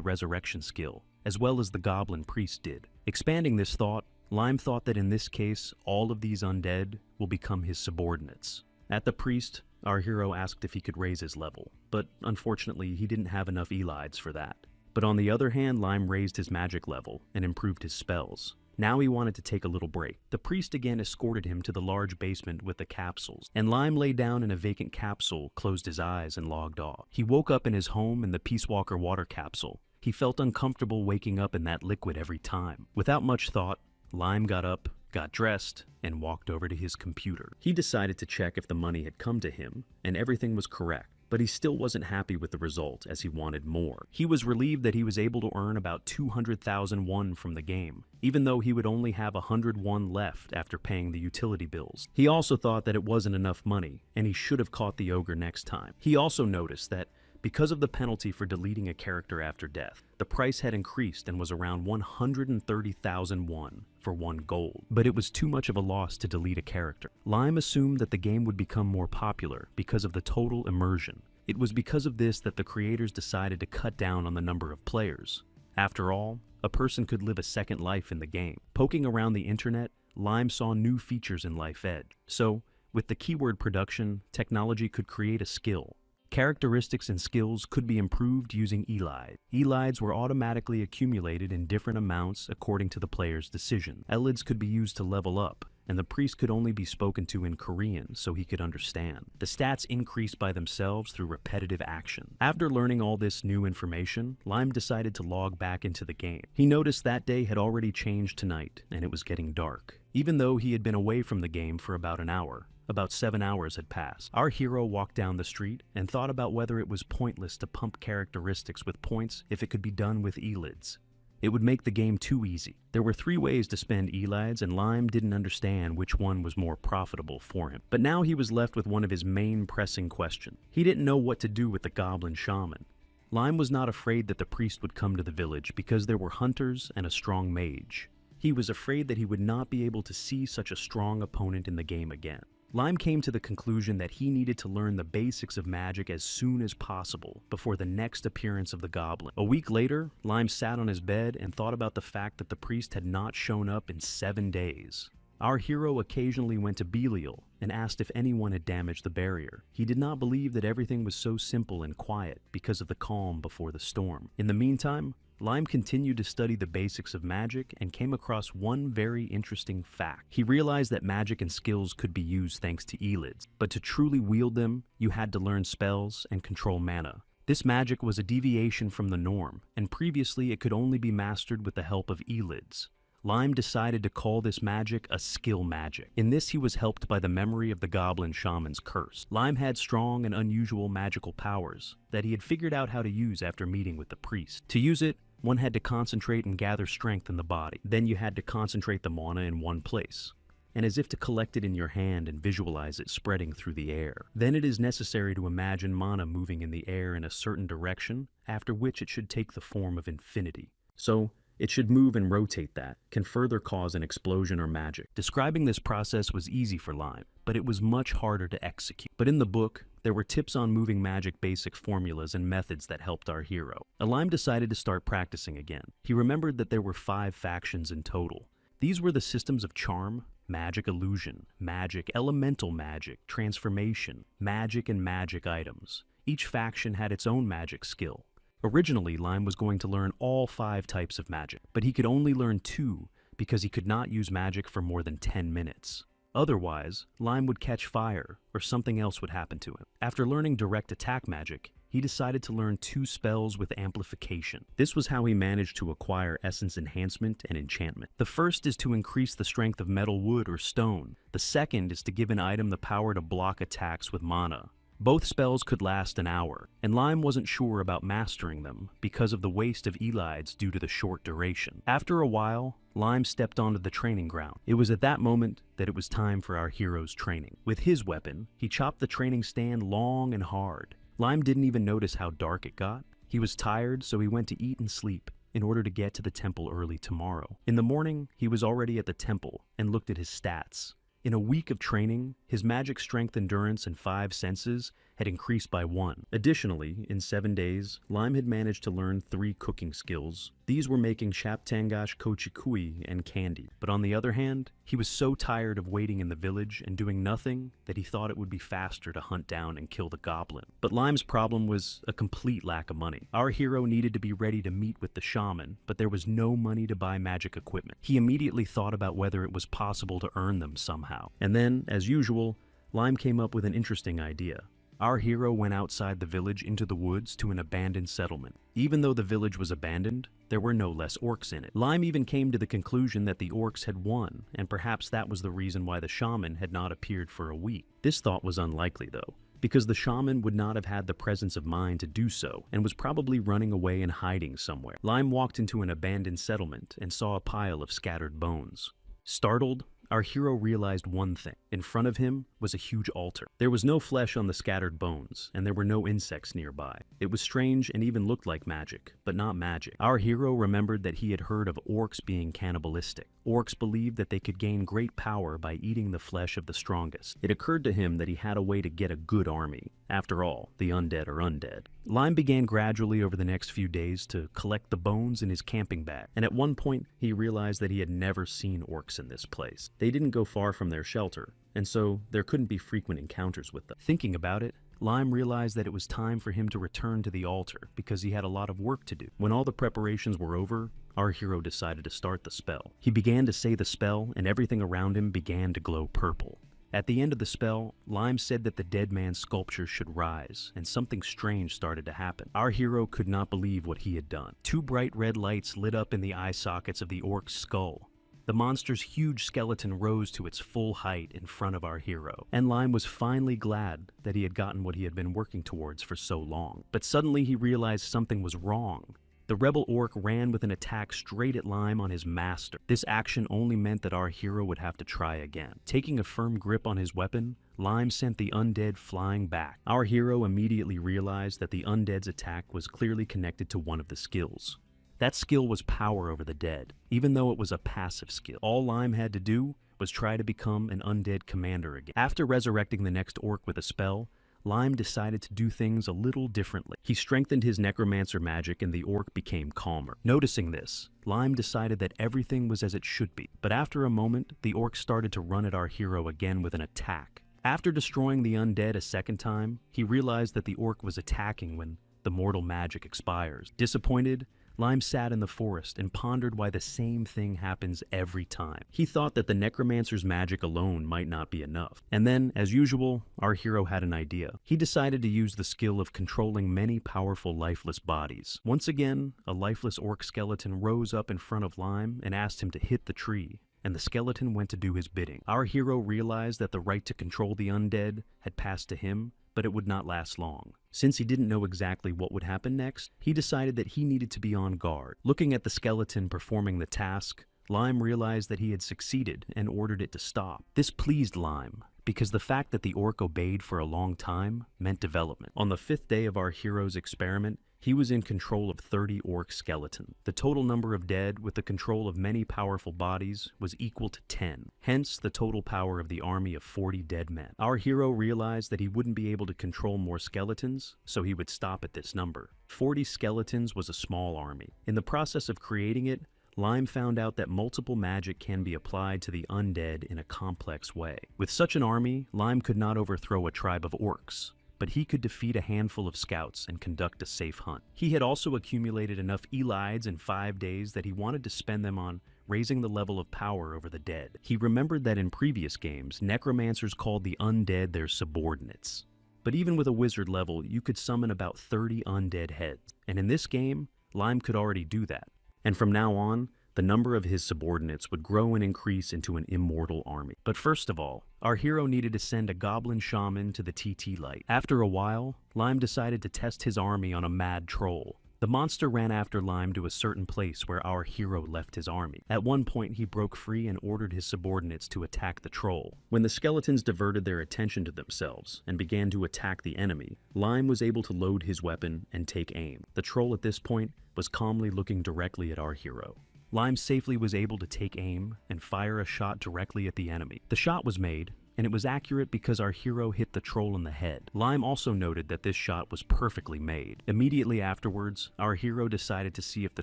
Speaker 1: resurrection skill, as well as the goblin priest did. Expanding this thought, Lime thought that in this case, all of these undead will become his subordinates. At the priest, our hero asked if he could raise his level, but unfortunately he didn't have enough elides for that. But on the other hand, Lime raised his magic level and improved his spells. Now he wanted to take a little break. The priest again escorted him to the large basement with the capsules, and Lime lay down in a vacant capsule, closed his eyes, and logged off. He woke up in his home in the Peace Walker water capsule. He felt uncomfortable waking up in that liquid every time. Without much thought, Lime got up, got dressed, and walked over to his computer. He decided to check if the money had come to him, and everything was correct. But he still wasn't happy with the result, as he wanted more. He was relieved that he was able to earn about 200,000 won from the game, even though he would only have 100 won left after paying the utility bills. He also thought that it wasn't enough money, and he should have caught the ogre next time. He also noticed that because of the penalty for deleting a character after death, the price had increased and was around 130,000 won for 1 gold. But it was too much of a loss to delete a character. Lime assumed that the game would become more popular because of the total immersion. It was because of this that the creators decided to cut down on the number of players. After all, a person could live a second life in the game. Poking around the internet, Lime saw new features in Life Edge. So, with the keyword production, technology could create a skill. Characteristics and skills could be improved using elides. Elides were automatically accumulated in different amounts according to the player's decision. Elides could be used to level up, and the priest could only be spoken to in Korean so he could understand. The stats increased by themselves through repetitive action. After learning all this new information, Lime decided to log back into the game. He noticed that day had already changed to night, and it was getting dark. Even though he had been away from the game for about an hour, about 7 hours had passed. Our hero walked down the street and thought about whether it was pointless to pump characteristics with points if it could be done with elides. It would make the game too easy. There were 3 ways to spend elides, and Lime didn't understand which one was more profitable for him. But now he was left with one of his main pressing questions. He didn't know what to do with the goblin shaman. Lime was not afraid that the priest would come to the village because there were hunters and a strong mage. He was afraid that he would not be able to see such a strong opponent in the game again. Lime came to the conclusion that he needed to learn the basics of magic as soon as possible before the next appearance of the goblin. A week later, Lime sat on his bed and thought about the fact that the priest had not shown up in 7 days. Our hero occasionally went to Belial and asked if anyone had damaged the barrier. He did not believe that everything was so simple and quiet because of the calm before the storm. In the meantime, Lime continued to study the basics of magic and came across one very interesting fact. He realized that magic and skills could be used thanks to elides, but to truly wield them, you had to learn spells and control mana. This magic was a deviation from the norm, and previously it could only be mastered with the help of elides. Lime decided to call this magic a skill magic. In this, he was helped by the memory of the goblin shaman's curse. Lime had strong and unusual magical powers that he had figured out how to use after meeting with the priest. To use it, one had to concentrate and gather strength in the body. Then you had to concentrate the mana in one place, and as if to collect it in your hand and visualize it spreading through the air. Then it is necessary to imagine mana moving in the air in a certain direction, after which it should take the form of infinity. So, it should move and rotate that, can further cause an explosion or magic. Describing this process was easy for Lime, but it was much harder to execute. But in the book, there were tips on moving magic basic formulas and methods that helped our hero. Lime decided to start practicing again. He remembered that there were 5 factions in total. These were the systems of charm, magic illusion, magic, elemental magic, transformation, magic, and magic items. Each faction had its own magic skill. Originally, Lime was going to learn all 5 types of magic, but he could only learn 2 because he could not use magic for more than 10 minutes. Otherwise, Lime would catch fire or something else would happen to him. After learning direct attack magic, he decided to learn 2 spells with amplification. This was how he managed to acquire essence enhancement and enchantment. The first is to increase the strength of metal, wood, or stone. The second is to give an item the power to block attacks with mana. Both spells could last an hour, and Lime wasn't sure about mastering them because of the waste of elides due to the short duration. After a while, Lime stepped onto the training ground. It was at that moment that it was time for our hero's training. With his weapon, he chopped the training stand long and hard. Lime didn't even notice how dark it got. He was tired, so he went to eat and sleep in order to get to the temple early tomorrow. In the morning, he was already at the temple and looked at his stats. In a week of training, his magic strength, endurance, and 5 senses had increased by 1. Additionally, in 7 days, Lime had managed to learn 3 cooking skills. These were making shaptangash, kochikui, and candy. But on the other hand, he was so tired of waiting in the village and doing nothing that he thought it would be faster to hunt down and kill the goblin. But Lime's problem was a complete lack of money. Our hero needed to be ready to meet with the shaman, but there was no money to buy magic equipment. He immediately thought about whether it was possible to earn them somehow. And then, as usual, Lime came up with an interesting idea. Our hero went outside the village into the woods to an abandoned settlement. Even though the village was abandoned, there were no less orcs in it. Lime even came to the conclusion that the orcs had won, and perhaps that was the reason why the shaman had not appeared for a week. This thought was unlikely though, because the shaman would not have had the presence of mind to do so, and was probably running away and hiding somewhere. Lime walked into an abandoned settlement and saw a pile of scattered bones. Startled, our hero realized one thing. In front of him was a huge altar. There was no flesh on the scattered bones, and there were no insects nearby. It was strange and even looked like magic, but not magic. Our hero remembered that he had heard of orcs being cannibalistic. Orcs believed that they could gain great power by eating the flesh of the strongest. It occurred to him that he had a way to get a good army. After all, the undead are undead. Lime began gradually over the next few days to collect the bones in his camping bag, and at one point he realized that he had never seen orcs in this place. They didn't go far from their shelter, and so there couldn't be frequent encounters with them. Thinking about it, Lime realized that it was time for him to return to the altar because he had a lot of work to do. When all the preparations were over, our hero decided to start the spell. He began to say the spell, and everything around him began to glow purple. At the end of the spell, Lime said that the dead man's sculpture should rise, and something strange started to happen. Our hero could not believe what he had done. 2 bright red lights lit up in the eye sockets of the orc's skull. The monster's huge skeleton rose to its full height in front of our hero, and Lime was finally glad that he had gotten what he had been working towards for so long. But suddenly he realized something was wrong. The rebel orc ran with an attack straight at Lime on his master. This action only meant that our hero would have to try again. Taking a firm grip on his weapon, Lime sent the undead flying back. Our hero immediately realized that the undead's attack was clearly connected to one of the skills. That skill was power over the dead, even though it was a passive skill. All Lime had to do was try to become an undead commander again. After resurrecting the next orc with a spell, Lime decided to do things a little differently. He strengthened his Necromancer magic and the orc became calmer. Noticing this, Lime decided that everything was as it should be. But after a moment, the orc started to run at our hero again with an attack. After destroying the undead a second time, he realized that the orc was attacking when the mortal magic expires. Disappointed, Lime sat in the forest and pondered why the same thing happens every time. He thought that the Necromancer's magic alone might not be enough. And then, as usual, our hero had an idea. He decided to use the skill of controlling many powerful lifeless bodies. Once again, a lifeless orc skeleton rose up in front of Lime and asked him to hit the tree, and the skeleton went to do his bidding. Our hero realized that the right to control the undead had passed to him, but it would not last long. Since he didn't know exactly what would happen next, he decided that he needed to be on guard. Looking at the skeleton performing the task, Lime realized that he had succeeded and ordered it to stop. This pleased Lime, because the fact that the orc obeyed for a long time meant development. On the 5th day of our hero's experiment, he was in control of 30 orc skeletons. The total number of dead, with the control of many powerful bodies, was equal to 10. Hence, the total power of the army of 40 dead men. Our hero realized that he wouldn't be able to control more skeletons, so he would stop at this number. 40 skeletons was a small army. In the process of creating it, Lime found out that multiple magic can be applied to the undead in a complex way. With such an army, Lime could not overthrow a tribe of orcs, but he could defeat a handful of scouts and conduct a safe hunt. He had also accumulated enough elides in 5 days that he wanted to spend them on raising the level of power over the dead. He remembered that in previous games, necromancers called the undead their subordinates. but even with a wizard level, you could summon about 30 undead heads. And in this game, Lime could already do that. And from now on, the number of his subordinates would grow and increase into an immortal army. But first of all, our hero needed to send a goblin shaman to the TT Light. After a while, Lime decided to test his army on a mad troll. The monster ran after Lime to a certain place where our hero left his army. At one point, he broke free and ordered his subordinates to attack the troll. When the skeletons diverted their attention to themselves and began to attack the enemy, Lime was able to load his weapon and take aim. The troll at this point was calmly looking directly at our hero. Lime safely was able to take aim and fire a shot directly at the enemy. The shot was made, and it was accurate because our hero hit the troll in the head. Lime also noted that this shot was perfectly made. Immediately afterwards, our hero decided to see if the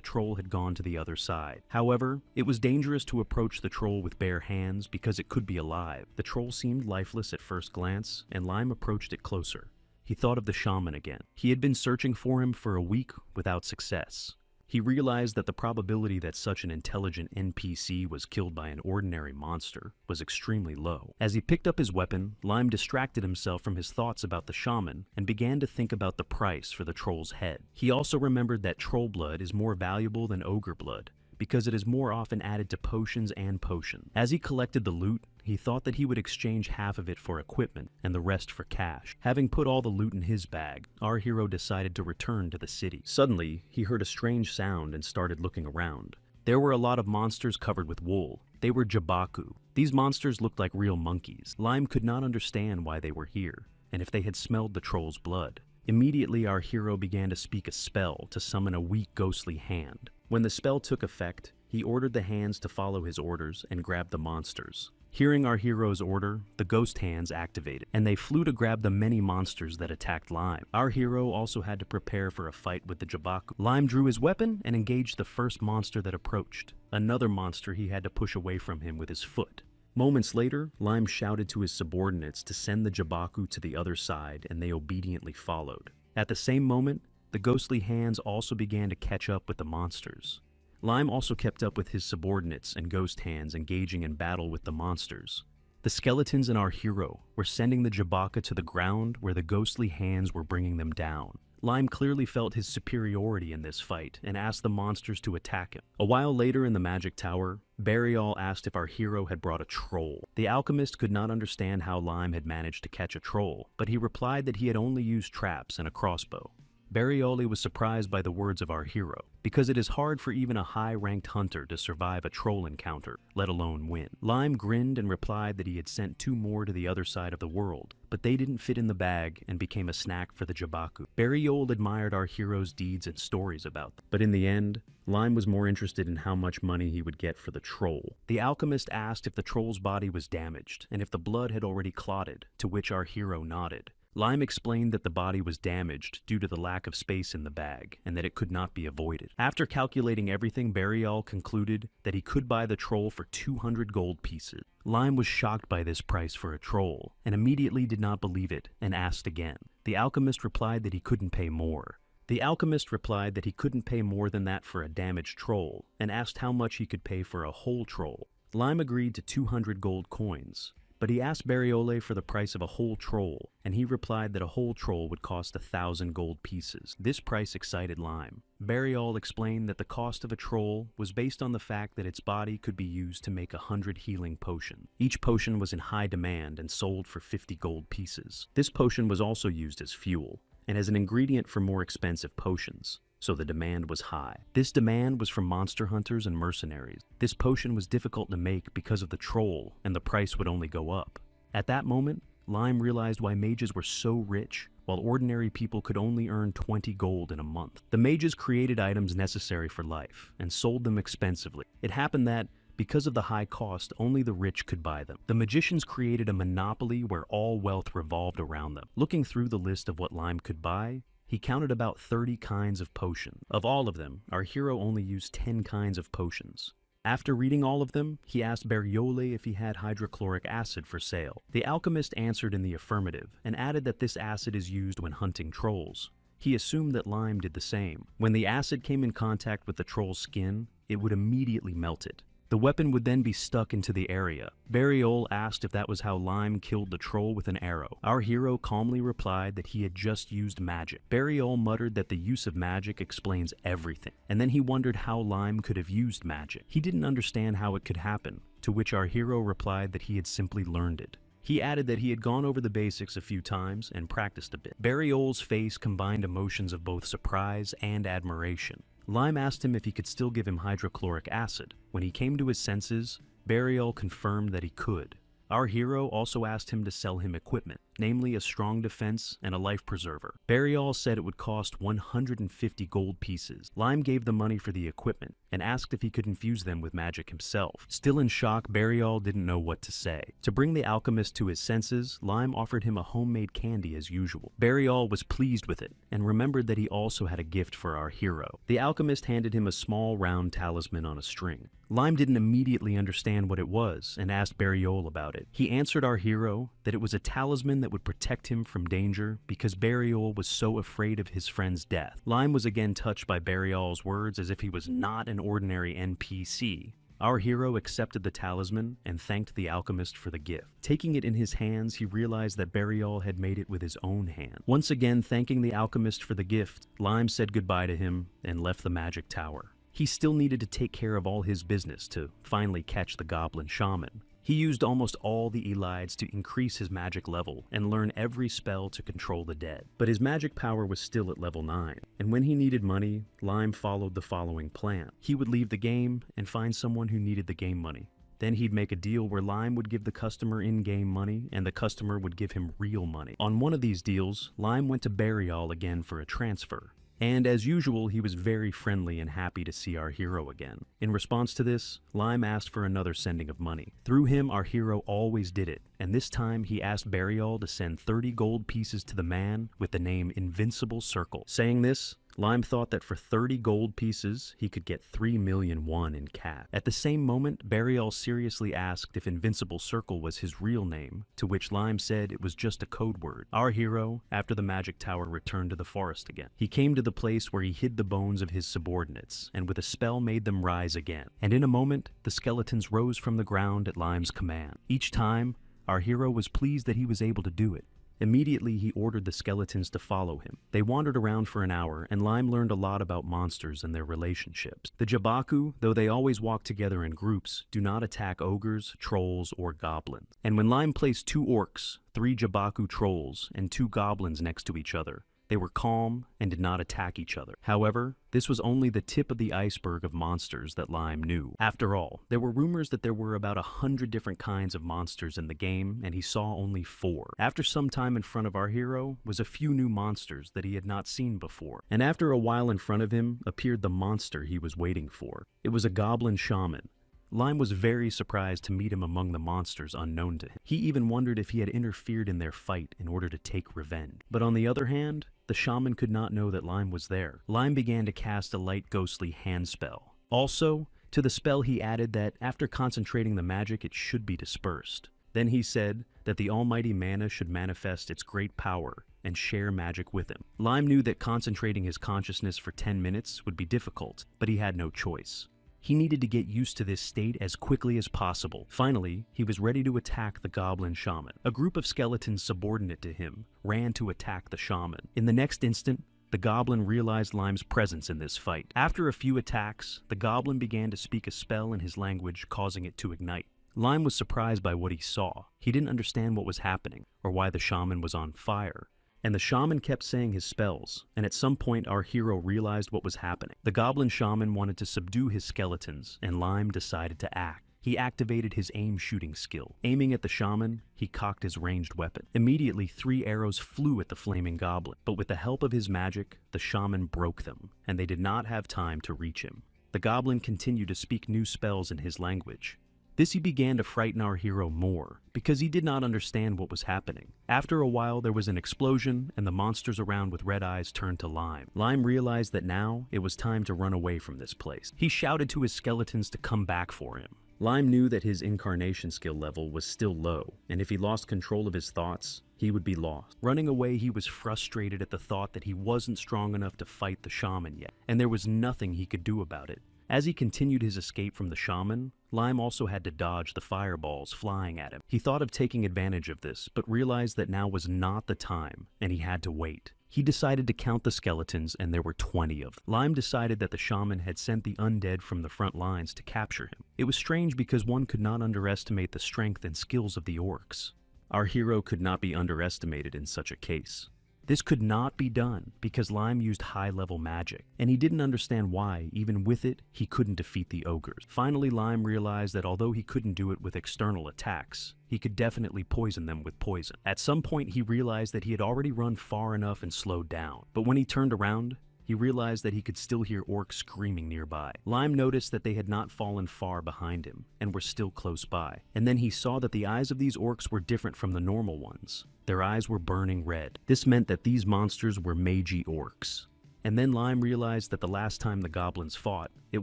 Speaker 1: troll had gone to the other side. However, it was dangerous to approach the troll with bare hands because it could be alive. The troll seemed lifeless at first glance, and Lime approached it closer. He thought of the shaman again. He had been searching for him for a week without success. He realized that the probability that such an intelligent NPC was killed by an ordinary monster was extremely low. As he picked up his weapon, Lime distracted himself from his thoughts about the shaman and began to think about the price for the troll's head. He also remembered that troll blood is more valuable than ogre blood, because it is more often added to potions and potion. As he collected the loot, he thought that he would exchange half of it for equipment and the rest for cash. Having put all the loot in his bag, our hero decided to return to the city. Suddenly, he heard a strange sound and started looking around. There were a lot of monsters covered with wool. They were jabaku. These monsters looked like real monkeys. Lime could not understand why they were here, and if they had smelled the troll's blood. Immediately, our hero began to speak a spell to summon a weak ghostly hand. When the spell took effect, he ordered the hands to follow his orders and grab the monsters. Hearing our hero's order, the ghost hands activated, and they flew to grab the many monsters that attacked Lime. Our hero also had to prepare for a fight with the jabaku. Lime drew his weapon and engaged the first monster that approached. Another monster he had to push away from him with his foot. Moments later, Lime shouted to his subordinates to send the jabaku to the other side, and they obediently followed. At the same moment, the ghostly hands also began to catch up with the monsters. Lime also kept up with his subordinates and ghost hands engaging in battle with the monsters. The skeletons and our hero were sending the jabaku to the ground where the ghostly hands were bringing them down. Lime clearly felt his superiority in this fight and asked the monsters to attack him. A while later in the magic tower, Burial asked if our hero had brought a troll. The alchemist could not understand how Lime had managed to catch a troll, but he replied that he had only used traps and a crossbow. Barioli was surprised by the words of our hero, because it is hard for even a high-ranked hunter to survive a troll encounter, let alone win. Lime grinned and replied that he had sent 2 more to the other side of the world, but they didn't fit in the bag and became a snack for the jabaku. Bariol admired our hero's deeds and stories about them, but in the end, Lime was more interested in how much money he would get for the troll. The alchemist asked if the troll's body was damaged and if the blood had already clotted, to which our hero nodded. Lime explained that the body was damaged due to the lack of space in the bag, and that it could not be avoided. After calculating everything, Barial concluded that he could buy the troll for 200 gold pieces. Lime was shocked by this price for a troll, and immediately did not believe it, and asked again. The alchemist replied that he couldn't pay more. The alchemist replied that he couldn't pay more than that for a damaged troll, and asked how much he could pay for a whole troll. Lime agreed to 200 gold coins. But he asked Bariole for the price of a whole troll, and he replied that a whole troll would cost 1,000 gold pieces. This price excited Lime. Bariole explained that the cost of a troll was based on the fact that its body could be used to make 100 healing potions. Each potion was in high demand and sold for 50 gold pieces. This potion was also used as fuel, and as an ingredient for more expensive potions. So the demand was high. This demand was from monster hunters and mercenaries. This potion was difficult to make because of the troll, and the price would only go up. At that moment, Lime realized why mages were so rich, while ordinary people could only earn 20 gold in a month. The mages created items necessary for life, and sold them expensively. It happened that, because of the high cost, only the rich could buy them. The magicians created a monopoly where all wealth revolved around them. Looking through the list of what Lime could buy, he counted about 30 kinds of potions. Of all of them, our hero only used 10 kinds of potions. After reading all of them, he asked Bariole if he had hydrochloric acid for sale. The alchemist answered in the affirmative, and added that this acid is used when hunting trolls. He assumed that Lime did the same. When the acid came in contact with the troll's skin, it would immediately melt it. The weapon would then be stuck into the area. Bariol asked if that was how Lime killed the troll with an arrow. Our hero calmly replied that he had just used magic. Bariol muttered that the use of magic explains everything, and then he wondered how Lime could have used magic. He didn't understand how it could happen, to which our hero replied that he had simply learned it. He added that he had gone over the basics a few times and practiced a bit. Bariol's face combined emotions of both surprise and admiration. Lime asked him if he could still give him hydrochloric acid. When he came to his senses, Bariol confirmed that he could. Our hero also asked him to sell him equipment, namely a strong defense and a life preserver. Bariol said it would cost 150 gold pieces. Lime gave the money for the equipment and asked if he could infuse them with magic himself. Still in shock, Bariol didn't know what to say. To bring the alchemist to his senses, Lime offered him a homemade candy as usual. Bariol was pleased with it and remembered that he also had a gift for our hero. The alchemist handed him a small round talisman on a string. Lime didn't immediately understand what it was and asked Bariol about it. He answered our hero that it was a talisman that would protect him from danger because Bariol was so afraid of his friend's death. Lime was again touched by Bariol's words as if he was not an ordinary NPC. Our hero accepted the talisman and thanked the alchemist for the gift. Taking it in his hands, he realized that Bariol had made it with his own hand. Once again thanking the alchemist for the gift, Lime said goodbye to him and left the magic tower. He still needed to take care of all his business to finally catch the goblin shaman. He used almost all the elides to increase his magic level and learn every spell to control the dead. But his magic power was still at level 9, and when he needed money, Lime followed the following plan. He would leave the game and find someone who needed the game money. Then he'd make a deal where Lime would give the customer in-game money and the customer would give him real money. On one of these deals, Lime went to Bariol again for a transfer. And as usual, he was very friendly and happy to see our hero again. In response to this, Lime asked for another sending of money. Through him, our hero always did it, and this time he asked Bariol to send 30 gold pieces to the man with the name Invincible Circle. Saying this, Lime thought that for 30 gold pieces, he could get 3 million won in cash. At the same moment, Bariol seriously asked if Invincible Circle was his real name, to which Lime said it was just a code word. Our hero, after the magic tower, returned to the forest again. He came to the place where he hid the bones of his subordinates, and with a spell made them rise again. And in a moment, the skeletons rose from the ground at Lime's command. Each time, our hero was pleased that he was able to do it. Immediately, he ordered the skeletons to follow him. They wandered around for an hour, and Lime learned a lot about monsters and their relationships. The Jabaku, though they always walk together in groups, do not attack ogres, trolls, or goblins. And when Lime placed 2 orcs, 3 Jabaku trolls, and 2 goblins next to each other, they were calm and did not attack each other. However, this was only the tip of the iceberg of monsters that Lime knew. After all, there were rumors that there were about 100 different kinds of monsters in the game, and he saw only 4. After some time in front of our hero was a few new monsters that he had not seen before. And after a while in front of him appeared the monster he was waiting for. It was a goblin shaman. Lime was very surprised to meet him among the monsters unknown to him. He even wondered if he had interfered in their fight in order to take revenge. But on the other hand, the shaman could not know that Lime was there. Lime began to cast a light ghostly hand spell. Also, to the spell he added that after concentrating the magic it should be dispersed. Then he said that the almighty mana should manifest its great power and share magic with him. Lime knew that concentrating his consciousness for 10 minutes would be difficult, but he had no choice. He needed to get used to this state as quickly as possible. Finally, he was ready to attack the goblin shaman. A group of skeletons subordinate to him ran to attack the shaman. In the next instant, the goblin realized Lime's presence in this fight. After a few attacks, the goblin began to speak a spell in his language, causing it to ignite. Lime was surprised by what he saw. He didn't understand what was happening, or why the shaman was on fire. And the shaman kept saying his spells, and at some point our hero realized what was happening. The goblin shaman wanted to subdue his skeletons, and Lime decided to act. He activated his aim shooting skill. Aiming at the shaman, he cocked his ranged weapon. Immediately, 3 arrows flew at the flaming goblin, but with the help of his magic, the shaman broke them, and they did not have time to reach him. The goblin continued to speak new spells in his language. This he began to frighten our hero more, because he did not understand what was happening. After a while, there was an explosion, and the monsters around with red eyes turned to Lime. Lime realized that now it was time to run away from this place. He shouted to his skeletons to come back for him. Lime knew that his incarnation skill level was still low, and if he lost control of his thoughts, he would be lost. Running away, he was frustrated at the thought that he wasn't strong enough to fight the shaman yet, and there was nothing he could do about it. As he continued his escape from the shaman, Lime also had to dodge the fireballs flying at him. He thought of taking advantage of this, but realized that now was not the time, and he had to wait. He decided to count the skeletons, and there were 20 of them. Lime decided that the shaman had sent the undead from the front lines to capture him. It was strange because one could not underestimate the strength and skills of the orcs. Our hero could not be underestimated in such a case. This could not be done because Lime used high-level magic, and he didn't understand why, even with it, he couldn't defeat the ogres. Finally, Lime realized that although he couldn't do it with external attacks, he could definitely poison them with poison. At some point, he realized that he had already run far enough and slowed down, but when he turned around, he realized that he could still hear orcs screaming nearby. Lime noticed that they had not fallen far behind him and were still close by, and then he saw that the eyes of these orcs were different from the normal ones. Their eyes were burning red. This meant that these monsters were magi orcs. And then Lime realized that the last time the goblins fought, it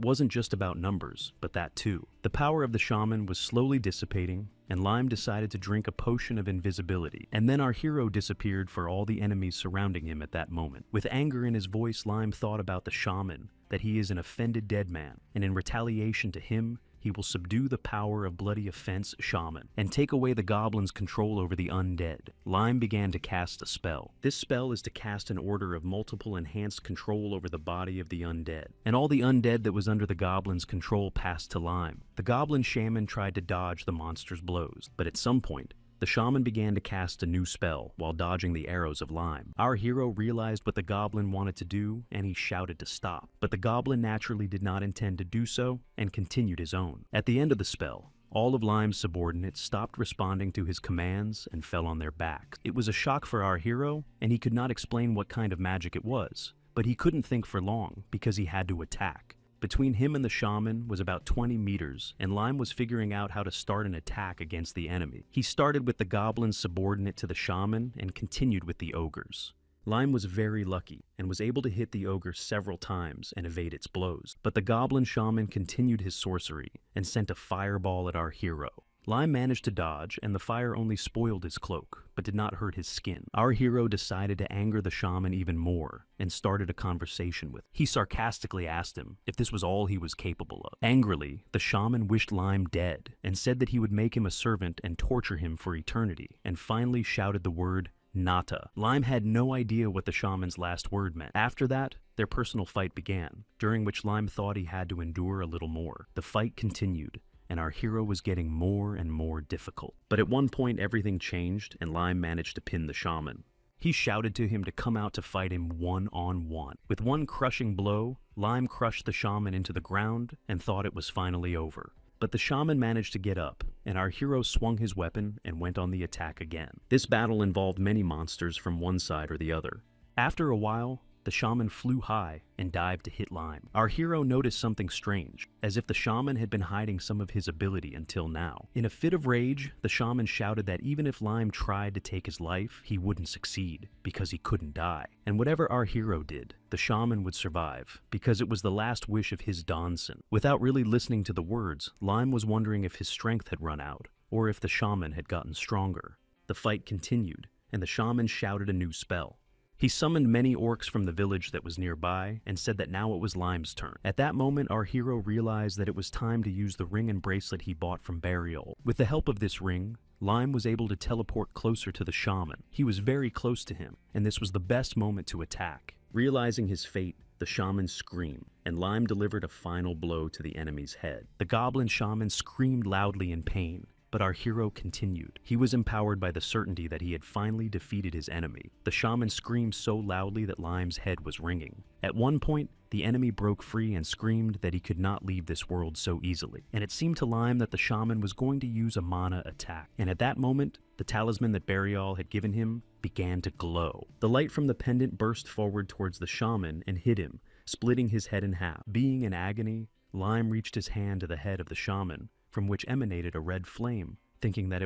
Speaker 1: wasn't just about numbers, but that too. The power of the shaman was slowly dissipating, and Lime decided to drink a potion of invisibility. And then our hero disappeared for all the enemies surrounding him at that moment. With anger in his voice, Lime thought about the shaman, that he is an offended dead man, and in retaliation to him, he will subdue the power of bloody offense shaman and take away the goblin's control over the undead. Lime began to cast a spell. This spell is to cast an order of multiple enhanced control over the body of the undead, and all the undead that was under the goblin's control passed to Lime. The goblin shaman tried to dodge the monster's blows, but at some point, the shaman began to cast a new spell while dodging the arrows of Lime. Our hero realized what the goblin wanted to do, and he shouted to stop. But the goblin naturally did not intend to do so, and continued his own. At the end of the spell, all of Lime's subordinates stopped responding to his commands and fell on their backs. It was a shock for our hero, and he could not explain what kind of magic it was. But he couldn't think for long, because he had to attack. Between him and the shaman was about 20 meters, and Lime was figuring out how to start an attack against the enemy. He started with the goblins subordinate to the shaman and continued with the ogres. Lime was very lucky and was able to hit the ogre several times and evade its blows, but the goblin shaman continued his sorcery and sent a fireball at our hero. Lime managed to dodge, and the fire only spoiled his cloak, but did not hurt his skin. Our hero decided to anger the shaman even more, and started a conversation with him. He sarcastically asked him if this was all he was capable of. Angrily, the shaman wished Lime dead, and said that he would make him a servant and torture him for eternity, and finally shouted the word, Nata. Lime had no idea what the shaman's last word meant. After that, their personal fight began, during which Lime thought he had to endure a little more. The fight continued, and our hero was getting more and more difficult. But at one point everything changed, and Lime managed to pin the shaman. He shouted to him to come out to fight him one-on-one. With one crushing blow, Lime crushed the shaman into the ground and thought it was finally over. But the shaman managed to get up, and our hero swung his weapon and went on the attack again. This battle involved many monsters from one side or the other. After a while, the shaman flew high and dived to hit Lime. Our hero noticed something strange, as if the shaman had been hiding some of his ability until now. In a fit of rage, the shaman shouted that even if Lime tried to take his life, he wouldn't succeed, because he couldn't die. And whatever our hero did, the shaman would survive, because it was the last wish of his Donson. Without really listening to the words, Lime was wondering if his strength had run out, or if the shaman had gotten stronger. The fight continued, and the shaman shouted a new spell. He summoned many orcs from the village that was nearby and said that now it was Lime's turn. At that moment, our hero realized that it was time to use the ring and bracelet he bought from Burial. With the help of this ring, Lime was able to teleport closer to the shaman. He was very close to him, and this was the best moment to attack. Realizing his fate, the shaman screamed, and Lime delivered a final blow to the enemy's head. The goblin shaman screamed loudly in pain, but our hero continued. He was empowered by the certainty that he had finally defeated his enemy. The shaman screamed so loudly that Lime's head was ringing. At one point, the enemy broke free and screamed that he could not leave this world so easily. And it seemed to Lime that the shaman was going to use a mana attack. And at that moment, the talisman that Burial had given him began to glow. The light from the pendant burst forward towards the shaman and hit him, splitting his head in half. Being in agony, Lime reached his hand to the head of the shaman, from which emanated a red flame, thinking that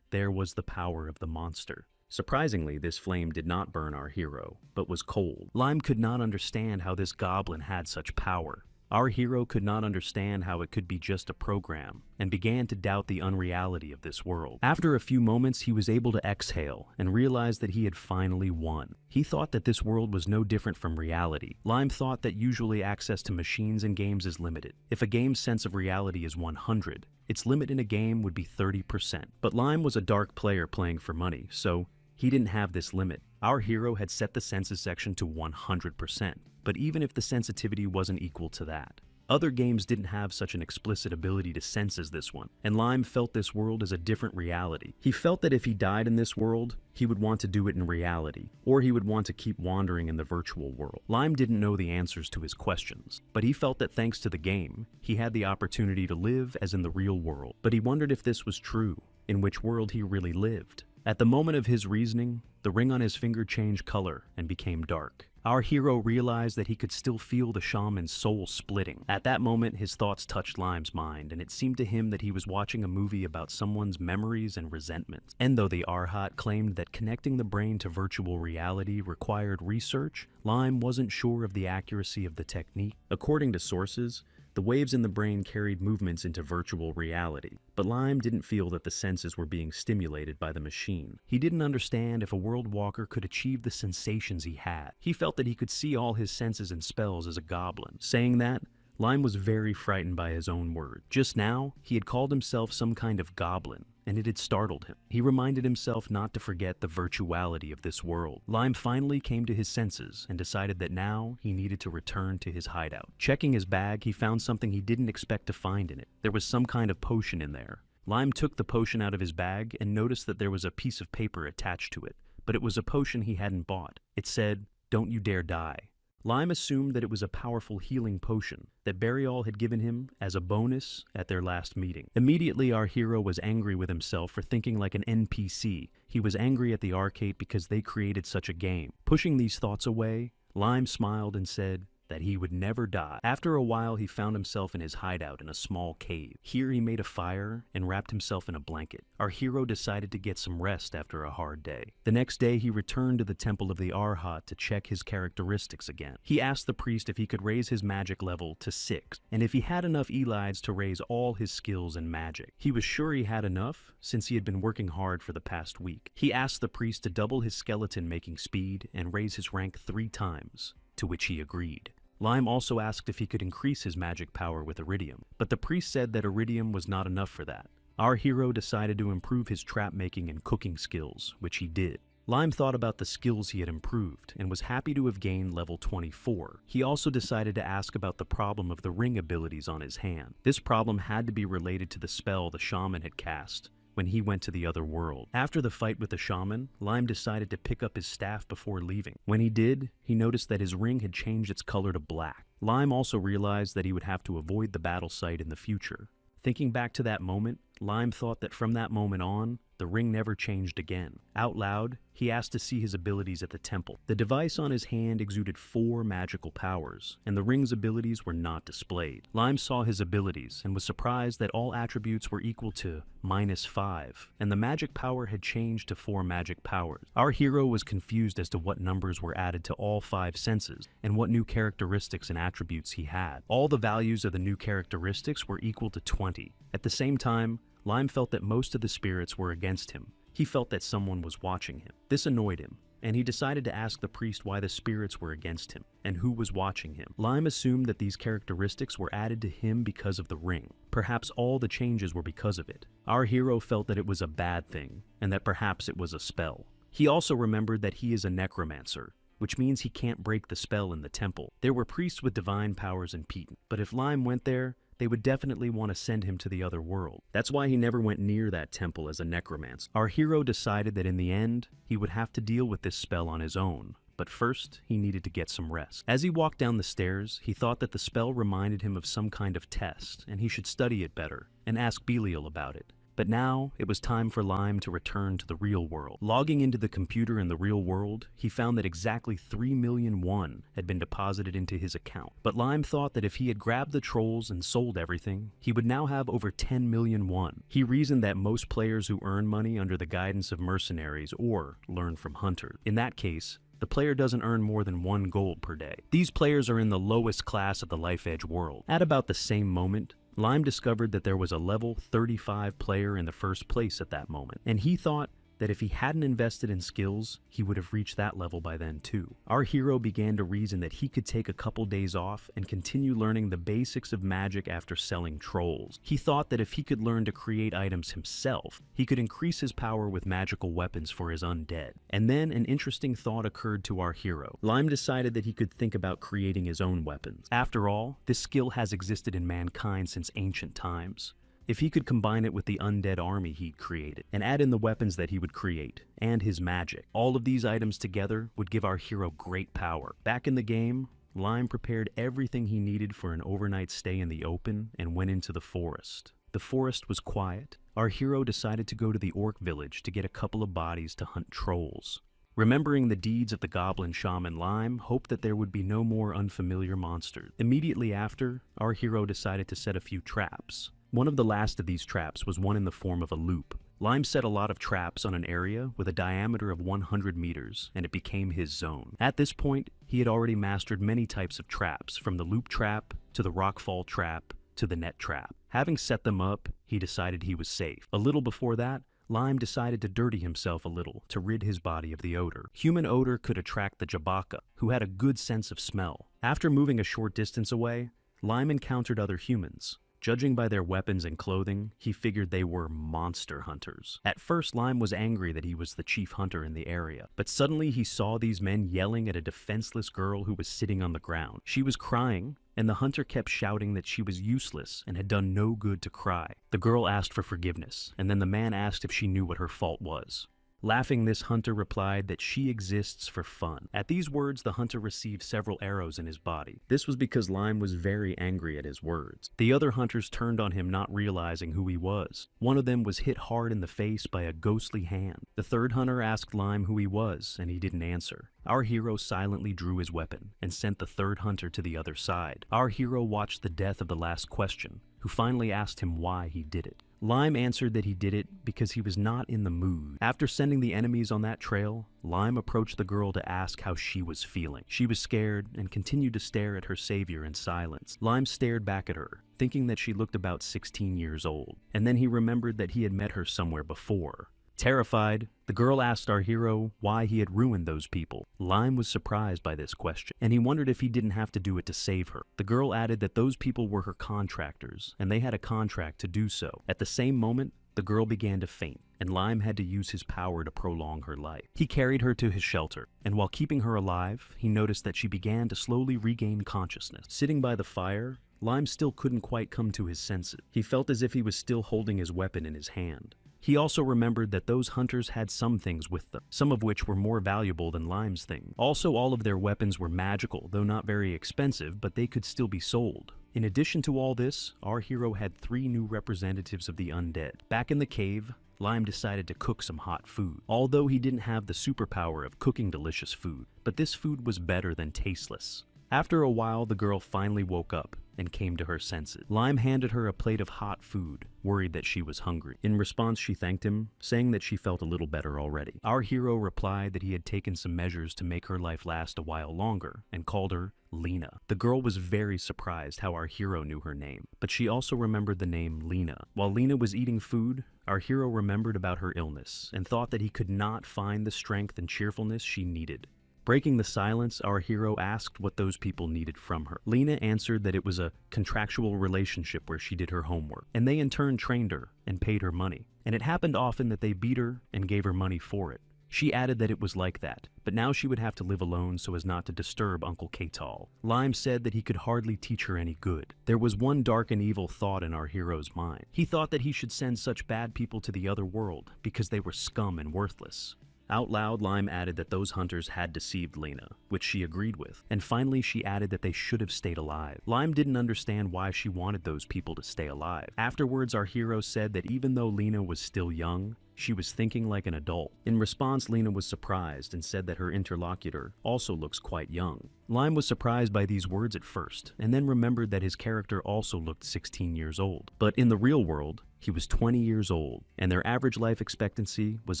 Speaker 1: there was the power of the monster. Surprisingly, this flame did not burn our hero, but was cold. Lime could not understand how this goblin had such power. Our hero could not understand how it could be just a program, and began to doubt the unreality of this world. After a few moments, he was able to exhale and realized that he had finally won. He thought that this world was no different from reality. Lime thought that usually access to machines and games is limited. If a game's sense of reality is 100, its limit in a game would be 30%. But Lime was a dark player playing for money, so he didn't have this limit. Our hero had set the senses section to 100%. But even if the sensitivity wasn't equal to that, other games didn't have such an explicit ability to sense as this one, and Lime felt this world as a different reality. He felt that if he died in this world, he would want to do it in reality, or he would want to keep wandering in the virtual world. Lime didn't know the answers to his questions, but he felt that thanks to the game, he had the opportunity to live as in the real world. But he wondered if this was true, in which world he really lived. At the moment of his reasoning, the ring on his finger changed color and became dark. Our hero realized that he could still feel the shaman's soul splitting. At that moment, his thoughts touched Lime's mind, and it seemed to him that he was watching a movie about someone's memories and resentments. And though the Arhat claimed that connecting the brain to virtual reality required research, Lime wasn't sure of the accuracy of the technique. According to sources, the waves in the brain carried movements into virtual reality, but Lime didn't feel that the senses were being stimulated by the machine. He didn't understand if a world walker could achieve the sensations he had. He felt that he could see all his senses and spells as a goblin. Saying that, Lime was very frightened by his own word. Just now, he had called himself some kind of goblin, and it had startled him. He reminded himself not to forget the virtuality of this world. Lime finally came to his senses and decided that now he needed to return to his hideout. Checking his bag, he found something he didn't expect to find in it. There was some kind of potion in there. Lime took the potion out of his bag and noticed that there was a piece of paper attached to it, but it was a potion he hadn't bought. It said, "Don't you dare die." Lime assumed that it was a powerful healing potion that Burial had given him as a bonus at their last meeting. Immediately, our hero was angry with himself for thinking like an NPC. He was angry at the arcade because they created such a game. Pushing these thoughts away, Lime smiled and said that he would never die. After a while, he found himself in his hideout in a small cave. Here he made a fire and wrapped himself in a blanket. Our hero decided to get some rest after a hard day. The next day, he returned to the Temple of the Arhat to check his characteristics again. He asked the priest if he could raise his magic level to 6, and if he had enough Elides to raise all his skills in magic. He was sure he had enough, since he had been working hard for the past week. He asked the priest to double his skeleton making speed and raise his rank 3 times, to which he agreed. Lime also asked if he could increase his magic power with iridium, but the priest said that iridium was not enough for that. Our hero decided to improve his trap making and cooking skills, which he did. Lime thought about the skills he had improved and was happy to have gained level 24. He also decided to ask about the problem of the ring abilities on his hand. This problem had to be related to the spell the shaman had cast when he went to the other world. After the fight with the shaman, Lime decided to pick up his staff before leaving. When he did, he noticed that his ring had changed its color to black. Lime also realized that he would have to avoid the battle site in the future. Thinking back to that moment, Lime thought that from that moment on, the ring never changed again. Out loud, he asked to see his abilities at the temple. The device on his hand exuded 4 magical powers, and the ring's abilities were not displayed. Lime saw his abilities and was surprised that all attributes were equal to -5, and the magic power had changed to 4 magic powers. Our hero was confused as to what numbers were added to all 5 senses, and what new characteristics and attributes he had. All the values of the new characteristics were equal to 20. At the same time, Lime felt that most of the spirits were against him. He felt that someone was watching him. This annoyed him, and he decided to ask the priest why the spirits were against him, and who was watching him. Lime assumed that these characteristics were added to him because of the ring. Perhaps all the changes were because of it. Our hero felt that it was a bad thing, and that perhaps it was a spell. He also remembered that he is a necromancer, which means he can't break the spell in the temple. There were priests with divine powers in Peten, but if Lime went there, they would definitely want to send him to the other world. That's why he never went near that temple as a necromancer. Our hero decided that in the end, he would have to deal with this spell on his own, but first, he needed to get some rest. As he walked down the stairs, he thought that the spell reminded him of some kind of test, and he should study it better, and ask Belial about it. But now, it was time for Lime to return to the real world. Logging into the computer in the real world, he found that exactly 3 million won had been deposited into his account. But Lime thought that if he had grabbed the trolls and sold everything, he would now have over 10 million won. He reasoned that most players who earn money under the guidance of mercenaries or learn from hunters. In that case, The player doesn't earn more than 1 gold per day. These players are in the lowest class of the Life Edge world. At about the same moment, Lime discovered that there was a level 35 player in the first place at that moment, and he thought that if he hadn't invested in skills, he would have reached that level by then too. Our hero began to reason that he could take a couple days off and continue learning the basics of magic after selling trolls. He thought that if he could learn to create items himself, he could increase his power with magical weapons for his undead. And then an interesting thought occurred to our hero. Lime decided that he could think about creating his own weapons. After all, this skill has existed in mankind since ancient times. If he could combine it with the undead army he'd created, and add in the weapons that he would create, and his magic, all of these items together would give our hero great power. Back in the game, Lime prepared everything he needed for an overnight stay in the open and went into the forest. The forest was quiet. Our hero decided to go to the orc village to get a couple of bodies to hunt trolls. Remembering the deeds of the goblin shaman, Lime hoped that there would be no more unfamiliar monsters. Immediately after, our hero decided to set a few traps. One of the last of these traps was one in the form of a loop. Lime set a lot of traps on an area with a diameter of 100 meters, and it became his zone. At this point, he had already mastered many types of traps, from the loop trap to the rockfall trap to the net trap. Having set them up, he decided he was safe. A little before that, Lime decided to dirty himself a little to rid his body of the odor. Human odor could attract the Jabaka, who had a good sense of smell. After moving a short distance away, Lime encountered other humans. Judging by their weapons and clothing, he figured they were monster hunters. At first, Lime was angry that he was the chief hunter in the area, but suddenly he saw these men yelling at a defenseless girl who was sitting on the ground. She was crying, and the hunter kept shouting that she was useless and had done no good to cry. The girl asked for forgiveness, and then the man asked if she knew what her fault was. Laughing, this hunter replied that she exists for fun. At these words, the hunter received several arrows in his body. This was because Lime was very angry at his words. The other hunters turned on him, not realizing who he was. One of them was hit hard in the face by a ghostly hand. The third hunter asked Lime who he was, and he didn't answer. Our hero silently drew his weapon and sent the third hunter to the other side. Our hero watched the death of the last question, who finally asked him why he did it. Lime answered that he did it because he was not in the mood. After sending the enemies on that trail, Lime approached the girl to ask how she was feeling. She was scared and continued to stare at her savior in silence. Lime stared back at her, thinking that she looked about 16 years old, and then he remembered that he had met her somewhere before. Terrified, the girl asked our hero why he had ruined those people. Lime was surprised by this question, and he wondered if he didn't have to do it to save her. The girl added that those people were her contractors, and they had a contract to do so. At the same moment, the girl began to faint, and Lime had to use his power to prolong her life. He carried her to his shelter, and while keeping her alive, he noticed that she began to slowly regain consciousness. Sitting by the fire, Lime still couldn't quite come to his senses. He felt as if he was still holding his weapon in his hand. He also remembered that those hunters had some things with them, some of which were more valuable than Lime's thing. Also, all of their weapons were magical, though not very expensive, but they could still be sold. In addition to all this, our hero had 3 new representatives of the undead. Back in the cave, Lime decided to cook some hot food, although he didn't have the superpower of cooking delicious food. But this food was better than tasteless. After a while, the girl finally woke up and came to her senses. Lime handed her a plate of hot food, worried that she was hungry. In response, she thanked him, saying that she felt a little better already. Our hero replied that he had taken some measures to make her life last a while longer, and called her Lena. The girl was very surprised how our hero knew her name, but she also remembered the name Lena. While Lena was eating food, our hero remembered about her illness, and thought that he could not find the strength and cheerfulness she needed. Breaking the silence, our hero asked what those people needed from her. Lena answered that it was a contractual relationship where she did her homework, and they in turn trained her and paid her money. And it happened often that they beat her and gave her money for it. She added that it was like that, but now she would have to live alone so as not to disturb Uncle Katal. Lime said that he could hardly teach her any good. There was one dark and evil thought in our hero's mind. He thought that he should send such bad people to the other world because they were scum and worthless. Out loud, Lime added that those hunters had deceived Lena, which she agreed with, and finally she added that they should have stayed alive. Lime didn't understand why she wanted those people to stay alive. Afterwards, our hero said that even though Lena was still young, she was thinking like an adult. In response, Lena was surprised and said that her interlocutor also looks quite young. Lime was surprised by these words at first, and then remembered that his character also looked 16 years old. But in the real world, he was 20 years old, and their average life expectancy was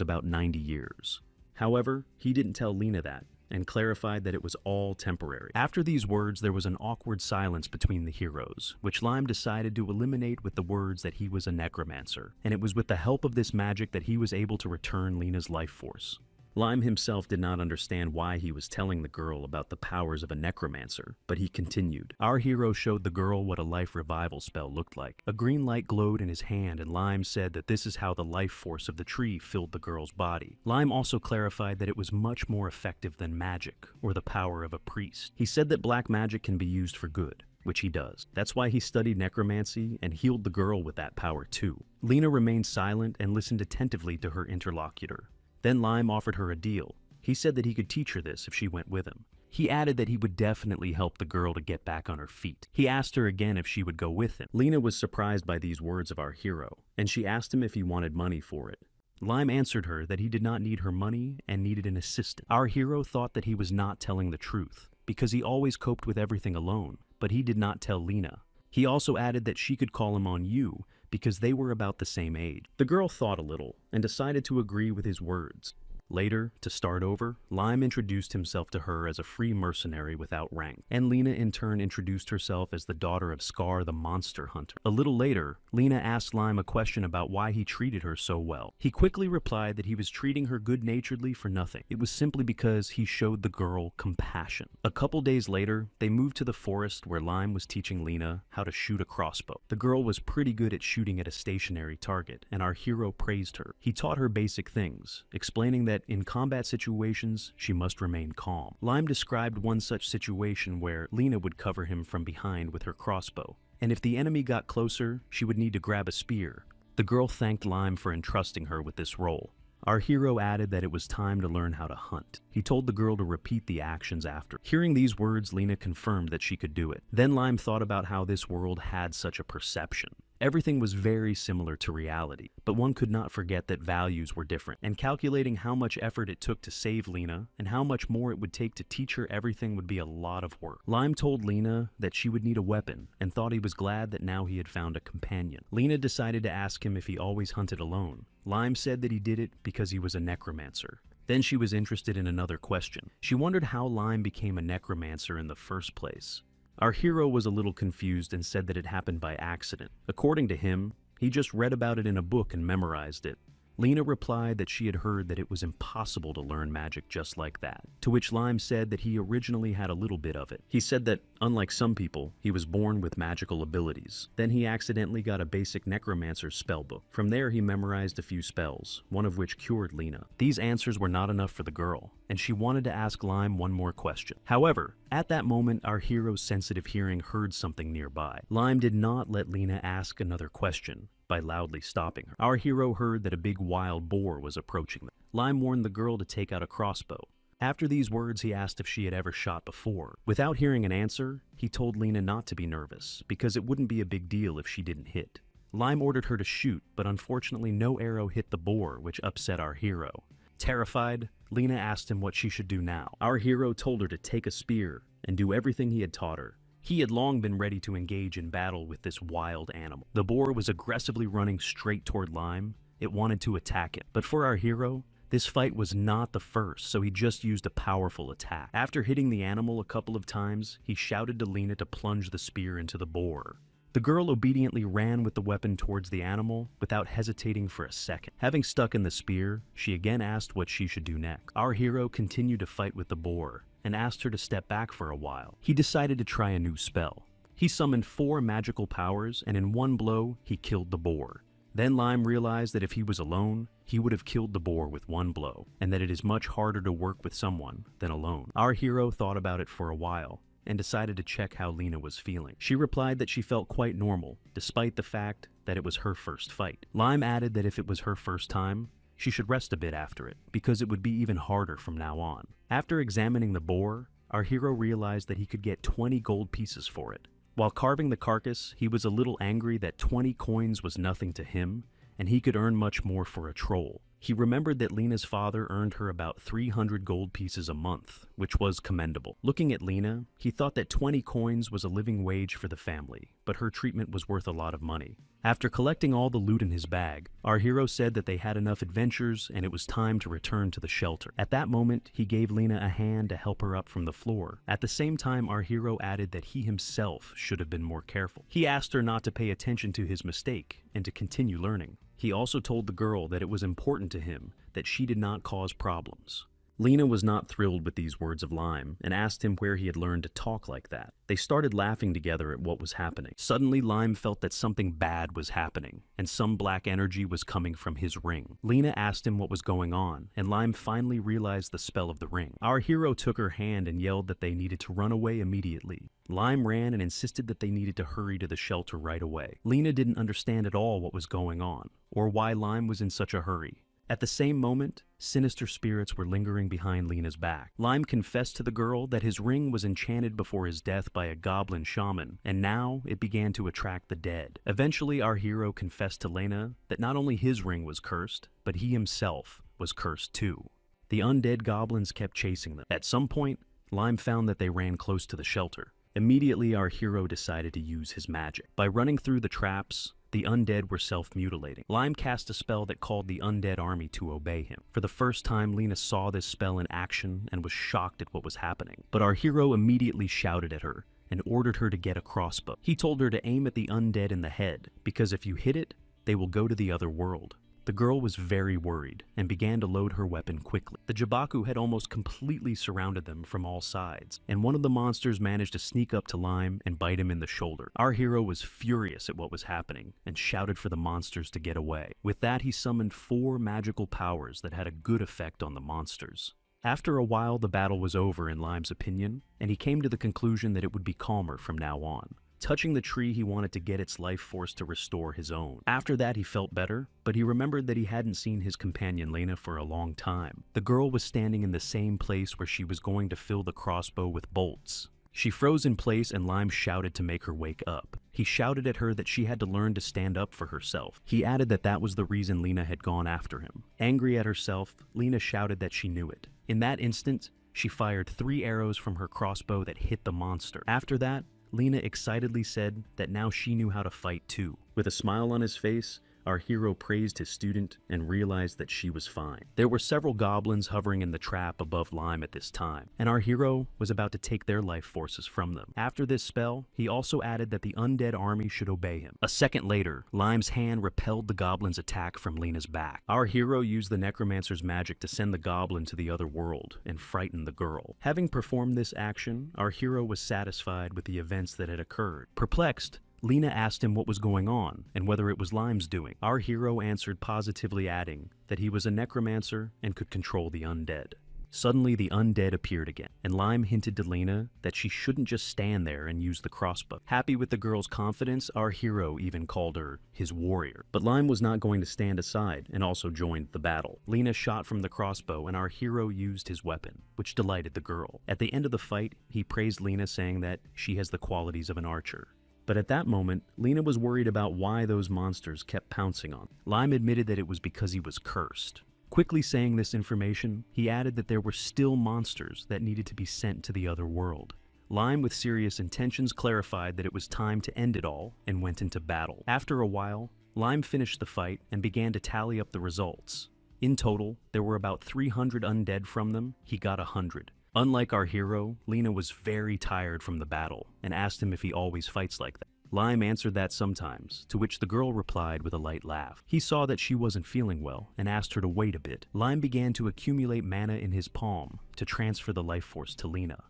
Speaker 1: about 90 years. However, he didn't tell Lena that, and clarified that it was all temporary. After these words, there was an awkward silence between the heroes, which Lime decided to eliminate with the words that he was a necromancer, and it was with the help of this magic that he was able to return Lena's life force. Lime himself did not understand why he was telling the girl about the powers of a necromancer, but he continued. Our hero showed the girl what a life revival spell looked like. A green light glowed in his hand, and Lime said that this is how the life force of the tree filled the girl's body. Lime also clarified that it was much more effective than magic, or the power of a priest. He said that black magic can be used for good, which he does. That's why he studied necromancy and healed the girl with that power too. Lena remained silent and listened attentively to her interlocutor. Then Lime offered her a deal. He said that he could teach her this if she went with him. He added that he would definitely help the girl to get back on her feet. He asked her again if she would go with him. Lena was surprised by these words of our hero, and she asked him if he wanted money for it. Lime answered her that he did not need her money and needed an assistant. Our hero thought that he was not telling the truth, because he always coped with everything alone, but he did not tell Lena. He also added that she could call him on you, because they were about the same age. The girl thought a little and decided to agree with his words. Later, to start over, Lime introduced himself to her as a free mercenary without rank, and Lena in turn introduced herself as the daughter of Scar the Monster Hunter. A little later, Lena asked Lime a question about why he treated her so well. He quickly replied that he was treating her good-naturedly for nothing. It was simply because he showed the girl compassion. A couple days later, they moved to the forest where Lime was teaching Lena how to shoot a crossbow. The girl was pretty good at shooting at a stationary target, and our hero praised her. He taught her basic things, explaining that in combat situations, she must remain calm. Lime described one such situation where Lena would cover him from behind with her crossbow, and if the enemy got closer, she would need to grab a spear. The girl thanked Lime for entrusting her with this role. Our hero added that it was time to learn how to hunt. He told the girl to repeat the actions after. Hearing these words, Lena confirmed that she could do it. Then Lime thought about how this world had such a perception. Everything was very similar to reality, but one could not forget that values were different, and calculating how much effort it took to save Lena and how much more it would take to teach her everything would be a lot of work. Lime told Lena that she would need a weapon and thought he was glad that now he had found a companion. Lena decided to ask him if he always hunted alone. Lime said that he did it because he was a necromancer. Then she was interested in another question. She wondered how Lime became a necromancer in the first place. Our hero was a little confused and said that it happened by accident. According to him, he just read about it in a book and memorized it. Lena replied that she had heard that it was impossible to learn magic just like that, to which Lime said that he originally had a little bit of it. He said that, unlike some people, he was born with magical abilities. Then he accidentally got a basic necromancer spell book. From there he memorized a few spells, one of which cured Lena. These answers were not enough for the girl, and she wanted to ask Lime one more question. However, at that moment, our hero's sensitive hearing heard something nearby. Lime did not let Lena ask another question by loudly stopping her. Our hero heard that a big wild boar was approaching them. Lime warned the girl to take out a crossbow. After these words, he asked if she had ever shot before. Without hearing an answer, he told Lena not to be nervous, because it wouldn't be a big deal if she didn't hit. Lime ordered her to shoot, but unfortunately no arrow hit the boar, which upset our hero. Terrified, Lena asked him what she should do now. Our hero told her to take a spear and do everything he had taught her. He had long been ready to engage in battle with this wild animal. The boar was aggressively running straight toward Lime. It wanted to attack him. But for our hero, this fight was not the first, so he just used a powerful attack. After hitting the animal a couple of times, he shouted to Lena to plunge the spear into the boar. The girl obediently ran with the weapon towards the animal without hesitating for a second. Having stuck in the spear, she again asked what she should do next. Our hero continued to fight with the boar and asked her to step back for a while. He decided to try a new spell. He summoned 4 magical powers, and in one blow, he killed the boar. Then Lime realized that if he was alone, he would have killed the boar with one blow, and that it is much harder to work with someone than alone. Our hero thought about it for a while, and decided to check how Lena was feeling. She replied that she felt quite normal, despite the fact that it was her first fight. Lime added that if it was her first time, she should rest a bit after it, because it would be even harder from now on. After examining the boar, our hero realized that he could get 20 gold pieces for it. While carving the carcass, he was a little angry that 20 coins was nothing to him, and he could earn much more for a troll. He remembered that Lena's father earned her about 300 gold pieces a month, which was commendable. Looking at Lena, he thought that 20 coins was a living wage for the family, but her treatment was worth a lot of money. After collecting all the loot in his bag, our hero said that they had enough adventures and it was time to return to the shelter. At that moment, he gave Lena a hand to help her up from the floor. At the same time, our hero added that he himself should have been more careful. He asked her not to pay attention to his mistake and to continue learning. He also told the girl that it was important to him that she did not cause problems. Lena was not thrilled with these words of Lime and asked him where he had learned to talk like that. They started laughing together at what was happening. Suddenly, Lime felt that something bad was happening, and some black energy was coming from his ring. Lena asked him what was going on, and Lime finally realized the spell of the ring. Our hero took her hand and yelled that they needed to run away immediately. Lime ran and insisted that they needed to hurry to the shelter right away. Lena didn't understand at all what was going on, or why Lime was in such a hurry. At the same moment, sinister spirits were lingering behind Lena's back. Lime confessed to the girl that his ring was enchanted before his death by a goblin shaman, and now it began to attract the dead. Eventually, our hero confessed to Lena that not only his ring was cursed, but he himself was cursed too. The undead goblins kept chasing them. At some point, Lime found that they ran close to the shelter. Immediately, our hero decided to use his magic. By running through the traps, the undead were self-mutilating. Lime cast a spell that called the undead army to obey him. For the first time, Lena saw this spell in action and was shocked at what was happening. But our hero immediately shouted at her and ordered her to get a crossbow. He told her to aim at the undead in the head, because if you hit it, they will go to the other world. The girl was very worried and began to load her weapon quickly. The Jabaku had almost completely surrounded them from all sides, and one of the monsters managed to sneak up to Lime and bite him in the shoulder. Our hero was furious at what was happening and shouted for the monsters to get away. With that, he summoned 4 magical powers that had a good effect on the monsters. After a while, the battle was over in Lime's opinion, and he came to the conclusion that it would be calmer from now on. Touching the tree, he wanted to get its life force to restore his own. After that, he felt better, but he remembered that he hadn't seen his companion Lena for a long time. The girl was standing in the same place where she was going to fill the crossbow with bolts. She froze in place and Lime shouted to make her wake up. He shouted at her that she had to learn to stand up for herself. He added that that was the reason Lena had gone after him. Angry at herself, Lena shouted that she knew it. In that instant, she fired 3 arrows from her crossbow that hit the monster. After that, Lena excitedly said that now she knew how to fight too. With a smile on his face, our hero praised his student and realized that she was fine. There were several goblins hovering in the trap above Lime at this time, and our hero was about to take their life forces from them. After this spell, he also added that the undead army should obey him. A second later, Lime's hand repelled the goblin's attack from Lena's back. Our hero used the Necromancer's magic to send the goblin to the other world and frighten the girl. Having performed this action, our hero was satisfied with the events that had occurred. Perplexed, Lena asked him what was going on and whether it was Lime's doing. Our hero answered positively, adding that he was a necromancer and could control the undead. Suddenly, the undead appeared again, and Lime hinted to Lena that she shouldn't just stand there and use the crossbow. Happy with the girl's confidence, our hero even called her his warrior. But Lime was not going to stand aside and also joined the battle. Lena shot from the crossbow, and our hero used his weapon, which delighted the girl. At the end of the fight, he praised Lena, saying that she has the qualities of an archer. But at that moment, Lena was worried about why those monsters kept pouncing on. Lime admitted that it was because he was cursed. Quickly saying this information, he added that there were still monsters that needed to be sent to the other world. Lime, with serious intentions, clarified that it was time to end it all and went into battle. After a while, Lime finished the fight and began to tally up the results. In total, there were about 300 undead from them. He got 100. Unlike our hero, Lena was very tired from the battle and asked him if he always fights like that. Lime answered that sometimes, to which the girl replied with a light laugh. He saw that she wasn't feeling well and asked her to wait a bit. Lime began to accumulate mana in his palm to transfer the life force to Lena.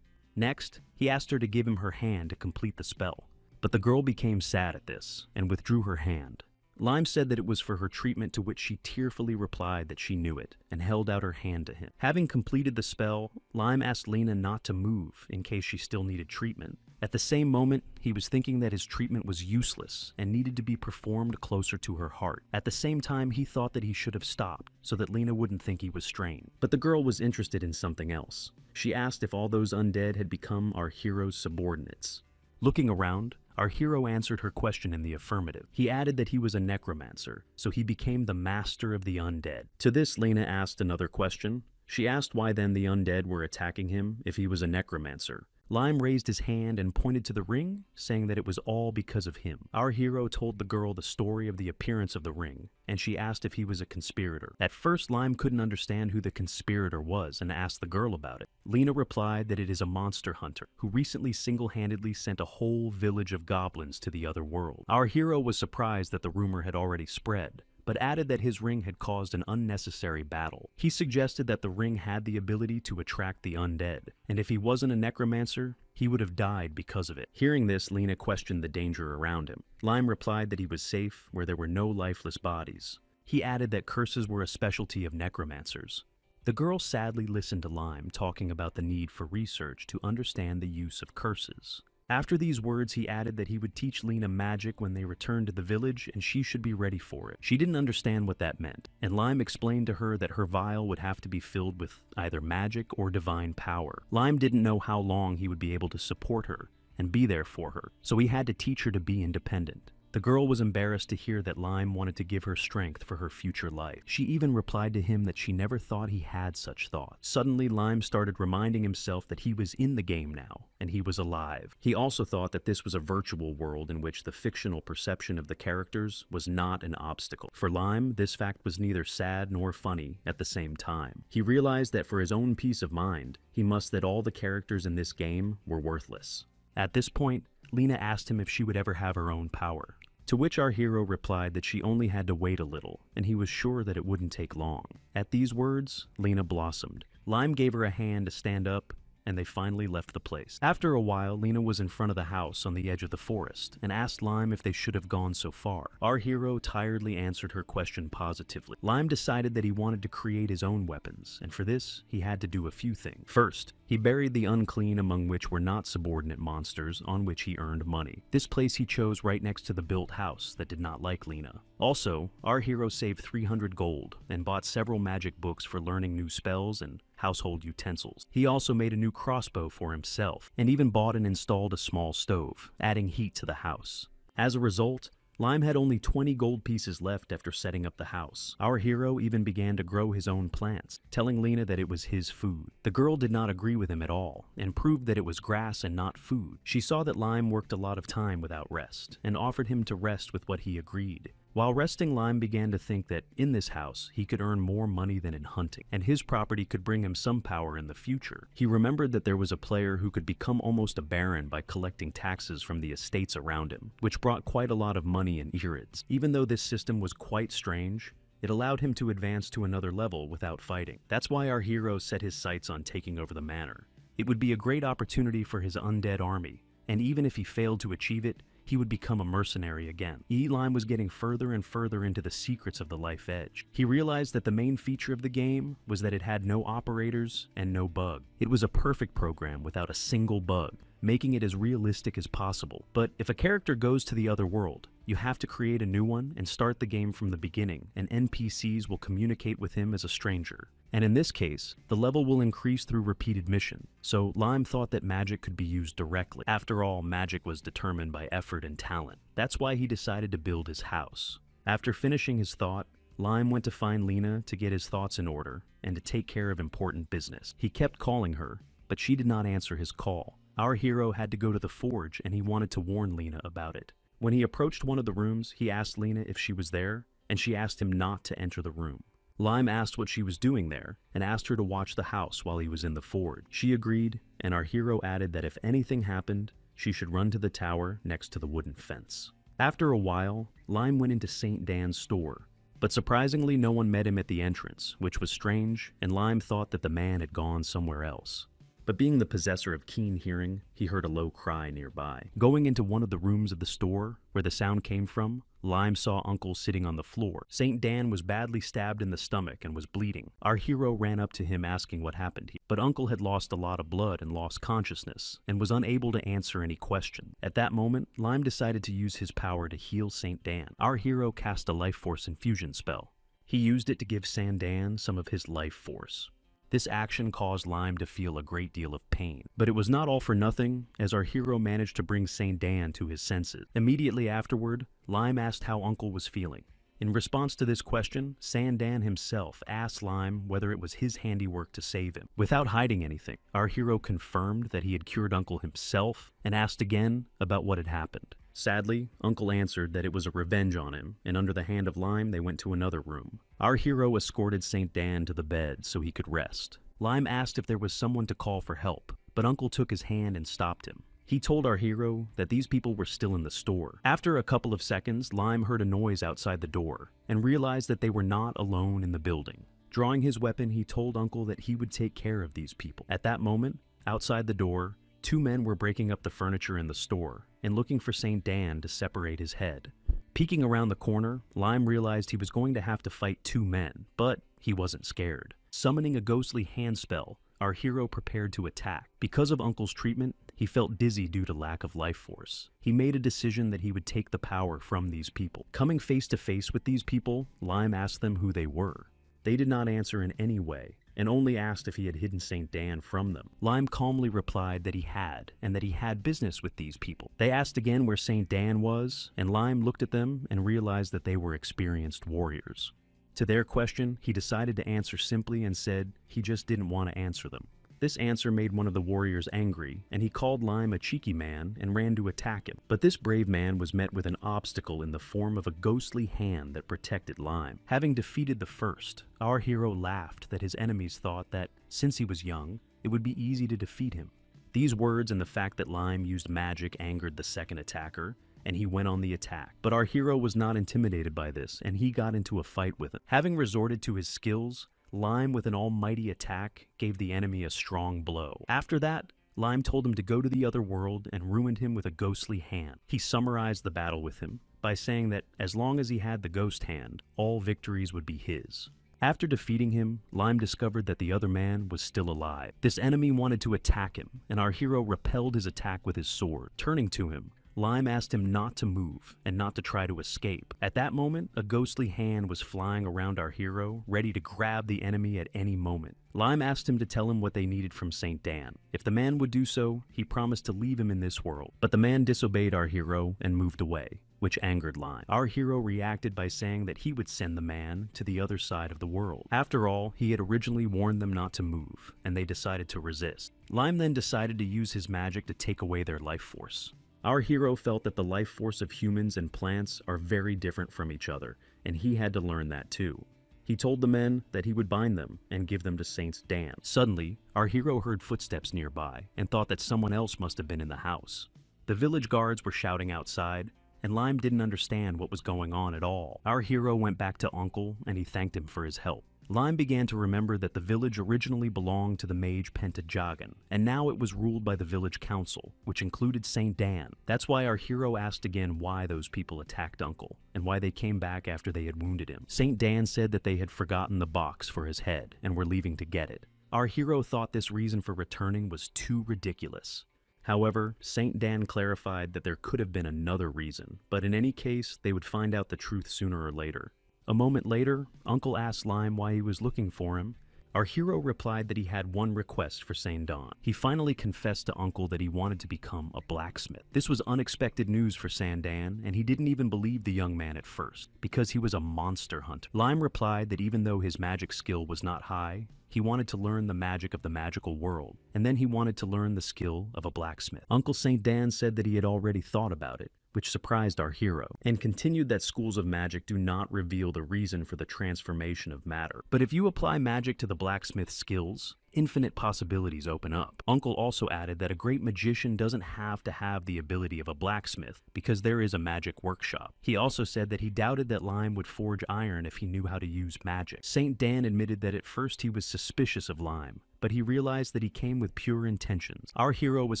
Speaker 1: Next, he asked her to give him her hand to complete the spell, but the girl became sad at this and withdrew her hand. Lime said that it was for her treatment, to which she tearfully replied that she knew it and held out her hand to him. Having completed the spell, Lime asked Lena not to move in case she still needed treatment. At the same moment, he was thinking that his treatment was useless and needed to be performed closer to her heart. At the same time, he thought that he should have stopped so that Lena wouldn't think he was strained. But the girl was interested in something else. She asked if all those undead had become our hero's subordinates. Looking around, Our hero answered her question in the affirmative. He added that he was a necromancer, so he became the master of the undead. To this, Lena asked another question. She asked why then the undead were attacking him if he was a necromancer. Lime raised his hand and pointed to the ring, saying that it was all because of him. Our hero told the girl the story of the appearance of the ring, and she asked if he was a conspirator. At first, Lime couldn't understand who the conspirator was and asked the girl about it. Lena replied that it is a monster hunter who recently single-handedly sent a whole village of goblins to the other world. Our hero was surprised that the rumor had already spread, but added that his ring had caused an unnecessary battle. He suggested that the ring had the ability to attract the undead, and if he wasn't a necromancer, he would have died because of it. Hearing this, Lena questioned the danger around him. Lime replied that he was safe where there were no lifeless bodies. He added that curses were a specialty of necromancers. The girl sadly listened to Lime talking about the need for research to understand the use of curses. After these words, he added that he would teach Lena magic when they returned to the village and she should be ready for it. She didn't understand what that meant, and Lime explained to her that her vial would have to be filled with either magic or divine power. Lime didn't know how long he would be able to support her and be there for her, so he had to teach her to be independent. The girl was embarrassed to hear that Lime wanted to give her strength for her future life. She even replied to him that she never thought he had such thoughts. Suddenly, Lime started reminding himself that he was in the game now, and he was alive. He also thought that this was a virtual world in which the fictional perception of the characters was not an obstacle. For Lime, this fact was neither sad nor funny at the same time. He realized that for his own peace of mind, he must that all the characters in this game were worthless. At this point, Lena asked him if she would ever have her own power, to which our hero replied that she only had to wait a little, and he was sure that it wouldn't take long. At these words, Lena blossomed. Lime gave her a hand to stand up, and they finally left the place. After a while, Lena was in front of the house on the edge of the forest and asked Lime if they should have gone so far. Our hero tiredly answered her question positively. Lime decided that he wanted to create his own weapons, and for this, he had to do a few things. First, he buried the unclean among which were not subordinate monsters on which he earned money. This place he chose right next to the built house that did not like Lena. Also, our hero saved 300 gold and bought several magic books for learning new spells and household utensils. He also made a new crossbow for himself and even bought and installed a small stove, adding heat to the house. As a result, Lime had only 20 gold pieces left after setting up the house. Our hero even began to grow his own plants, telling Lena that it was his food. The girl did not agree with him at all, and proved that it was grass and not food. She saw that Lime worked a lot of time without rest, and offered him to rest with what he agreed. While resting, Lime began to think that in this house he could earn more money than in hunting, and his property could bring him some power in the future. He remembered that there was a player who could become almost a baron by collecting taxes from the estates around him, which brought quite a lot of money in irids. Even though this system was quite strange, it allowed him to advance to another level without fighting. That's why our hero set his sights on taking over the manor. It would be a great opportunity for his undead army, and even if he failed to achieve it, he would become a mercenary again. Lime was getting further and further into the secrets of the Life Edge. He realized that the main feature of the game was that it had no operators and no bug. It was a perfect program without a single bug, making it as realistic as possible. But if a character goes to the other world, you have to create a new one and start the game from the beginning, and NPCs will communicate with him as a stranger. And in this case, the level will increase through repeated mission, so Lime thought that magic could be used directly. After all, magic was determined by effort and talent. That's why he decided to build his house. After finishing his thought, Lime went to find Lena to get his thoughts in order and to take care of important business. He kept calling her, but she did not answer his call. Our hero had to go to the forge, and he wanted to warn Lena about it. When he approached one of the rooms, he asked Lena if she was there, and she asked him not to enter the room. Lime asked what she was doing there, and asked her to watch the house while he was in the forge. She agreed, and our hero added that if anything happened, she should run to the tower next to the wooden fence. After a while, Lime went into St. Dan's store, but surprisingly no one met him at the entrance, which was strange, and Lime thought that the man had gone somewhere else. But being the possessor of keen hearing, he heard a low cry nearby. Going into one of the rooms of the store, where the sound came from, Lime saw Uncle sitting on the floor. St. Dan was badly stabbed in the stomach and was bleeding. Our hero ran up to him asking what happened, but Uncle had lost a lot of blood and lost consciousness, and was unable to answer any question. At that moment, Lime decided to use his power to heal St. Dan. Our hero cast a life force infusion spell. He used it to give St. Dan some of his life force. This action caused Lime to feel a great deal of pain. But it was not all for nothing, as our hero managed to bring Saint Dan to his senses. Immediately afterward, Lime asked how Uncle was feeling. In response to this question, Saint Dan himself asked Lime whether it was his handiwork to save him. Without hiding anything, our hero confirmed that he had cured Uncle himself and asked again about what had happened. Sadly, Uncle answered that it was a revenge on him, and under the hand of Lime, they went to another room. Our hero escorted Saint Dan to the bed so he could rest. Lime asked if there was someone to call for help, but Uncle took his hand and stopped him. He told our hero that these people were still in the store. After a couple of seconds, Lime heard a noise outside the door and realized that they were not alone in the building. Drawing his weapon, he told Uncle that he would take care of these people. At that moment, outside the door, two men were breaking up the furniture in the store and looking for Saint Dan to separate his head. Peeking around the corner, Lime realized he was going to have to fight two men, but he wasn't scared. Summoning a ghostly hand spell, our hero prepared to attack. Because of Uncle's treatment, he felt dizzy due to lack of life force. He made a decision that he would take the power from these people. Coming face to face with these people, Lime asked them who they were. They did not answer in any way, and only asked if he had hidden Saint Dan from them. Lime calmly replied that he had, and that he had business with these people. They asked again where Saint Dan was, and Lime looked at them and realized that they were experienced warriors. To their question, he decided to answer simply and said he just didn't want to answer them. This answer made one of the warriors angry, and he called Lime a cheeky man and ran to attack him. But this brave man was met with an obstacle in the form of a ghostly hand that protected Lime. Having defeated the first, our hero laughed that his enemies thought that, since he was young, it would be easy to defeat him. These words and the fact that Lime used magic angered the second attacker, and he went on the attack. But our hero was not intimidated by this, and he got into a fight with him. Having resorted to his skills, Lime, with an almighty attack, gave the enemy a strong blow. After that, Lime told him to go to the other world and ruined him with a ghostly hand. He summarized the battle with him by saying that as long as he had the ghost hand, all victories would be his. After defeating him, Lime discovered that the other man was still alive. This enemy wanted to attack him, and our hero repelled his attack with his sword. Turning to him, Lime asked him not to move and not to try to escape. At that moment, a ghostly hand was flying around our hero, ready to grab the enemy at any moment. Lime asked him to tell him what they needed from Saint Dan. If the man would do so, he promised to leave him in this world. But the man disobeyed our hero and moved away, which angered Lime. Our hero reacted by saying that he would send the man to the other side of the world. After all, he had originally warned them not to move, and they decided to resist. Lime then decided to use his magic to take away their life force. Our hero felt that the life force of humans and plants are very different from each other, and he had to learn that too. He told the men that he would bind them and give them to Saint Dan. Suddenly, our hero heard footsteps nearby and thought that someone else must have been in the house. The village guards were shouting outside, and Lime didn't understand what was going on at all. Our hero went back to Uncle and he thanked him for his help. Lime began to remember that the village originally belonged to the mage Pentajagan, and now it was ruled by the village council, which included Saint Dan. That's why our hero asked again why those people attacked Uncle, and why they came back after they had wounded him. Saint Dan said that they had forgotten the box for his head, and were leaving to get it. Our hero thought this reason for returning was too ridiculous. However, Saint Dan clarified that there could have been another reason, but in any case, they would find out the truth sooner or later. A moment later, Uncle asked Lime why he was looking for him. Our hero replied that he had one request for Saint Dan. He finally confessed to Uncle that he wanted to become a blacksmith. This was unexpected news for Saint Dan, and he didn't even believe the young man at first, because he was a monster hunter. Lime replied that even though his magic skill was not high, he wanted to learn the magic of the magical world, and then he wanted to learn the skill of a blacksmith. Uncle Saint Dan said that he had already thought about it, which surprised our hero, and continued that schools of magic do not reveal the reason for the transformation of matter. But if you apply magic to the blacksmith's skills, infinite possibilities open up. Uncle also added that a great magician doesn't have to have the ability of a blacksmith, because there is a magic workshop. He also said that he doubted that Lime would forge iron if he knew how to use magic. Saint Dan admitted that at first he was suspicious of Lime, but he realized that he came with pure intentions. Our hero was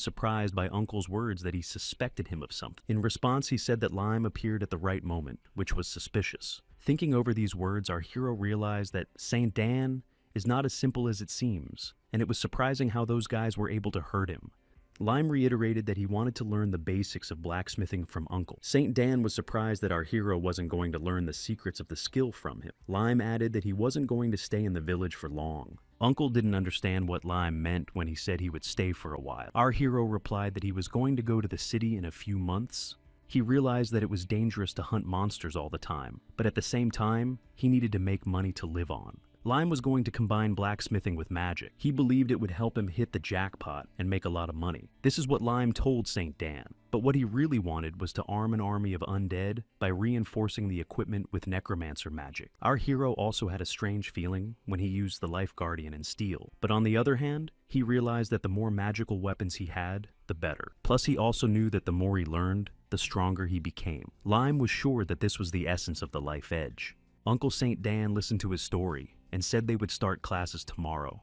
Speaker 1: surprised by Uncle's words that he suspected him of something. In response, he said that Lime appeared at the right moment, which was suspicious. Thinking over these words, our hero realized that Saint Dan is not as simple as it seems, and it was surprising how those guys were able to hurt him. Lime reiterated that he wanted to learn the basics of blacksmithing from Uncle. Saint Dan was surprised that our hero wasn't going to learn the secrets of the skill from him. Lime added that he wasn't going to stay in the village for long, Uncle didn't understand what Lime meant when he said he would stay for a while. Our hero replied that he was going to go to the city in a few months. He realized that it was dangerous to hunt monsters all the time, but at the same time, he needed to make money to live on. Lime was going to combine blacksmithing with magic. He believed it would help him hit the jackpot and make a lot of money. This is what Lime told Saint Dan. But what he really wanted was to arm an army of undead by reinforcing the equipment with Necromancer magic. Our hero also had a strange feeling when he used the Life Guardian and Steel. But on the other hand, he realized that the more magical weapons he had, the better. Plus, he also knew that the more he learned, the stronger he became. Lime was sure that this was the essence of the Life Edge. Uncle Saint Dan listened to his story and said they would start classes tomorrow.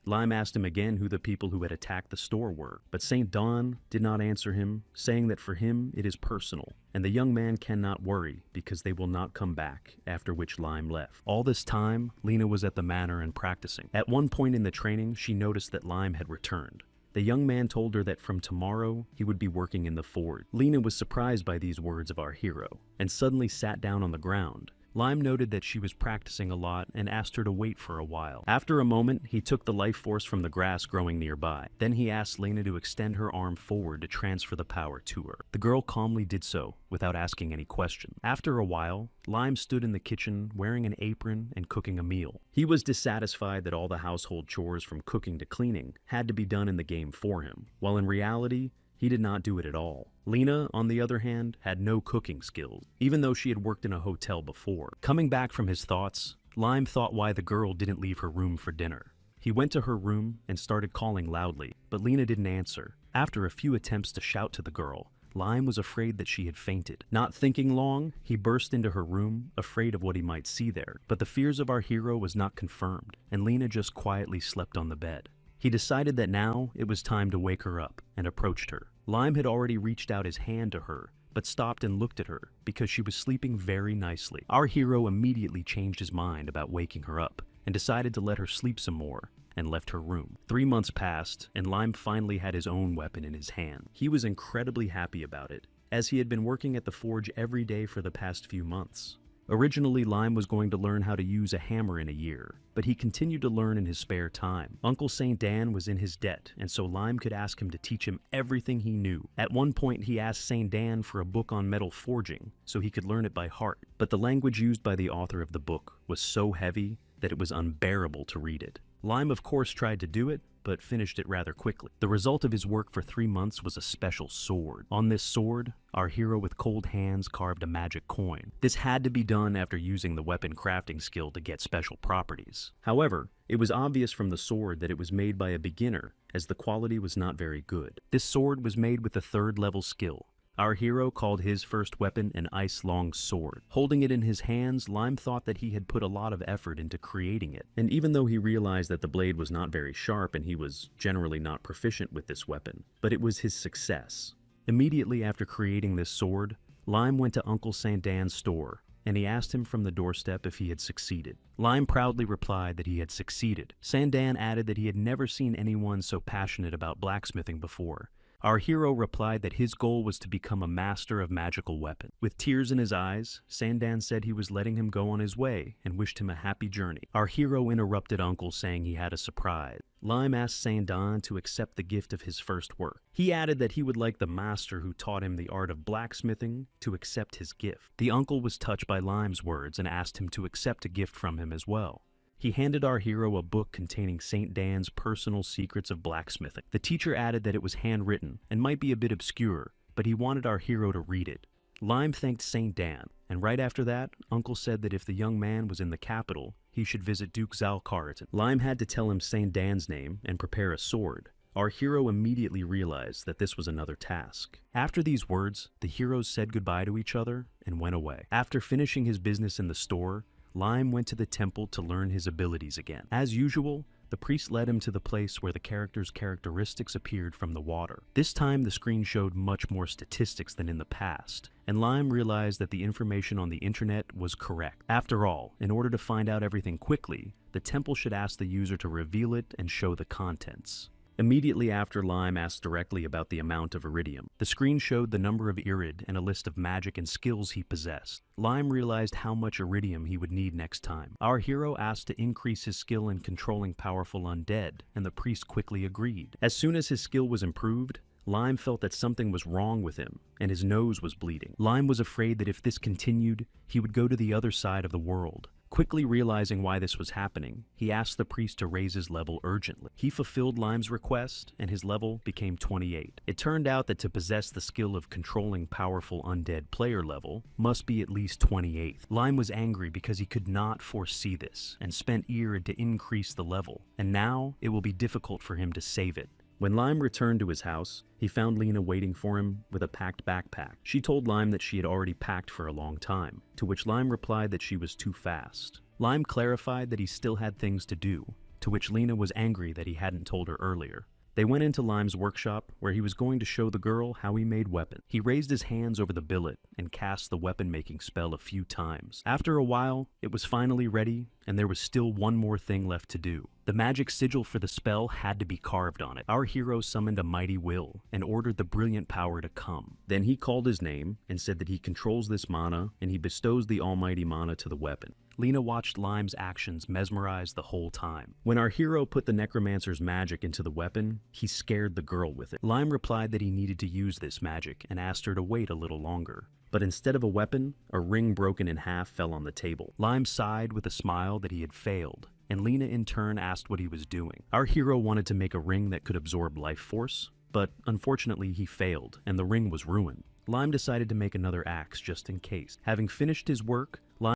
Speaker 1: Lime asked him again who the people who had attacked the store were, but Saint Dan did not answer him, saying that for him it is personal, and the young man cannot worry because they will not come back, after which Lime left. All this time, Lena was at the manor and practicing. At one point in the training, she noticed that Lime had returned. The young man told her that from tomorrow, he would be working in the forge. Lena was surprised by these words of our hero, and suddenly sat down on the ground. Lime noted that she was practicing a lot and asked her to wait for a while. After a moment, he took the life force from the grass growing nearby. Then he asked Lena to extend her arm forward to transfer the power to her. The girl calmly did so, without asking any questions. After a while, Lime stood in the kitchen wearing an apron and cooking a meal. He was dissatisfied that all the household chores from cooking to cleaning had to be done in the game for him, while in reality, he did not do it at all. Lena, on the other hand, had no cooking skills, even though she had worked in a hotel before. Coming back from his thoughts, Lime thought why the girl didn't leave her room for dinner. He went to her room and started calling loudly, but Lena didn't answer. After a few attempts to shout to the girl, Lime was afraid that she had fainted. Not thinking long, he burst into her room, afraid of what he might see there. But the fears of our hero was not confirmed, and Lena just quietly slept on the bed. He decided that now it was time to wake her up, and approached her. Lime had already reached out his hand to her, but stopped and looked at her, because she was sleeping very nicely. Our hero immediately changed his mind about waking her up, and decided to let her sleep some more, and left her room. 3 months passed, and Lime finally had his own weapon in his hand. He was incredibly happy about it, as he had been working at the forge every day for the past few months. Originally, Lime was going to learn how to use a hammer in a year, but he continued to learn in his spare time. Uncle Saint Dan was in his debt, and so Lime could ask him to teach him everything he knew. At one point, he asked Saint Dan for a book on metal forging, so he could learn it by heart. But the language used by the author of the book was so heavy that it was unbearable to read it. Lime, of course, tried to do it, but finished it rather quickly. The result of his work for 3 months was a special sword. On this sword, our hero with cold hands carved a magic coin. This had to be done after using the weapon crafting skill to get special properties. However, it was obvious from the sword that it was made by a beginner, as the quality was not very good. This sword was made with a 3rd level skill. Our hero called his first weapon an ice-long sword. Holding it in his hands, Lime thought that he had put a lot of effort into creating it, and even though he realized that the blade was not very sharp and he was generally not proficient with this weapon, but it was his success. Immediately after creating this sword, Lime went to Uncle Saint Dan's store, and he asked him from the doorstep if he had succeeded. Lime proudly replied that he had succeeded. Saint Dan added that he had never seen anyone so passionate about blacksmithing before. Our hero replied that his goal was to become a master of magical weapons. With tears in his eyes, Saint Dan said he was letting him go on his way and wished him a happy journey. Our hero interrupted Uncle, saying he had a surprise. Lime asked Saint Dan to accept the gift of his first work. He added that he would like the master who taught him the art of blacksmithing to accept his gift. The uncle was touched by Lime's words and asked him to accept a gift from him as well. He handed our hero a book containing Saint Dan's personal secrets of blacksmithing. The teacher added that it was handwritten and might be a bit obscure, but he wanted our hero to read it. Lime thanked Saint Dan, and right after that, Uncle said that if the young man was in the capital, he should visit Duke Zalcarton. Lime had to tell him Saint Dan's name and prepare a sword. Our hero immediately realized that this was another task. After these words, the heroes said goodbye to each other and went away. After finishing his business in the store, Lime went to the temple to learn his abilities again. As usual, the priest led him to the place where the character's characteristics appeared from the water. This time, the screen showed much more statistics than in the past, and Lime realized that the information on the internet was correct. After all, in order to find out everything quickly, the temple should ask the user to reveal it and show the contents. Immediately after, Lime asked directly about the amount of iridium. The screen showed the number of irid and a list of magic and skills he possessed. Lime realized how much iridium he would need next time. Our hero asked to increase his skill in controlling powerful undead, and the priest quickly agreed. As soon as his skill was improved, Lime felt that something was wrong with him, and his nose was bleeding. Lime was afraid that if this continued, he would go to the other side of the world. Quickly realizing why this was happening, he asked the priest to raise his level urgently. He fulfilled Lime's request, and his level became 28. It turned out that to possess the skill of controlling powerful undead player level must be at least 28. Lime was angry because he could not foresee this, and spent irid to increase the level, and now it will be difficult for him to save it. When Lime returned to his house, he found Lena waiting for him with a packed backpack. She told Lime that she had already packed for a long time, to which Lime replied that she was too fast. Lime clarified that he still had things to do, to which Lena was angry that he hadn't told her earlier. They went into Lime's workshop, where he was going to show the girl how he made weapons. He raised his hands over the billet and cast the weapon-making spell a few times. After a while, it was finally ready, and there was still one more thing left to do. The magic sigil for the spell had to be carved on it. Our hero summoned a mighty will and ordered the brilliant power to come. Then he called his name and said that he controls this mana, and he bestows the almighty mana to the weapon. Lena watched Lime's actions mesmerized the whole time. When our hero put the Necromancer's magic into the weapon, he scared the girl with it. Lime replied that he needed to use this magic and asked her to wait a little longer. But instead of a weapon, a ring broken in half fell on the table. Lime sighed with a smile that he had failed, and Lena in turn asked what he was doing. Our hero wanted to make a ring that could absorb life force, but unfortunately he failed, and the ring was ruined. Lime decided to make another axe just in case. Having finished his work,